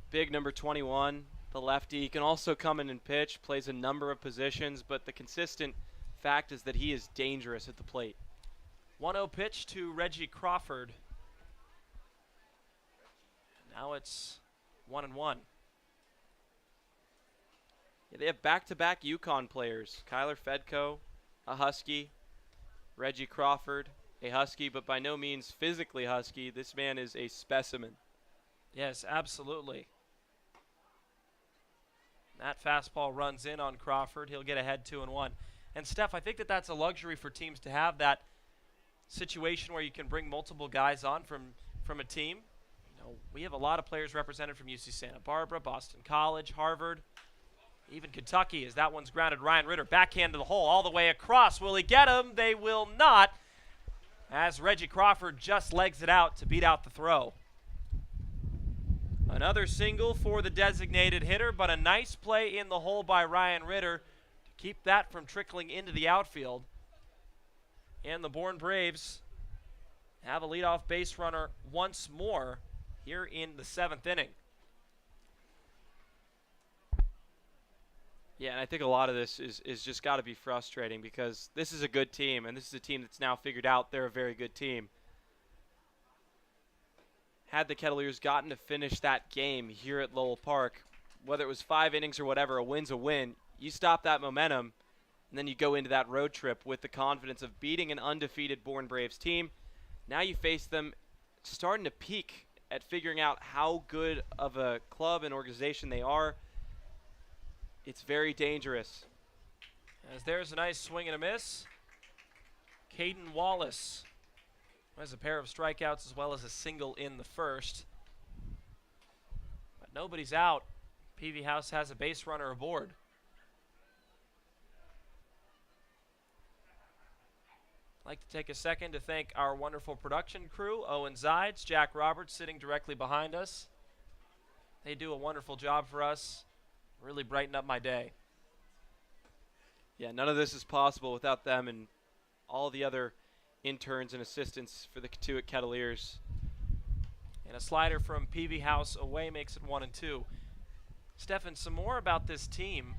big number 21, the lefty. He can also come in and pitch, plays a number of positions, but the consistent fact is that he is dangerous at the plate. 1-0 pitch to Reggie Crawford. Now it's 1-1. Yeah, they have back-to-back UConn players. Kyler Fedko, a Husky. Reggie Crawford, a Husky, but by no means physically Husky. This man is a specimen. Yes, absolutely. That fastball runs in on Crawford. He'll get ahead 2-1. And Steph, I think that that's a luxury for teams to have that situation where you can bring multiple guys on from a team. You know, we have a lot of players represented from UC Santa Barbara, Boston College, Harvard, even Kentucky, as that one's grounded. Ryan Ritter backhand to the hole all the way across. Will he get him? They will not, as Reggie Crawford just legs it out to beat out the throw. Another single for the designated hitter, but a nice play in the hole by Ryan Ritter to keep that from trickling into the outfield. And the Bourne Braves have a leadoff base runner once more here in the 7th inning. Yeah, and I think a lot of this is just got to be frustrating because this is a good team, and this is a team that's now figured out they're a very good team. Had the Kettleers gotten to finish that game here at Lowell Park, whether it was 5 innings or whatever, a win's a win. You stop that momentum, and then you go into that road trip with the confidence of beating an undefeated Bourne Braves team. Now you face them starting to peak at figuring out how good of a club and organization they are. It's very dangerous. As there's a nice swing and a miss. Caden Wallace has a pair of strikeouts as well as a single in the first. But nobody's out. PV House has a base runner aboard. I'd like to take a second to thank our wonderful production crew, Owen Zides, Jack Roberts sitting directly behind us. They do a wonderful job for us. Really brighten up my day. Yeah, none of this is possible without them and all the other interns and assistants for the Cotuit Kettleers. And a slider from PV House away makes it 1-2. Stefan, some more about this team.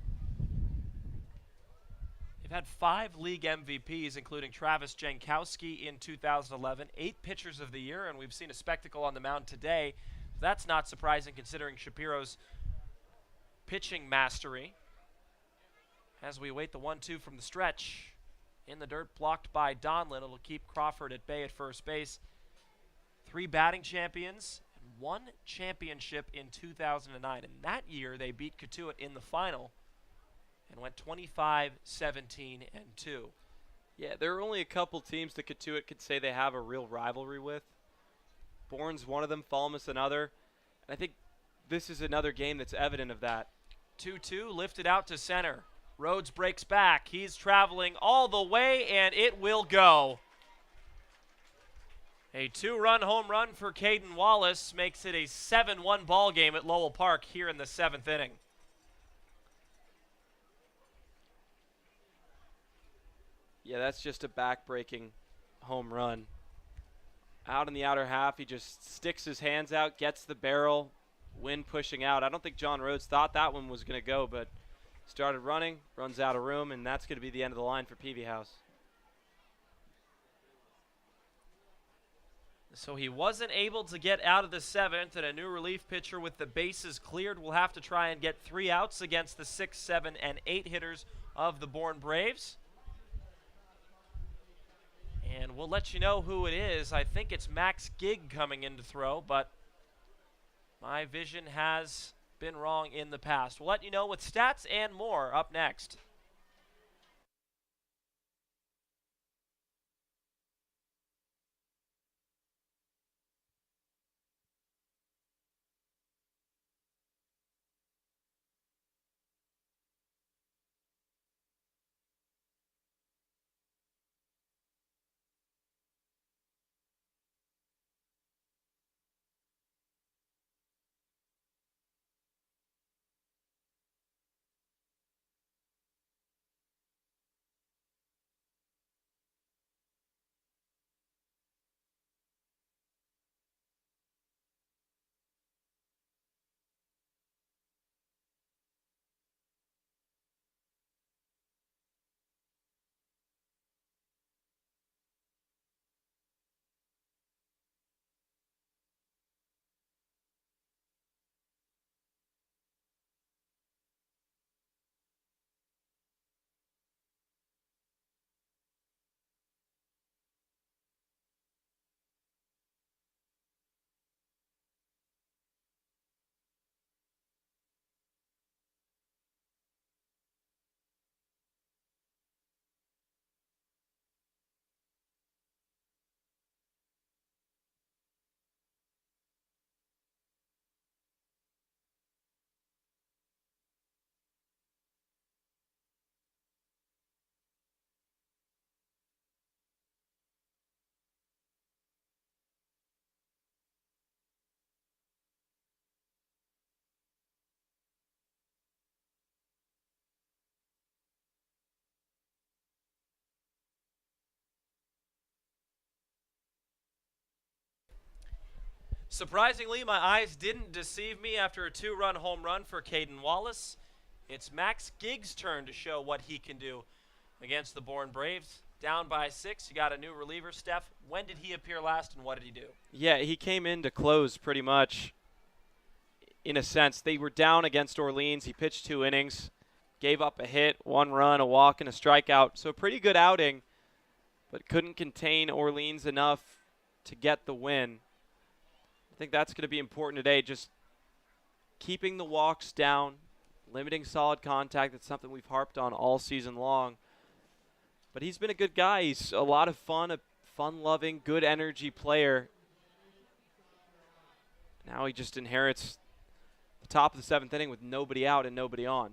They've had 5 league MVPs, including Travis Jankowski in 2011, 8 pitchers of the year, and we've seen a spectacle on the mound today. That's not surprising considering Shapiro's pitching mastery. As we await the 1-2 from the stretch. In the dirt, blocked by Donlin. It'll keep Crawford at bay at first base. 3 batting champions and 1 championship in 2009. And that year, they beat Cotuit in the final and went 25-17-2. Yeah, there are only a couple teams that Cotuit could say they have a real rivalry with. Bourne's one of them, Falmouth's another. And I think this is another game that's evident of that. 2-2, lifted out to center. Rhodes breaks back. He's traveling all the way, and it will go. A 2-run home run for Caden Wallace makes it a 7-1 ball game at Lowell Park here in the 7th inning. Yeah, that's just a back-breaking home run. Out in the outer half, he just sticks his hands out, gets the barrel, wind pushing out. I don't think John Rhodes thought that one was going to go, but started running, runs out of room, and that's going to be the end of the line for PV House. So he wasn't able to get out of the 7th, and a new relief pitcher with the bases cleared will have to try and get 3 outs against the 6, 7, and 8 hitters of the Bourne Braves. And we'll let you know who it is. I think it's Max Gigg coming in to throw, but my vision has been wrong in the past. We'll let you know with stats and more up next. Surprisingly, my eyes didn't deceive me after a 2-run home run for Caden Wallace. It's Max Giggs' turn to show what he can do against the Bourne Braves. Down by 6, you got a new reliever, Steph. When did he appear last, and what did he do? Yeah, he came in to close pretty much. In a sense, they were down against Orleans. He pitched 2 innings, gave up a hit, 1 run, a walk, and a strikeout. So a pretty good outing, but couldn't contain Orleans enough to get the win. I think that's going to be important today, just keeping the walks down, limiting solid contact. That's something we've harped on all season long. But he's been a good guy. He's a lot of fun, a fun-loving, good energy player. Now he just inherits the top of the 7th inning with nobody out and nobody on.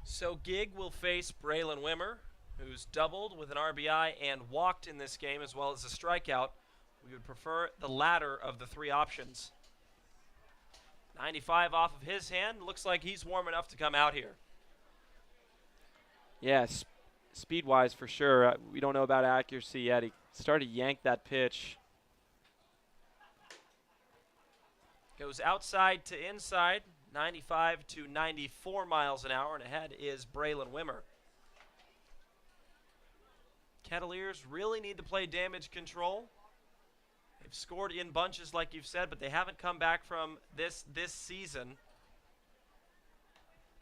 So Gig will face Braylon Wimmer, who's doubled with an RBI and walked in this game as well as a strikeout. We would prefer the latter of the 3 options. 95 off of his hand. Looks like he's warm enough to come out here. Yeah, speed-wise for sure. We don't know about accuracy yet. He started to yank that pitch. Goes outside to inside, 95 to 94 miles an hour, and ahead is Braylon Wimmer. Kettleers really need to play damage control. They've scored in bunches, like you've said, but they haven't come back from this season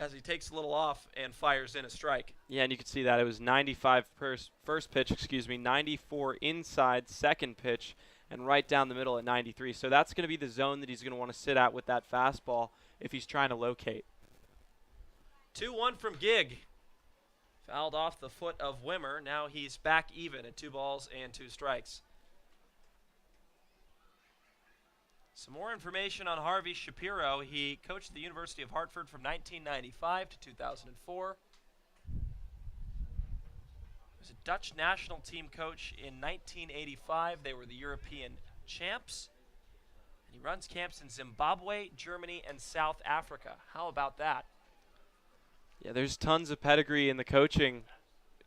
as he takes a little off and fires in a strike. Yeah, and you can see that. It was 95 first pitch, 94 inside second pitch, and right down the middle at 93. So that's going to be the zone that he's going to want to sit at with that fastball if he's trying to locate. 2-1 from Gig. Fouled off the foot of Wimmer. Now he's back even at 2 balls and 2 strikes. Some more information on Harvey Shapiro. He coached the University of Hartford from 1995 to 2004. He was a Dutch national team coach in 1985. They were the European champs. And he runs camps in Zimbabwe, Germany, and South Africa. How about that? Yeah, there's tons of pedigree in the coaching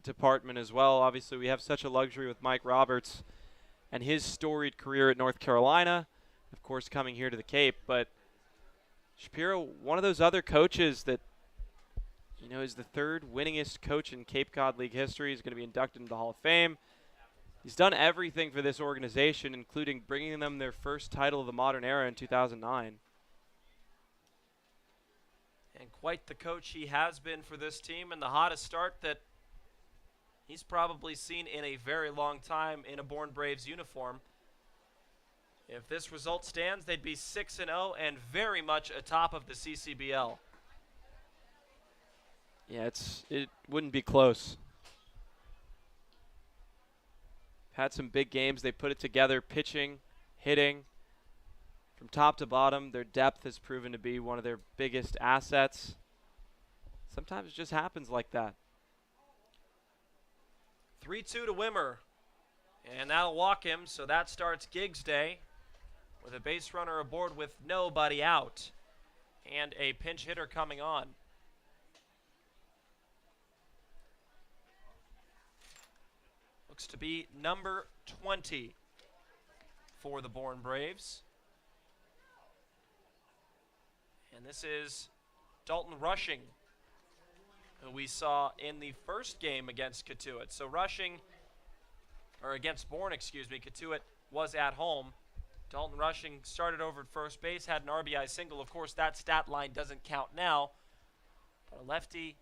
department as well. Obviously, we have such a luxury with Mike Roberts and his storied career at North Carolina, of course, coming here to the Cape. But Shapiro, one of those other coaches that, you know, is the 3rd winningest coach in Cape Cod League history. He's going to be inducted into the Hall of Fame. He's done everything for this organization, including bringing them their first title of the modern era in 2009. And quite the coach he has been for this team, and the hottest start that he's probably seen in a very long time in a Bourne Braves uniform. If this result stands, they'd be 6-0 and very much atop of the CCBL. Yeah, it wouldn't be close. Had some big games. They put it together, pitching, hitting. From top to bottom, their depth has proven to be one of their biggest assets. Sometimes it just happens like that. 3-2 to Wimmer. And that'll walk him, so that starts Giggs' day with a base runner aboard with nobody out and a pinch hitter coming on. Looks to be number 20 for the Bourne Braves. And this is Dalton Rushing, who we saw in the first game against Cotuit. So against Bourne, Cotuit was at home. Dalton Rushing started over at first base, had an RBI single. Of course, that stat line doesn't count now. But a lefty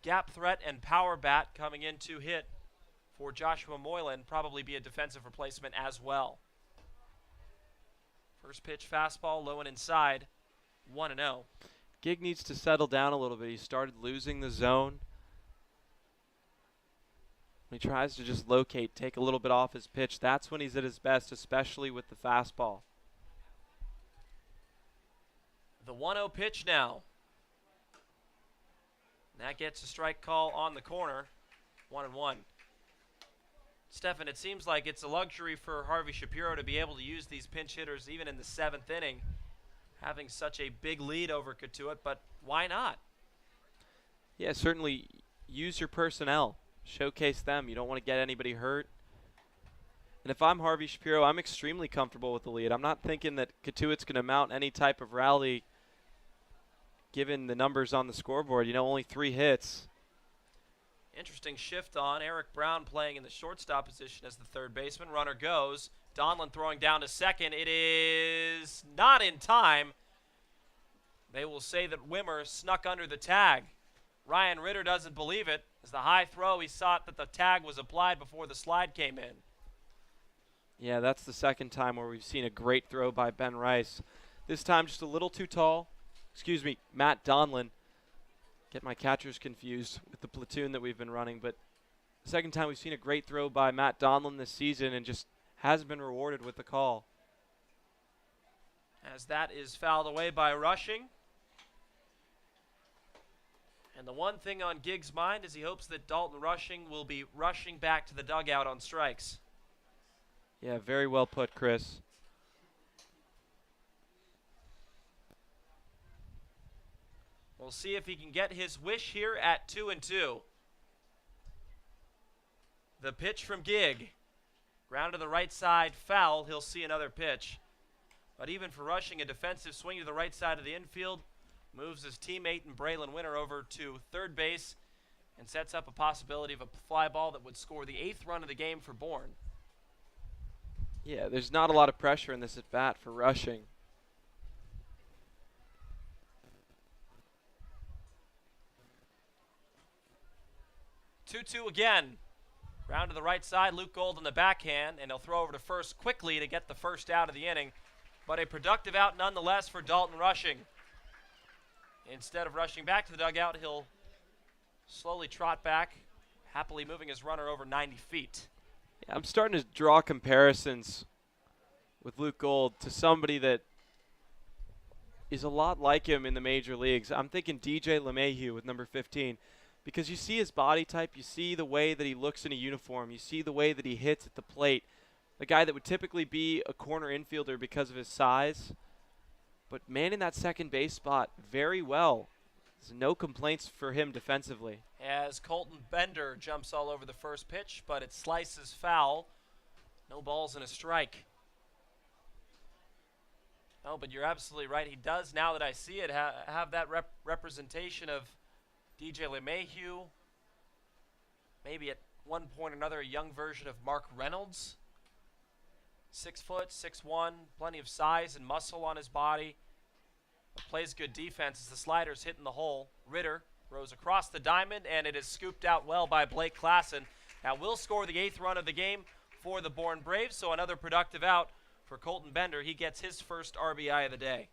gap threat and power bat coming in to hit for Joshua Moylan, probably be a defensive replacement as well. First pitch fastball, low and inside, 1-0. Gig needs to settle down a little bit. He started losing the zone. When he tries to just locate, take a little bit off his pitch, that's when he's at his best, especially with the fastball. The 1-0 pitch now. And that gets a strike call on the corner, 1-1. Stefan, it seems like it's a luxury for Harvey Shapiro to be able to use these pinch hitters even in the 7th inning, having such a big lead over Cotuit, but why not? Yeah, certainly use your personnel. Showcase them. You don't want to get anybody hurt. And if I'm Harvey Shapiro, I'm extremely comfortable with the lead. I'm not thinking that Cotuit's going to mount any type of rally given the numbers on the scoreboard. You know, only 3 hits. Interesting shift on Eric Brown playing in the shortstop position as the third baseman. Runner goes. Donlin throwing down to second. It is not in time. They will say that Wimmer snuck under the tag. Ryan Ritter doesn't believe it. As the high throw, he thought that the tag was applied before the slide came in. Yeah, that's the second time where we've seen a great throw by Ben Rice. This time just a little too tall. Excuse me, Matt Donlin. Get my catchers confused with the platoon that we've been running, but the second time we've seen a great throw by Matt Donlin this season and just hasn't been rewarded with the call. As that is fouled away by Rushing. And the one thing on Gig's mind is he hopes that Dalton Rushing will be rushing back to the dugout on strikes. Yeah, very well put, Chris. We'll see if he can get his wish here at 2-2. The pitch from Gig. Ground to the right side, foul. He'll see another pitch. But even for Rushing, a defensive swing to the right side of the infield moves his teammate and Braylon Winter over to third base and sets up a possibility of a fly ball that would score the 8th run of the game for Bourne. Yeah, there's not a lot of pressure in this at bat for Rushing. Two again. Round to the right side, Luke Gold on the backhand, and he'll throw over to first quickly to get the first out of the inning. But a productive out nonetheless for Dalton Rushing. Instead of rushing back to the dugout, he'll slowly trot back, happily moving his runner over 90 feet. Yeah, I'm starting to draw comparisons with Luke Gold to somebody that is a lot like him in the major leagues. I'm thinking DJ LeMahieu with number 15 because you see his body type, you see the way that he looks in a uniform, you see the way that he hits at the plate. The guy that would typically be a corner infielder because of his size, but manning that second base spot very well. There's no complaints for him defensively. As Colton Bender jumps all over the first pitch, but it slices foul. No balls and a strike. Oh, but you're absolutely right. He does, now that I see it, have that representation of DJ LeMahieu. Maybe at one point or another, a young version of Mark Reynolds. 6 foot, 6'1", plenty of size and muscle on his body. But plays good defense as the slider's hitting the hole. Ritter throws across the diamond, and it is scooped out well by Blake Klassen. That will score the 8th run of the game for the Bourne Braves, so another productive out for Colton Bender. He gets his first RBI of the day.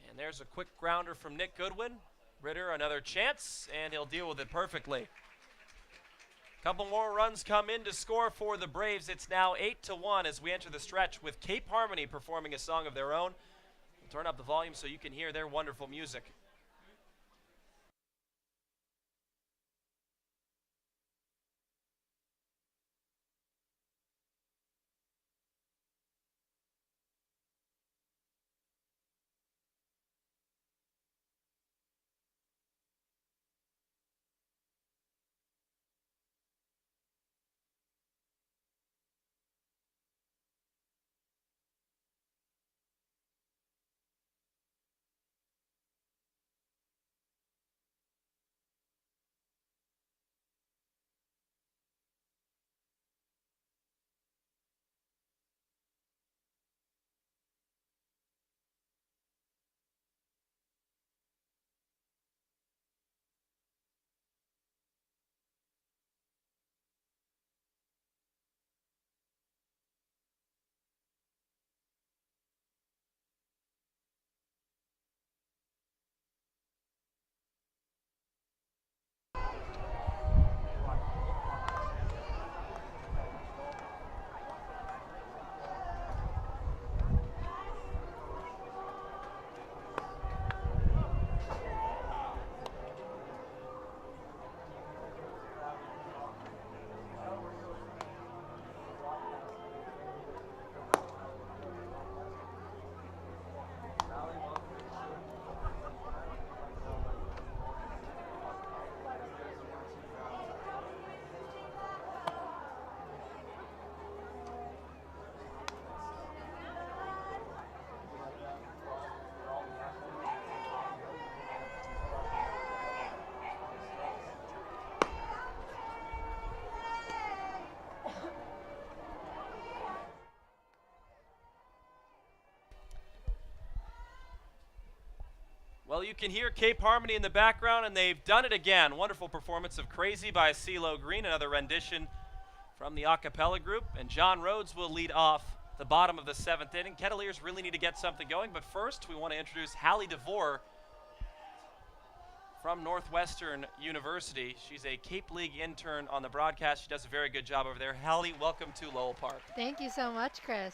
And there's a quick grounder from Nick Goodwin. Ritter, another chance, and he'll deal with it perfectly. Couple more runs come in to score for the Braves. It's now 8-1 as we enter the stretch with Cape Harmony performing a song of their own. We'll turn up the volume so you can hear their wonderful music. Well, you can hear Cape Harmony in the background, and they've done it again. Wonderful performance of Crazy by CeeLo Green, another rendition from the a cappella group. And John Rhodes will lead off the bottom of the 7th inning. Kettleers really need to get something going, but first we want to introduce Hallie DeVore from Northwestern University. She's a Cape League intern on the broadcast. She does a very good job over there. Hallie, welcome to Lowell Park. Thank you so much, Chris.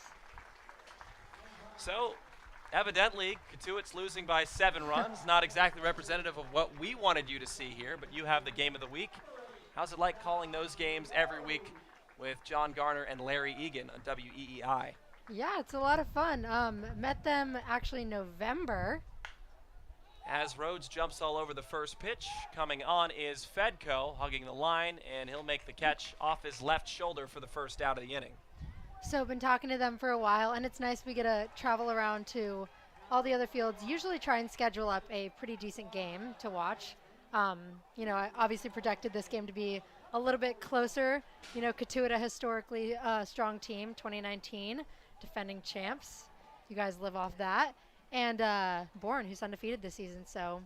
So, evidently, Cotuit's losing by 7 runs. Not exactly representative of what we wanted you to see here, but you have the game of the week. How's it like calling those games every week with John Garner and Larry Egan on WEEI? Yeah, it's a lot of fun. Met them actually in November. As Rhodes jumps all over the first pitch, coming on is Fedko, hugging the line, and he'll make the catch off his left shoulder for the first out of the inning. So been talking to them for a while, and it's nice we get to travel around to all the other fields. Usually try and schedule up a pretty decent game to watch. I obviously projected this game to be a little bit closer. Cotuit, a historically strong team, 2019, defending champs. You guys live off that. And Bourne, who's undefeated this season. So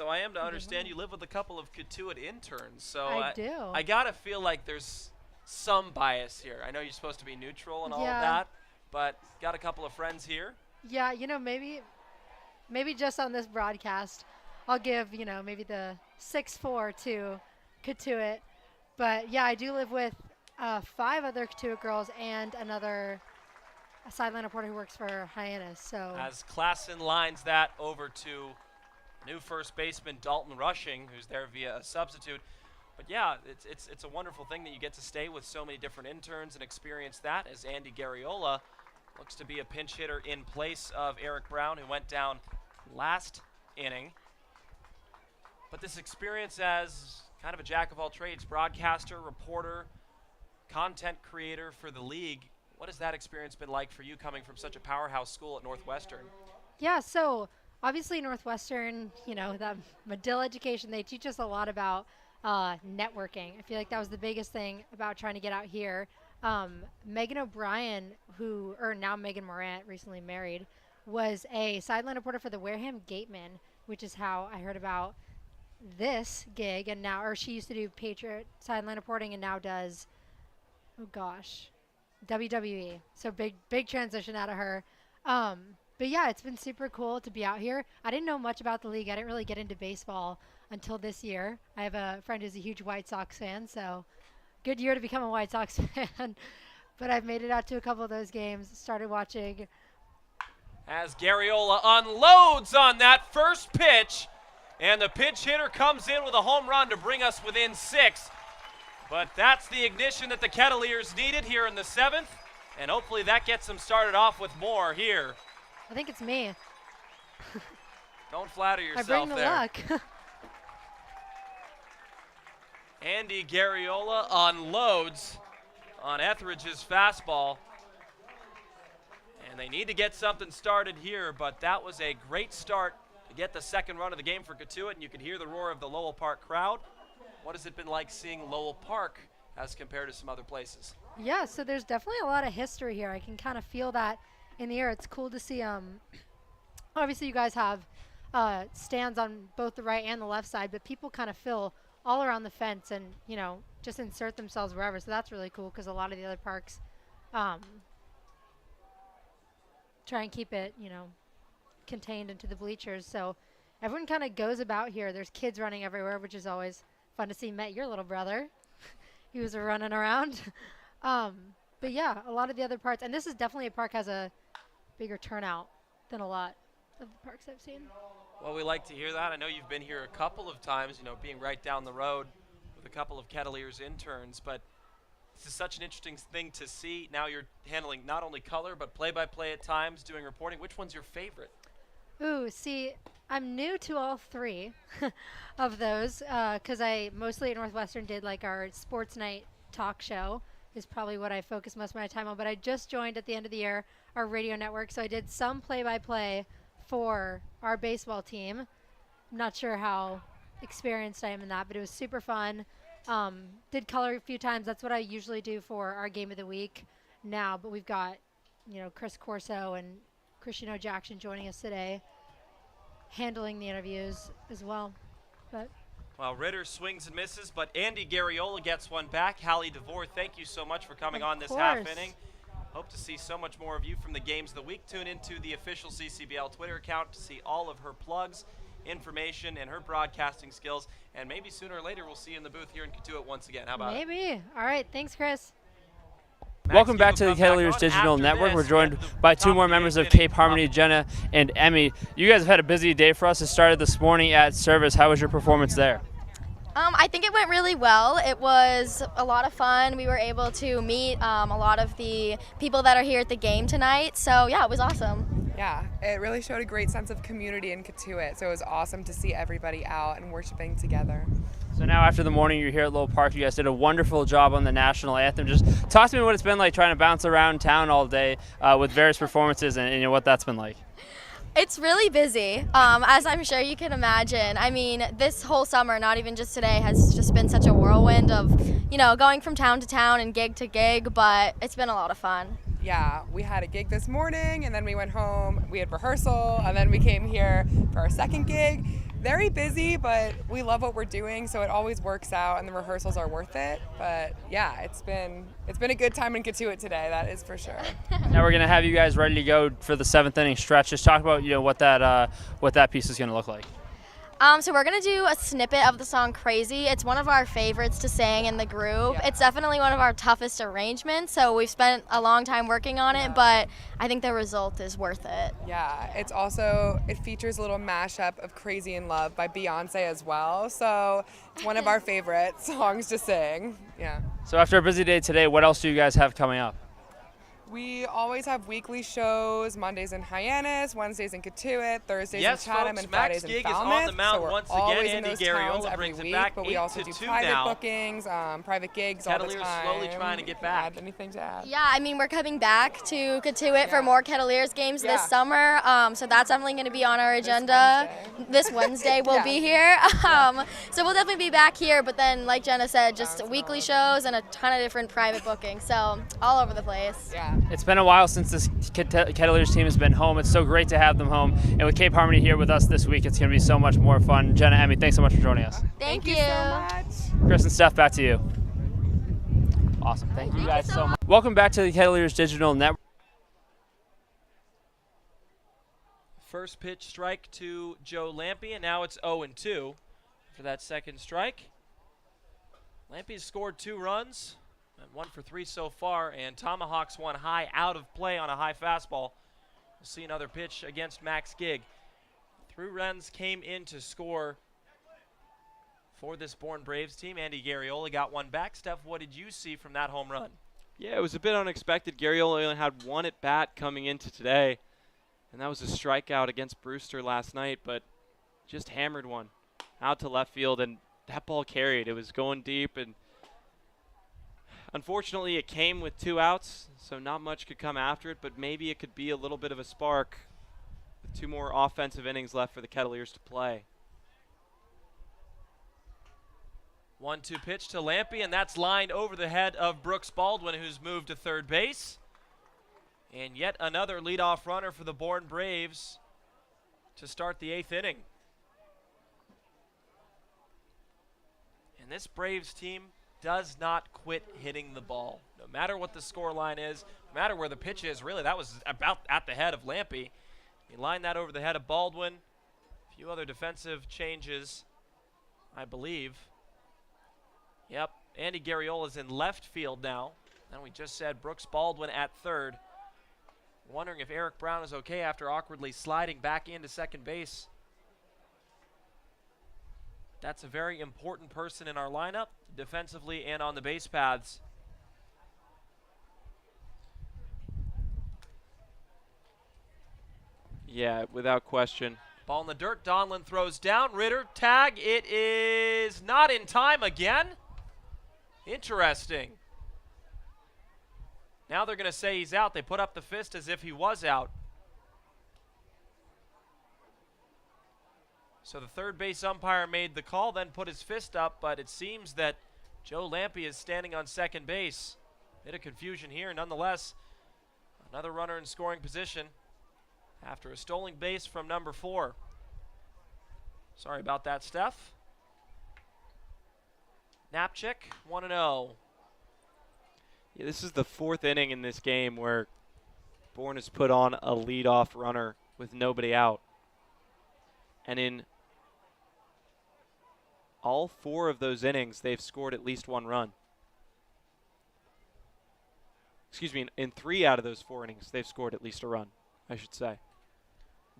I am to understand you live with a couple of Cotuit interns. So I do. I gotta feel like there's some bias here. I know you're supposed to be neutral and all of Yeah. that, but got a couple of friends here. Yeah, maybe just on this broadcast, I'll give, maybe the 6-4 to Cotuit. But yeah, I do live with 5 other Cotuit girls and a sideline reporter who works for Hyannis. So As Klassen lines that over to new first baseman Dalton Rushing, who's there via a substitute. But yeah, it's a wonderful thing that you get to stay with so many different interns and experience that, as Andy Garriola looks to be a pinch hitter in place of Eric Brown, who went down last inning. But this experience as kind of a jack of all trades, broadcaster, reporter, content creator for the league, what has that experience been like for you coming from such a powerhouse school at Northwestern? yeah, so obviously Northwestern, that Medill education, they teach us a lot about networking. I feel like that was the biggest thing about trying to get out here. Megan O'Brien, or now Megan Morant, recently married, was a sideline reporter for the Wareham Gateman, which is how I heard about this gig. And she used to do Patriot sideline reporting and now does, WWE. So big transition out of her. But yeah, it's been super cool to be out here. I didn't know much about the league. I didn't really get into baseball until this year. I have a friend who's a huge White Sox fan, so good year to become a White Sox fan. But I've made it out to a couple of those games, started watching. As Garriola unloads on that first pitch, and the pinch hitter comes in with a home run to bring us within 6. But that's the ignition that the Kettleers needed here in the 7th, and hopefully that gets them started off with more here. I think it's me. Don't flatter yourself I bring the there. luck. Andy Garriola unloads on Etheridge's fastball. And they need to get something started here, but that was a great start to get the second run of the game for Cotuit, and you can hear the roar of the Lowell Park crowd. What has it been like seeing Lowell Park as compared to some other places? Yeah, so there's definitely a lot of history here. I can kind of feel that in the air. It's cool to see. Obviously, you guys have stands on both the right and the left side, but people kind of fill all around the fence and, just insert themselves wherever. So that's really cool because a lot of the other parks try and keep it, contained into the bleachers. So everyone kind of goes about here. There's kids running everywhere, which is always fun to see. Met your little brother. He was running around. But yeah, a lot of the other parts, and this is definitely a park has a bigger turnout than a lot of the parks I've seen. Well, we like to hear that. I know you've been here a couple of times, being right down the road with a couple of Kettleers interns, but this is such an interesting thing to see. Now you're handling not only color, but play-by-play at times, doing reporting. Which one's your favorite? Ooh, see, I'm new to all 3 of those because I mostly at Northwestern did like our sports night talk show is probably what I focus most of my time on. But I just joined at the end of the year our radio network, so I did some play-by-play for our baseball team. I'm not sure how experienced I am in that, but it was super fun. Did color a few times. That's what I usually do for our game of the week now, but we've got, Chris Corso and Cristiano Jackson joining us today. handling the interviews as well. But Well, Ritter swings and misses, but Andy Garriola gets one back. Hallie DeVore, thank you so much for coming on this half inning. Hope to see so much more of you from the games of the week. Tune into the official CCBL Twitter account to see all of her plugs, information, and her broadcasting skills. And maybe sooner or later we'll see you in the booth here in Cotuit once again. How about it? maybe. All right. Thanks, Chris. Welcome back to the Kettleers Digital Network. We're joined by two more members of Cape Harmony, Jenna and Emmy. You guys have had a busy day for us. It started this morning at service. How was your performance there? I think it went really well. It was a lot of fun. We were able to meet a lot of the people that are here at the game tonight. So yeah, it was awesome. Yeah, it really showed a great sense of community in Cotuit. So it was awesome to see everybody out and worshiping together. So now after the morning, you're here at Lowell Park. You guys did a wonderful job on the national anthem. Just talk to me what it's been like trying to bounce around town all day with various performances and what that's been like. It's really busy, as I'm sure you can imagine. I mean, this whole summer, not even just today, has just been such a whirlwind of, going from town to town and gig to gig, but it's been a lot of fun. Yeah, we had a gig this morning, and then we went home. We had rehearsal, and then we came here for our second gig. Very busy, but we love what we're doing, so it always works out, and the rehearsals are worth it. But yeah, it's been a good time in Cotuit today, that is for sure. Now we're gonna have you guys ready to go for the seventh inning stretch. Just talk about what that piece is gonna look like. So we're going to do a snippet of the song Crazy. It's one of our favorites to sing in the group. Yeah. It's definitely one of our toughest arrangements, so we've spent a long time working on it, but I think the result is worth it. Yeah, it features a little mashup of Crazy in Love by Beyonce as well, so it's one of our favorite songs to sing. Yeah. So after a busy day today, what else do you guys have coming up? We always have weekly shows, Mondays in Hyannis, Wednesdays in Cotuit, Thursdays in Chatham, and Fridays in Falmouth. On the mound so we're once always again. in those Andy towns Garriola every brings week, it back. but we also do private bookings, private gigs all the Kettleers time. slowly trying to get back. Anything to add? Yeah, I mean, we're coming back to Cotuit for more Kettleers games this summer, so that's definitely going to be on our agenda. This Wednesday we'll be here. So we'll definitely be back here, but then, like Jenna said, just weekly shows and a ton of different private bookings, so all over the place. Yeah. It's been a while since this Kettleers team has been home. It's so great to have them home. And with Cape Harmony here with us this week, it's going to be so much more fun. Jenna, Emmy, thanks so much for joining us. Thank you so much. Chris and Steph, back to you. Awesome. Thank you guys so much. Welcome back to the Kettleers Digital Network. First pitch strike to Joe Lampe, and now it's 0-2 for that second strike. Lampe's scored 2 runs. And 1 for 3 so far, and tomahawks one high out of play on a high fastball. We'll see another pitch against Max Gigg. 3 runs came in to score for this Bourne Braves team. Andy Garriola got one back. Steph, what did you see from that home run? Yeah, it was a bit unexpected. Garriola only had 1 at bat coming into today, and that was a strikeout against Brewster last night, but just hammered one out to left field, and that ball carried. It was going deep, and unfortunately, it came with 2 outs, so not much could come after it, but maybe it could be a little bit of a spark with 2 more offensive innings left for the Kettleers to play. 1-2 pitch to Lampe, and that's lined over the head of Brooks Baldwin, who's moved to third base. And yet another leadoff runner for the Bourne Braves to start the 8th inning. And this Braves team does not quit hitting the ball. No matter what the score line is, no matter where the pitch is, really that was about at the head of Lampe. He lined that over the head of Baldwin. A few other defensive changes, I believe. Yep, Andy Garriola's in left field now. And we just said Brooks Baldwin at third. Wondering if Eric Brown is okay after awkwardly sliding back into second base. That's a very important person in our lineup, defensively and on the base paths. Yeah, without question. Ball in the dirt, Donlin throws down, Ritter, tag, it is not in time again. Interesting. Now they're going to say he's out. They put up the fist as if he was out. So the third base umpire made the call, then put his fist up, but it seems that Joe Lampe is standing on second base. Bit of confusion here. Nonetheless, another runner in scoring position after a stolen base from number 4. Sorry about that, Steph. Napchik, 1-0. Yeah, this is the 4th inning in this game where Bourne has put on a leadoff runner with nobody out. And in all 4 of those innings, they've scored at least 1 run. Excuse me, in 3 out of those 4 innings, they've scored at least a run, I should say.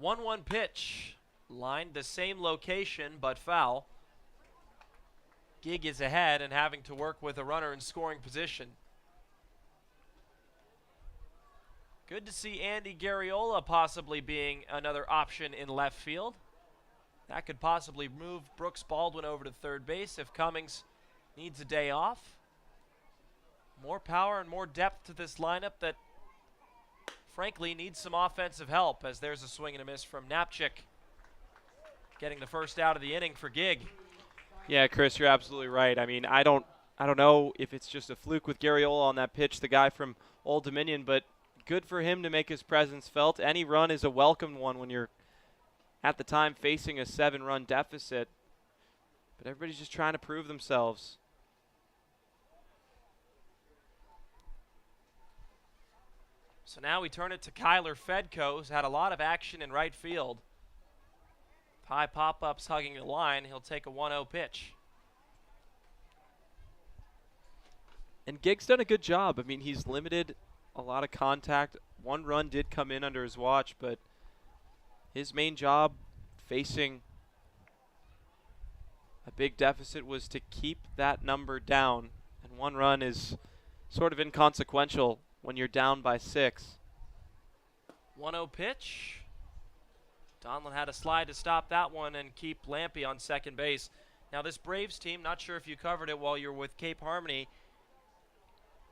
1-1 pitch. Lined the same location, but foul. Gig is ahead and having to work with a runner in scoring position. Good to see Andy Garriola possibly being another option in left field. That could possibly move Brooks Baldwin over to third base if Cummings needs a day off. More power and more depth to this lineup that, frankly, needs some offensive help, as there's a swing and a miss from Napchik, getting the first out of the inning for Gig. Yeah, Chris, you're absolutely right. I mean, I don't know if it's just a fluke with Garriola on that pitch, the guy from Old Dominion, but good for him to make his presence felt. Any run is a welcome one when you're, at the time, facing a 7-run deficit. But everybody's just trying to prove themselves. So now we turn it to Kyler Fedko, who's had a lot of action in right field. High pop-ups hugging the line. He'll take a 1-0 pitch. And Gig's done a good job. I mean, he's limited a lot of contact. 1 run did come in under his watch, but his main job facing a big deficit was to keep that number down. And 1 run is sort of inconsequential when you're down by 6. 1-0 pitch. Donlin had a slide to stop that one and keep Lampy on second base. Now this Braves team, not sure if you covered it while you were with Cape Harmony,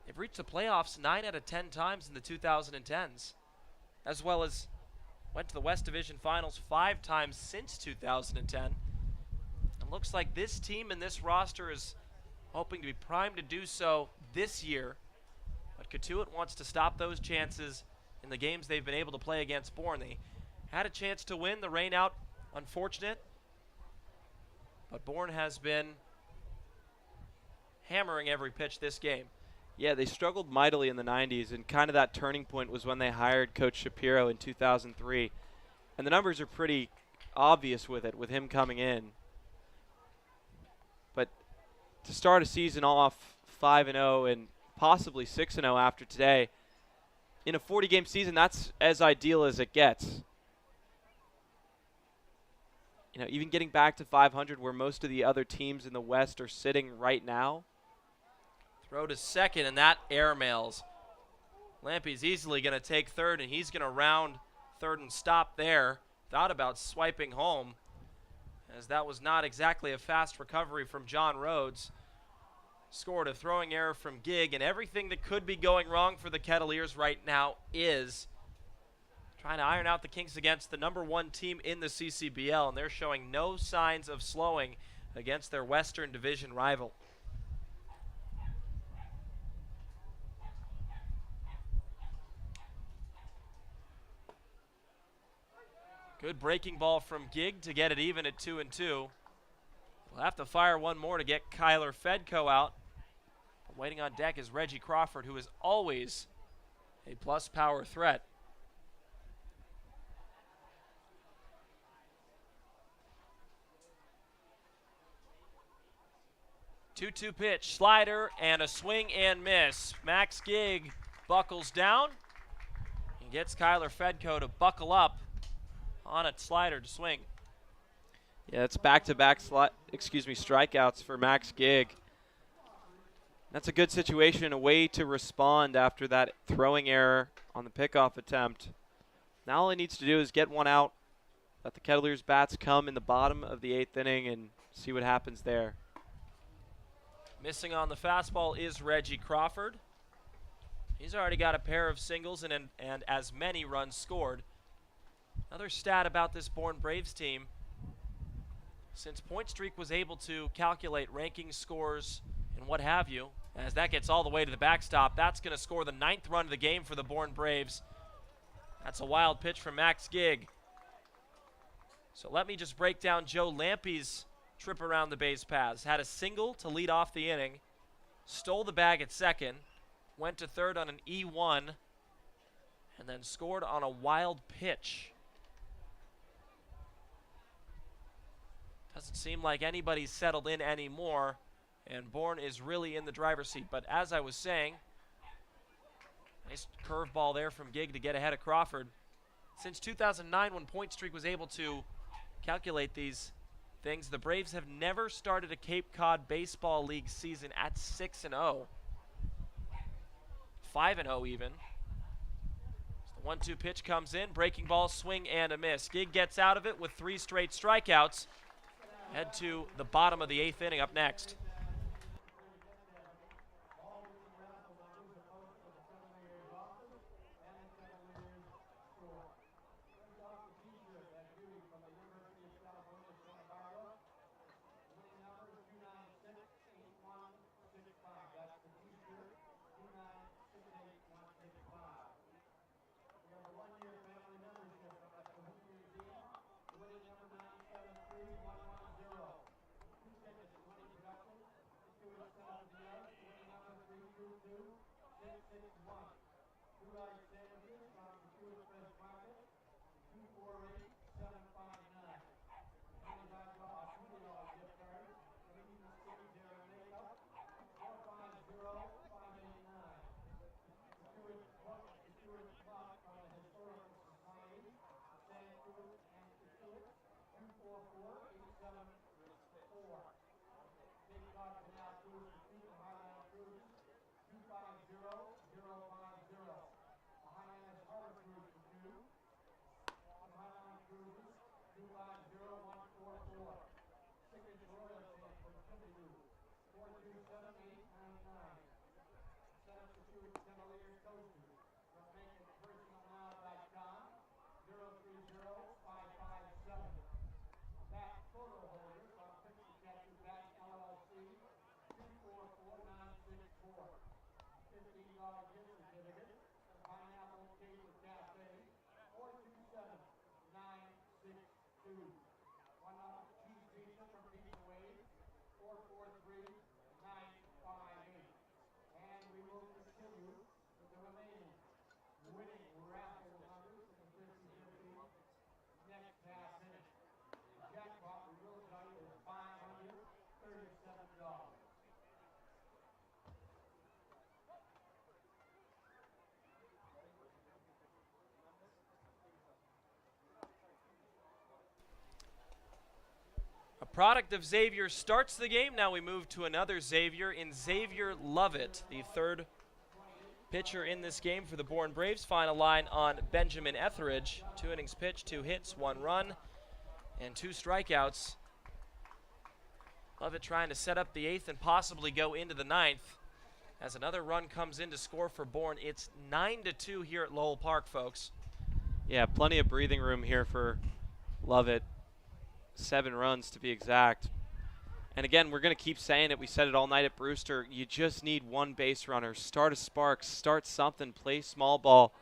they've reached the playoffs 9 out of 10 times in the 2010s, as well as went to the West Division Finals 5 times since 2010. And looks like this team and this roster is hoping to be primed to do so this year. But Cotuit wants to stop those chances in the games they've been able to play against Bourne. They had a chance to win, the rain out, unfortunate. But Bourne has been hammering every pitch this game. Yeah, they struggled mightily in the 90s, and kind of that turning point was when they hired Coach Shapiro in 2003. And the numbers are pretty obvious with it, with him coming in. But to start a season off 5-0 and possibly 6-0 after today, in a 40-game season, that's as ideal as it gets. You know, even getting back to 500 where most of the other teams in the West are sitting right now. Throw to second, and that airmails. Lampy's easily going to take third, and he's going to round third and stop there. Thought about swiping home, as that was not exactly a fast recovery from John Rhodes. Scored a throwing error from Gig, and everything that could be going wrong for the Kettleers right now is trying to iron out the kinks against the #1 team in the CCBL, and they're showing no signs of slowing against their Western Division rival. Good breaking ball from Gig to get it even at 2-2. We'll have to fire one more to get Kyler Fedko out. Waiting on deck is Reggie Crawford, who is always a plus power threat. Two-two pitch, slider, and a swing and miss. Max Gig buckles down and gets Kyler Fedko to buckle up on a slider to swing. Yeah, it's back-to-back strikeouts for Max Gig. That's a good situation, a way to respond after that throwing error on the pickoff attempt. Now all he needs to do is get one out, let the Kettleers bats come in the bottom of the 8th inning and see what happens there. Missing on the fastball is Reggie Crawford. He's already got a pair of singles and as many runs scored. Another stat about this Bourne Braves team, since Point Streak was able to calculate ranking scores and what have you, as that gets all the way to the backstop, that's going to score the 9th run of the game for the Bourne Braves. That's a wild pitch from Max Gig. So let me just break down Joe Lampy's trip around the base paths. Had a single to lead off the inning, stole the bag at second, went to third on an E1, and then scored on a wild pitch. Doesn't seem like anybody's settled in anymore, and Bourne is really in the driver's seat. But as I was saying, nice curveball there from Gig to get ahead of Crawford. Since 2009, when Point Streak was able to calculate these things, the Braves have never started a Cape Cod Baseball League season at 6-0. 5-0 even. So the 1-2 pitch comes in, breaking ball, swing and a miss. Gig gets out of it with 3 straight strikeouts. Head to the bottom of the 8th inning up next. A product of Xavier starts the game. Now we move to another Xavier in Xavier Lovett, the 3rd pitcher in this game for the Bourne Braves. Final line on Benjamin Etheridge. 2 innings pitched, 2 hits, 1 run, and 2 strikeouts. Lovett trying to set up the 8th and possibly go into the 9th. As another run comes in to score for Bourne, it's 9-2 here at Lowell Park, folks. Yeah, plenty of breathing room here for Lovett. 7 runs to be exact. And again, we're going to keep saying it. We said it all night at Brewster. You just need 1 base runner. Start a spark, start something, play small ball.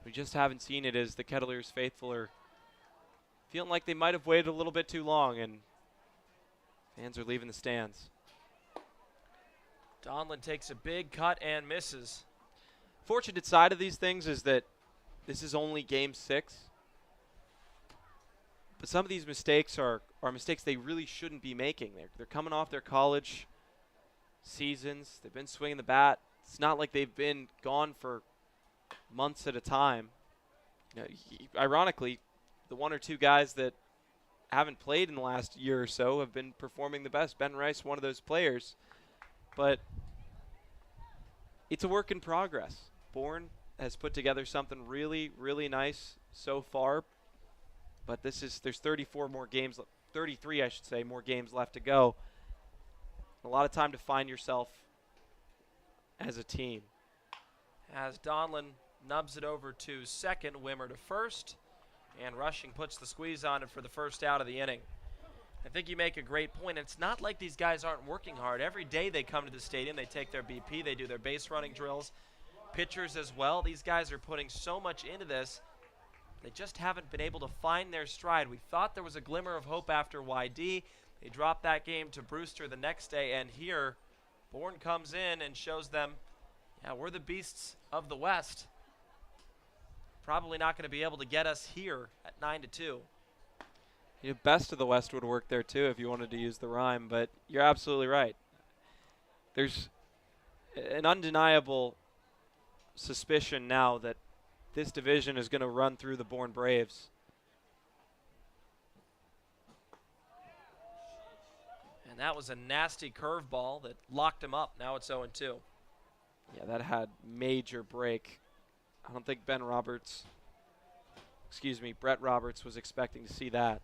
We just haven't seen it as the Kettleers faithful are feeling like they might have waited a little bit too long, and fans are leaving the stands. Donlin takes a big cut and misses. Fortunate side of these things is that this is only game 6. But some of these mistakes are mistakes they really shouldn't be making. They're coming off their college seasons. They've been swinging the bat. It's not like they've been gone for months at a time. You know, ironically, the 1 or 2 guys that haven't played in the last year or so have been performing the best. Ben Rice, one of those players. But it's a work in progress. Bourne has put together something really, really nice so far. But there's 34 more games, 33 I should say, more games left to go. A lot of time to find yourself as a team. As Donlin nubs it over to second, Wimmer to first, and Rushing puts the squeeze on it for the first out of the inning. I think you make a great point. It's not like these guys aren't working hard. Every day they come to the stadium, they take their BP, they do their base running drills, pitchers as well. These guys are putting so much into this. They just haven't been able to find their stride. We thought there was a glimmer of hope after YD. They dropped that game to Brewster the next day, and here Bourne comes in and shows them, yeah, we're the beasts of the West. Probably not going to be able to get us here at 9-2. Best of the West would work there too if you wanted to use the rhyme, but you're absolutely right. There's an undeniable suspicion now that this division is going to run through the Bourne Braves. And that was a nasty curveball that locked him up. Now it's 0-2. Yeah, that had major break. I don't think Brett Roberts was expecting to see that.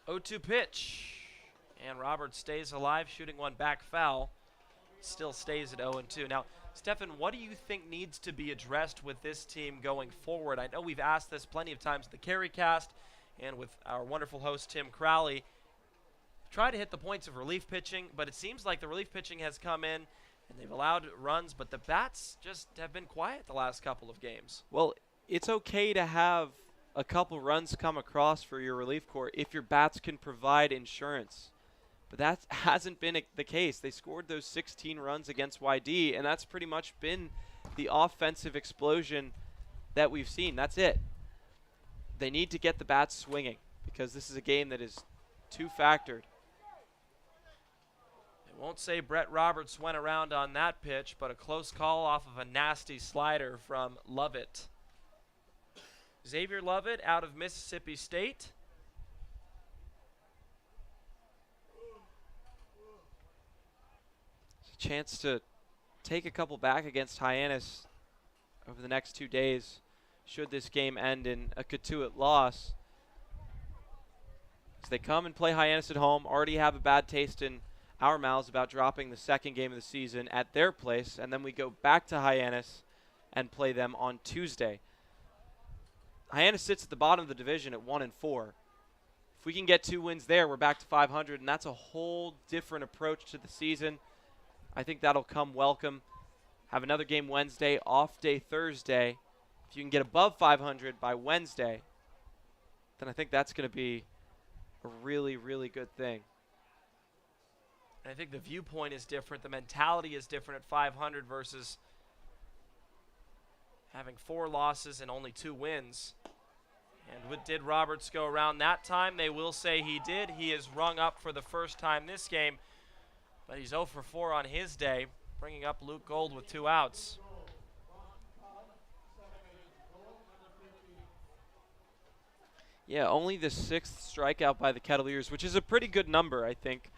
0-2 pitch. And Roberts stays alive, shooting one back foul. Still stays at 0-2. Now, Stefan, what do you think needs to be addressed with this team going forward? I know we've asked this plenty of times at the Carry Cast and with our wonderful host, Tim Crowley. Try to hit the points of relief pitching, but it seems like the relief pitching has come in and they've allowed runs, but the bats just have been quiet the last couple of games. Well, it's okay to have a couple runs come across for your relief corps if your bats can provide insurance. But that hasn't been the case. They scored those 16 runs against YD, and that's pretty much been the offensive explosion that we've seen. That's it. They need to get the bats swinging because this is a game that is two-factored. I won't say Brett Roberts went around on that pitch, but a close call off of a nasty slider from Lovett. Xavier Lovett out of Mississippi State. It's a chance to take a couple back against Hyannis over the next 2 days should this game end in a Cotuit loss. As they come and play Hyannis at home, already have a bad taste in our mouths about dropping the second game of the season at their place, and then we go back to Hyannis and play them on Tuesday. Hyannis sits at the bottom of the division at 1-4. If we can get 2 wins there, we're back to 500, and that's a whole different approach to the season. I think that'll come welcome. Have another game Wednesday, off day Thursday. If you can get above 500 by Wednesday, then I think that's going to be a really, really good thing. I think the viewpoint is different. The mentality is different at 500 versus having 4 losses and only 2 wins. And did Roberts go around that time? They will say he did. He is rung up for the first time this game, but he's 0 for 4 on his day, bringing up Luke Gold with 2 outs. Yeah, only the 6th strikeout by the Kettleers, which is a pretty good number, I think.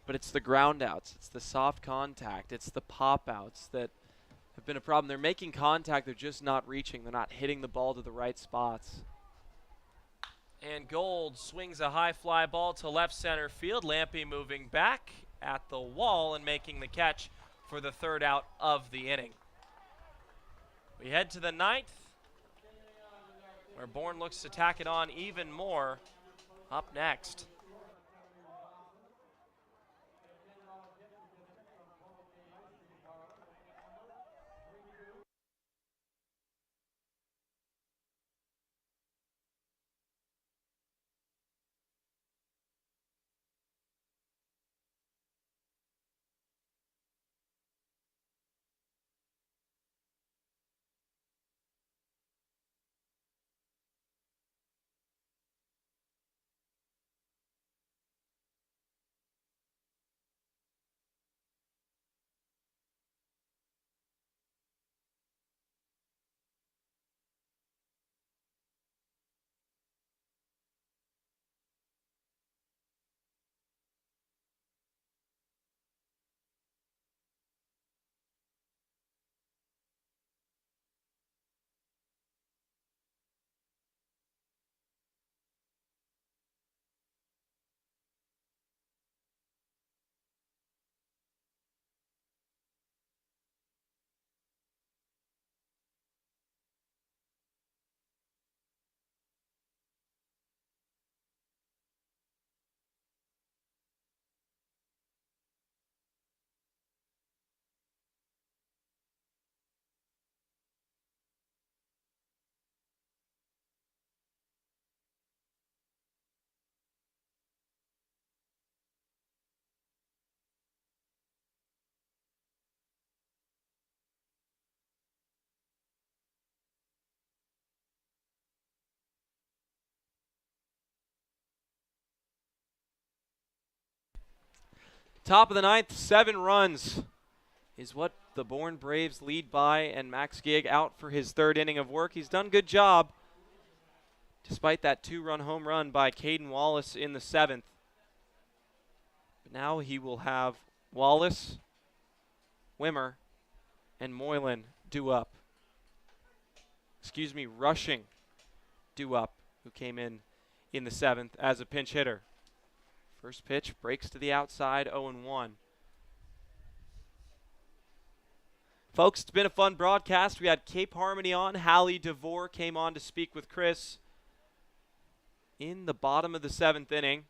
But it's the ground outs, it's the soft contact, it's the pop outs that have been a problem. They're making contact, they're just not reaching. They're not hitting the ball to the right spots. And Gold swings a high fly ball to left center field. Lampy moving back at the wall and making the catch for the 3rd out of the inning. We head to the 9th, where Bourne looks to tack it on even more up next. Top of the ninth, 7 runs is what the Bourne Braves lead by, and Max Gig out for his 3rd inning of work. He's done a good job, despite that 2-run home run by Caden Wallace in the 7th. But now he will have Wallace, Wimmer, and Moylan due up. Rushing due up, who came in the 7th as a pinch hitter. First pitch breaks to the outside, 0-1. Folks, it's been a fun broadcast. We had Cape Harmony on. Hallie DeVore came on to speak with Chris in the bottom of the 7th inning.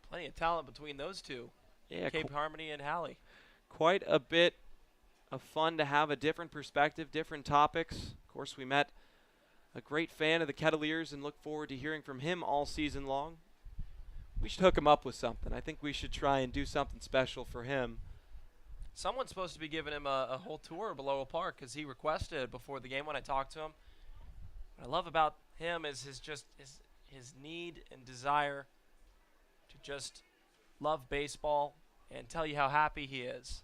Plenty of talent between those two. Yeah, Cape Harmony and Hallie. Quite a bit of fun to have a different perspective, different topics. Of course, we met a great fan of the Kettleers and look forward to hearing from him all season long. We should hook him up with something. I think we should try and do something special for him. Someone's supposed to be giving him a whole tour of Lowell Park because he requested it before the game when I talked to him. What I love about him is his need and desire to just love baseball and tell you how happy he is.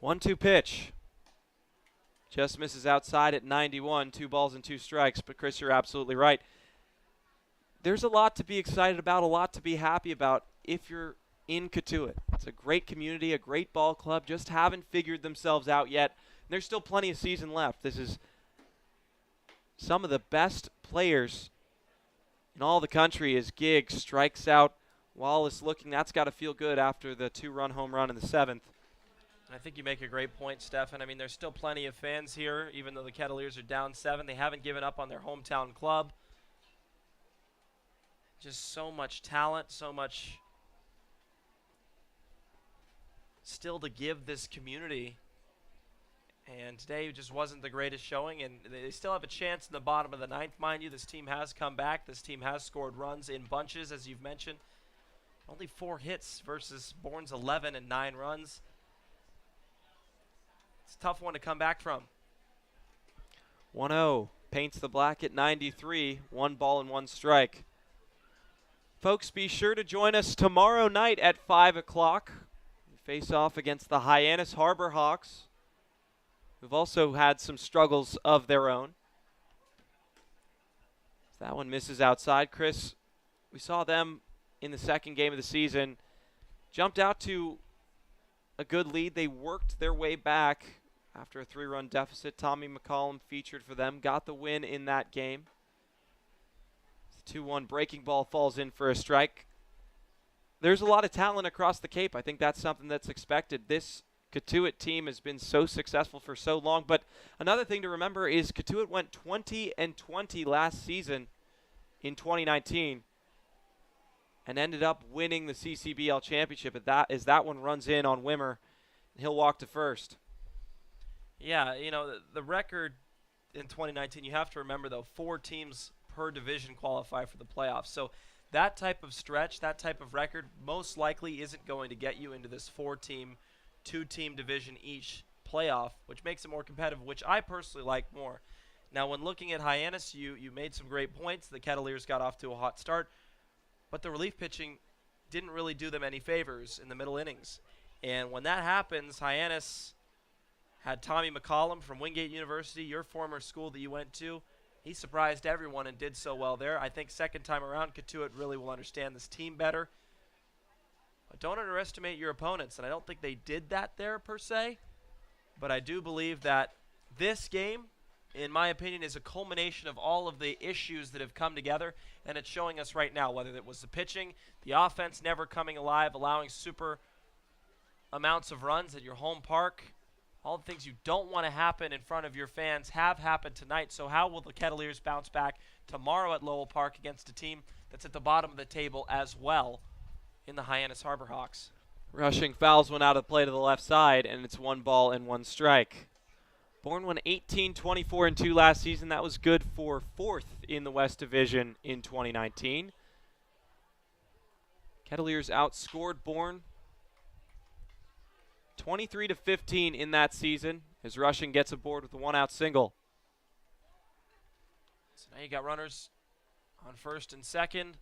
1-2 pitch. Just misses outside at 91, 2 balls and 2 strikes. But Chris, you're absolutely right. There's a lot to be excited about, a lot to be happy about if you're in Cotuit. It's a great community, a great ball club, just haven't figured themselves out yet. And there's still plenty of season left. This is some of the best players in all the country as Gig strikes out Wallace looking. That's got to feel good after the 2-run home run in the 7th. I think you make a great point, Stefan. I mean, there's still plenty of fans here, even though the Kettleers are down 7. They haven't given up on their hometown club. Just so much talent, so much still to give this community. And today just wasn't the greatest showing, and they still have a chance in the bottom of the 9th, mind you. This team has come back. This team has scored runs in bunches, as you've mentioned. Only 4 hits versus Bourne's 11 and 9 runs. It's a tough one to come back from. 1-0. Paints the black at 93. 1 ball and 1 strike. Folks, be sure to join us tomorrow night at 5 o'clock. Face off against the Hyannis Harbor Hawks, who've also had some struggles of their own. That one misses outside. Chris, we saw them in the 2nd game of the season. Jumped out to a good lead. They worked their way back after a 3-run deficit. Tommy McCollum featured for them, got the win in that game. The 2-1 breaking ball falls in for a strike. There's a lot of talent across the Cape. I think that's something that's expected. This Cotuit team has been so successful for so long. But another thing to remember is Cotuit went 20-20 last season in 2019 and ended up winning the CCBL championship. As that one runs in on Wimmer, and he'll walk to first. Yeah, you know, the record in 2019, you have to remember, though, 4 teams per division qualify for the playoffs. So that type of stretch, that type of record, most likely isn't going to get you into this 4-team, 2-team division each playoff, which makes it more competitive, which I personally like more. Now, when looking at Hyannis, you made some great points. The Kettleers got off to a hot start, but the relief pitching didn't really do them any favors in the middle innings. And when that happens, Hyannis had Tommy McCollum from Wingate University, your former school that you went to. He surprised everyone and did so well there. I think second time around, Cotuit really will understand this team better. But don't underestimate your opponents, and I don't think they did that there per se. But I do believe that this game, in my opinion, is a culmination of all of the issues that have come together, and it's showing us right now, whether it was the pitching, the offense never coming alive, allowing super amounts of runs at your home park. All the things you don't want to happen in front of your fans have happened tonight. So how will the Kettleers bounce back tomorrow at Lowell Park against a team that's at the bottom of the table as well in the Hyannis Harbor Hawks? Rushing fouls one out of play to the left side, and it's 1 ball and 1 strike. Bourne won 18-24-2 last season. That was good for 4th in the West Division in 2019. Kettleers outscored Bourne 23-15 in that season as Rushing gets aboard with a 1-out single. So now you got runners on 1st and 2nd.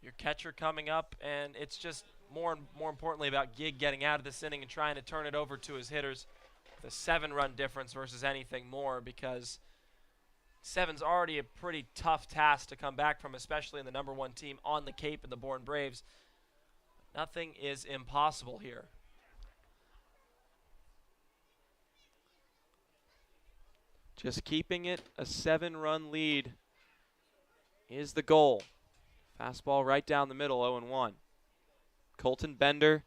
your catcher coming up, and it's just more importantly about Gig getting out of this inning and trying to turn it over to his hitters. The 7-run difference versus anything more, because 7's already a pretty tough task to come back from, especially in the #1 team on the Cape and the Bourne Braves. Nothing is impossible here. Just keeping it a 7-run lead is the goal. Fastball right down the middle, 0-1. Colton Bender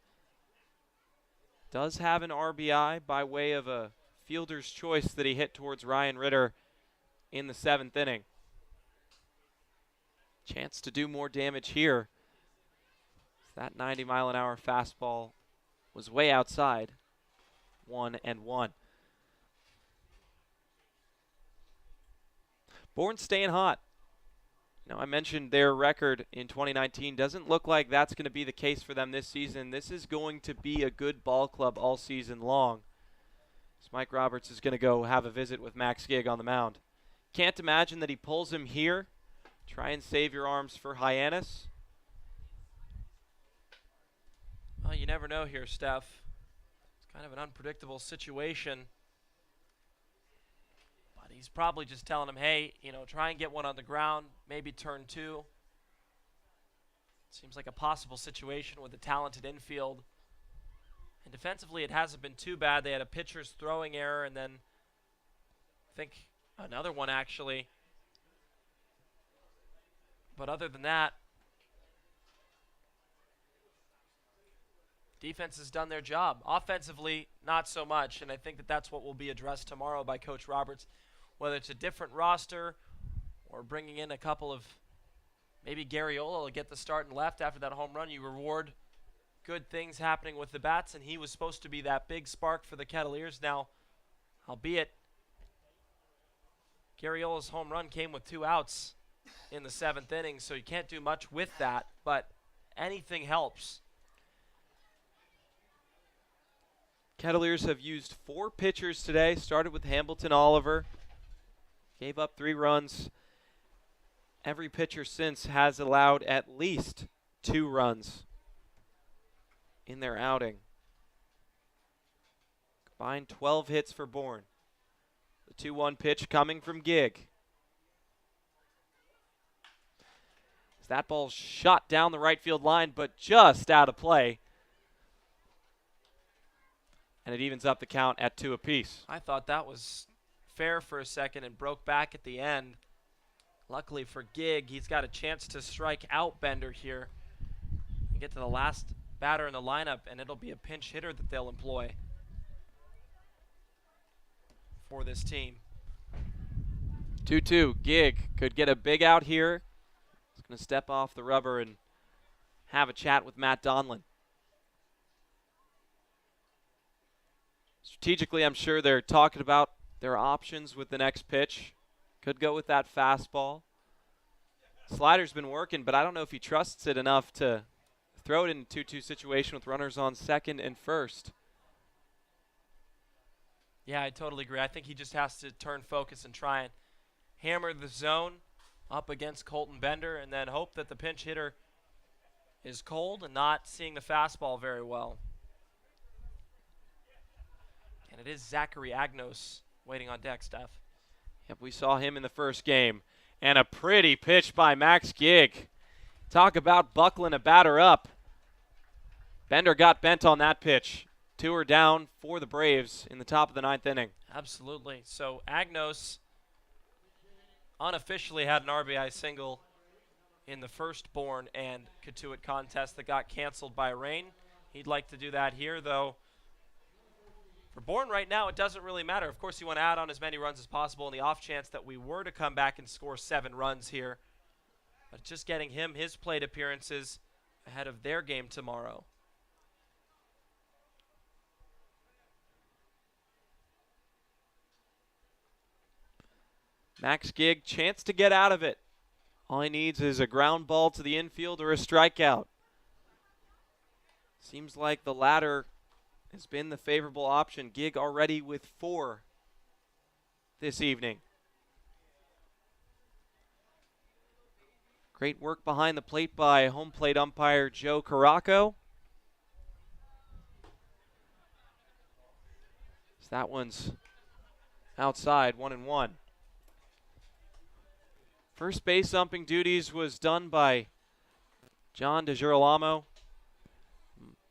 does have an RBI by way of a fielder's choice that he hit towards Ryan Ritter in the 7th inning. Chance to do more damage here. That 90-mile-an-hour fastball was way outside. 1-1. Bourne staying hot. Now, I mentioned their record in 2019. Doesn't look like that's going to be the case for them this season. This is going to be a good ball club all season long. So Mike Roberts is going to go have a visit with Max Gig on the mound. Can't imagine that he pulls him here. Try and save your arms for Hyannis. Well, you never know here, Steph. It's kind of an unpredictable situation. But he's probably just telling him, hey, try and get one on the ground, maybe turn 2. Seems like a possible situation with a talented infield. And defensively, it hasn't been too bad. They had a pitcher's throwing error, and then I think another one, actually. But other than that, defense has done their job. Offensively, not so much, and I think that that's what will be addressed tomorrow by Coach Roberts. Whether it's a different roster or bringing in a couple of, maybe Garriola will get the start and left after that home run. You reward good things happening with the bats, and he was supposed to be that big spark for the Kettleers. Now, albeit Garriola's home run came with 2 outs in the 7th inning, so you can't do much with that, but anything helps. Kettleers have used 4 pitchers today. Started with Hamilton Oliver. Gave up 3 runs. Every pitcher since has allowed at least 2 runs in their outing. Combined 12 hits for Bourne. The 2-1 pitch coming from Gig. That ball shot down the right field line, but just out of play. And it evens up the count at 2 apiece. I thought that was fair for a second and broke back at the end. Luckily for Gig, he's got a chance to strike out Bender here and get to the last batter in the lineup, and it'll be a pinch hitter that they'll employ for this team. 2-2. Gig could get a big out here. He's going to step off the rubber and have a chat with Matt Donlin. Strategically, I'm sure they're talking about their options with the next pitch. Could go with that fastball. Slider's been working, but I don't know if he trusts it enough to throw it in a 2-2 situation with runners on second and first. Yeah, I totally agree. I think he just has to turn focus and try and hammer the zone up against Colton Bender and then hope that the pinch hitter is cold and not seeing the fastball very well. And it is Zachary Agnos waiting on deck, Steph. Yep, we saw him in the first game. And a pretty pitch by Max Gig. Talk about buckling a batter up. Bender got bent on that pitch. 2 are down for the Braves in the top of the 9th inning. Absolutely. So Agnos unofficially had an RBI single in the first Bourne and Cotuit contest that got canceled by rain. He'd like to do that here, though. For Bourne right now, it doesn't really matter. Of course, you want to add on as many runs as possible in the off chance that we were to come back and score 7 runs here. But just getting him his plate appearances ahead of their game tomorrow. Max Gig, chance to get out of it. All he needs is a ground ball to the infield or a strikeout. Seems like the latter has been the favorable option. Gig already with 4 this evening. Great work behind the plate by home plate umpire Joe Caraco. So that one's outside, 1-1. First base umping duties was done by John DeGirolamo.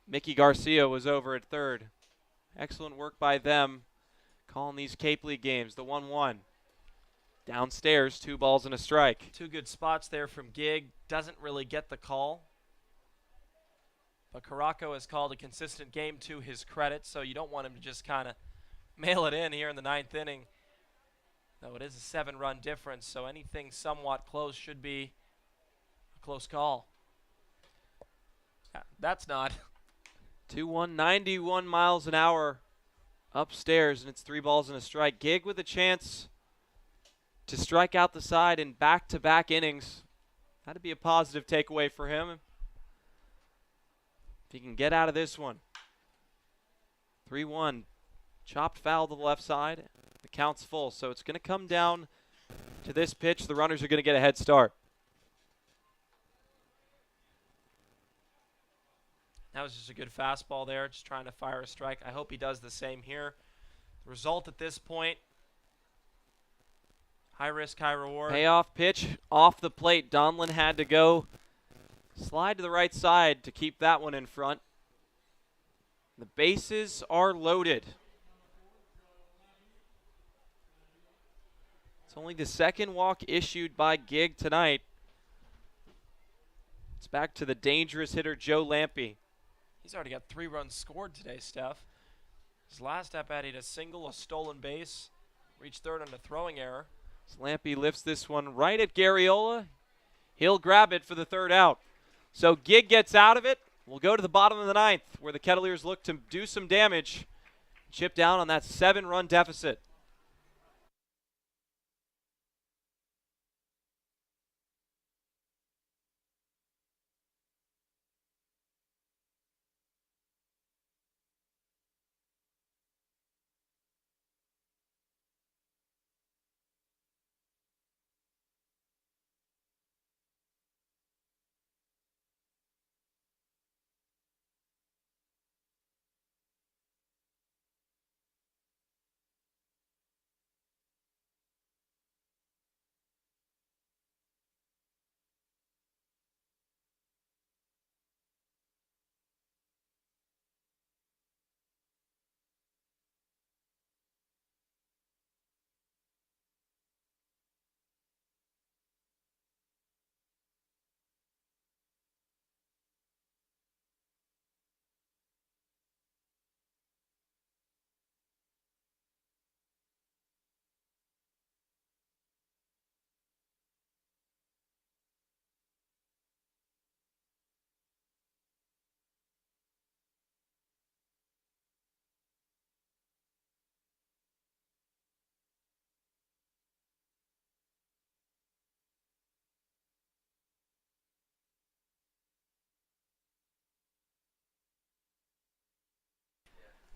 Mickey Garcia was over at third. Excellent work by them calling these Cape League games. The 1-1. Downstairs, 2 balls and a strike. 2 good spots there from Gig. Doesn't really get the call. But Caraco has called a consistent game to his credit, so you don't want him to just kind of mail it in here in the 9th inning. Though it is a 7-run difference, so anything somewhat close should be a close call. That's not. 2-1, 91 miles an hour upstairs, and it's 3 balls and a strike. Gig with a chance to strike out the side in back-to-back innings. That'd be a positive takeaway for him if he can get out of this one. 3-1, chopped foul to the left side. The count's full, so it's going to come down to this pitch. The runners are going to get a head start. That was just a good fastball there, just trying to fire a strike. I hope he does the same here. The result at this point, high risk, high reward. Payoff pitch off the plate. Donlin had to go slide to the right side to keep that one in front. The bases are loaded. It's only the second walk issued by Gig tonight. It's back to the dangerous hitter Joe Lampe. He's already got 3 runs scored today, Steph. His last at-bat, he had a single, a stolen base, reached third on a throwing error. Lampe lifts this one right at Garriola. He'll grab it for the 3rd out. So Gig gets out of it. We'll go to the bottom of the 9th, where the Kettleers look to do some damage. Chip down on that 7-run deficit.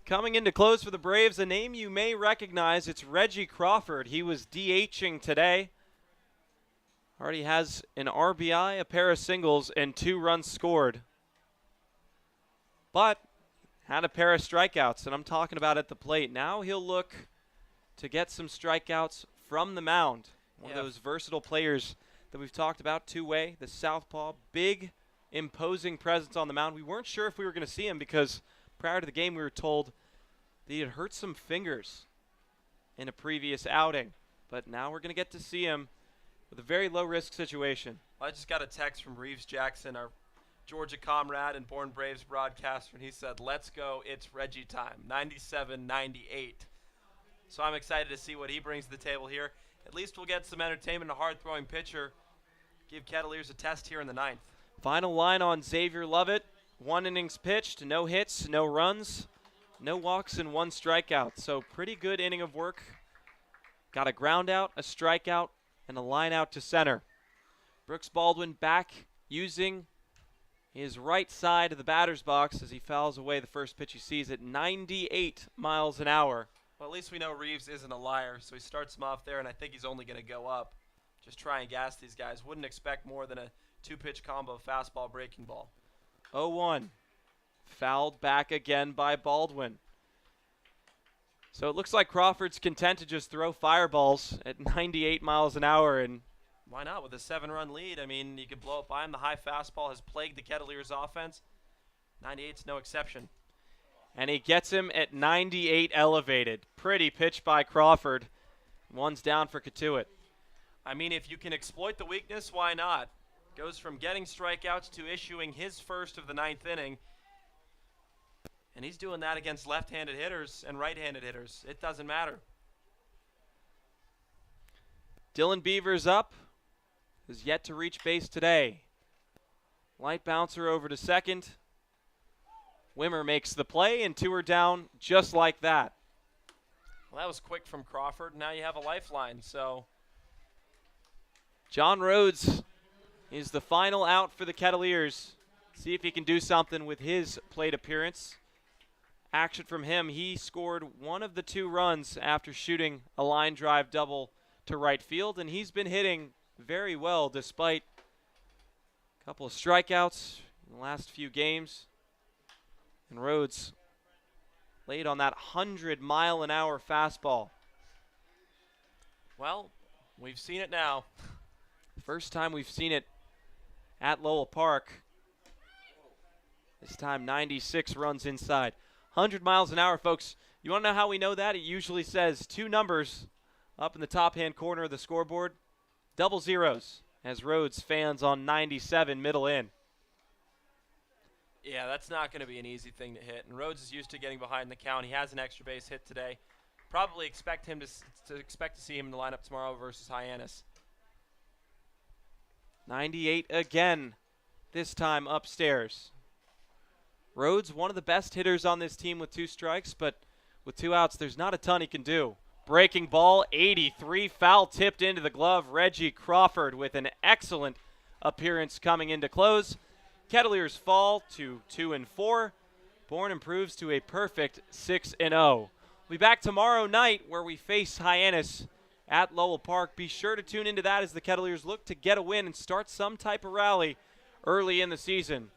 Coming into close for the Braves, a name you may recognize. It's Reggie Crawford. He was DHing today. Already has an RBI, a pair of singles, and 2 runs scored. But had a pair of strikeouts, and I'm talking about at the plate. Now he'll look to get some strikeouts from the mound. One of those versatile players that we've talked about, two-way, the southpaw, big, imposing presence on the mound. We weren't sure if we were going to see him because prior to the game we were told that he had hurt some fingers in a previous outing. But now we're going to get to see him with a very low-risk situation. I just got a text from Reeves Jackson, our Georgia comrade and Bourne Braves broadcaster, and he said, "Let's go, it's Reggie time, 97-98. So I'm excited to see what he brings to the table here. At least we'll get some entertainment, a hard-throwing pitcher. Give Kettleers a test here in the 9th. Final line on Xavier Lovett. 1 innings pitched, no hits, no runs, no walks, and 1 strikeout. So pretty good inning of work. Got a ground out, a strikeout, and a line out to center. Brooks Baldwin back using his right side of the batter's box as he fouls away the first pitch he sees at 98 miles an hour. Well, at least we know Reeves isn't a liar, so he starts him off there, and I think he's only going to go up. just try and gas these guys. Wouldn't expect more than a 2-pitch combo fastball breaking ball. 0-1. Fouled back again by Baldwin. So it looks like Crawford's content to just throw fireballs at 98 miles an hour. And why not? With a 7-run lead, I mean, you could blow it by him. The high fastball has plagued the Kettleers offense. 98's no exception. And he gets him at 98 elevated. Pretty pitch by Crawford. One's down for Cotuit. I mean, if you can exploit the weakness, why not? Goes from getting strikeouts to issuing his first of the 9th inning. And he's doing that against left-handed hitters and right-handed hitters. It doesn't matter. Dylan Beavers up. Has yet to reach base today. Light bouncer over to second. Wimmer makes the play, and 2 are down just like that. Well, that was quick from Crawford. Now you have a lifeline, so. John Rhodes is the final out for the Kettleers. See if he can do something with his plate appearance. Action from him. He scored one of the 2 runs after shooting a line drive double to right field, and he's been hitting very well despite a couple of strikeouts in the last few games. And Rhodes laid on that 100-mile-an-hour fastball. Well, we've seen it now. First time we've seen it at Lowell Park. This time 96 runs inside. 100 miles an hour, folks. You want to know how we know that? It usually says 2 numbers up in the top-hand corner of the scoreboard. Double zeros as Rhodes fans on 97 middle in. Yeah, that's not going to be an easy thing to hit. And Rhodes is used to getting behind the count. He has an extra base hit today. Probably expect him to see him in the lineup tomorrow versus Hyannis. 98 again, this time upstairs. Rhodes, one of the best hitters on this team with 2 strikes, but with 2 outs, there's not a ton he can do. Breaking ball, 83, foul tipped into the glove. Reggie Crawford with an excellent appearance coming into close. Kettleers fall to 2-4. Bourne improves to a perfect 6-0. We'll be back tomorrow night where we face Hyannis at Lowell Park. Be sure to tune into that as the Kettleers look to get a win and start some type of rally early in the season.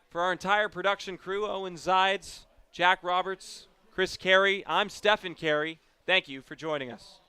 For our entire production crew, Owen Zides, Jack Roberts, Chris Carey, I'm Stephen Carey. Thank you for joining us.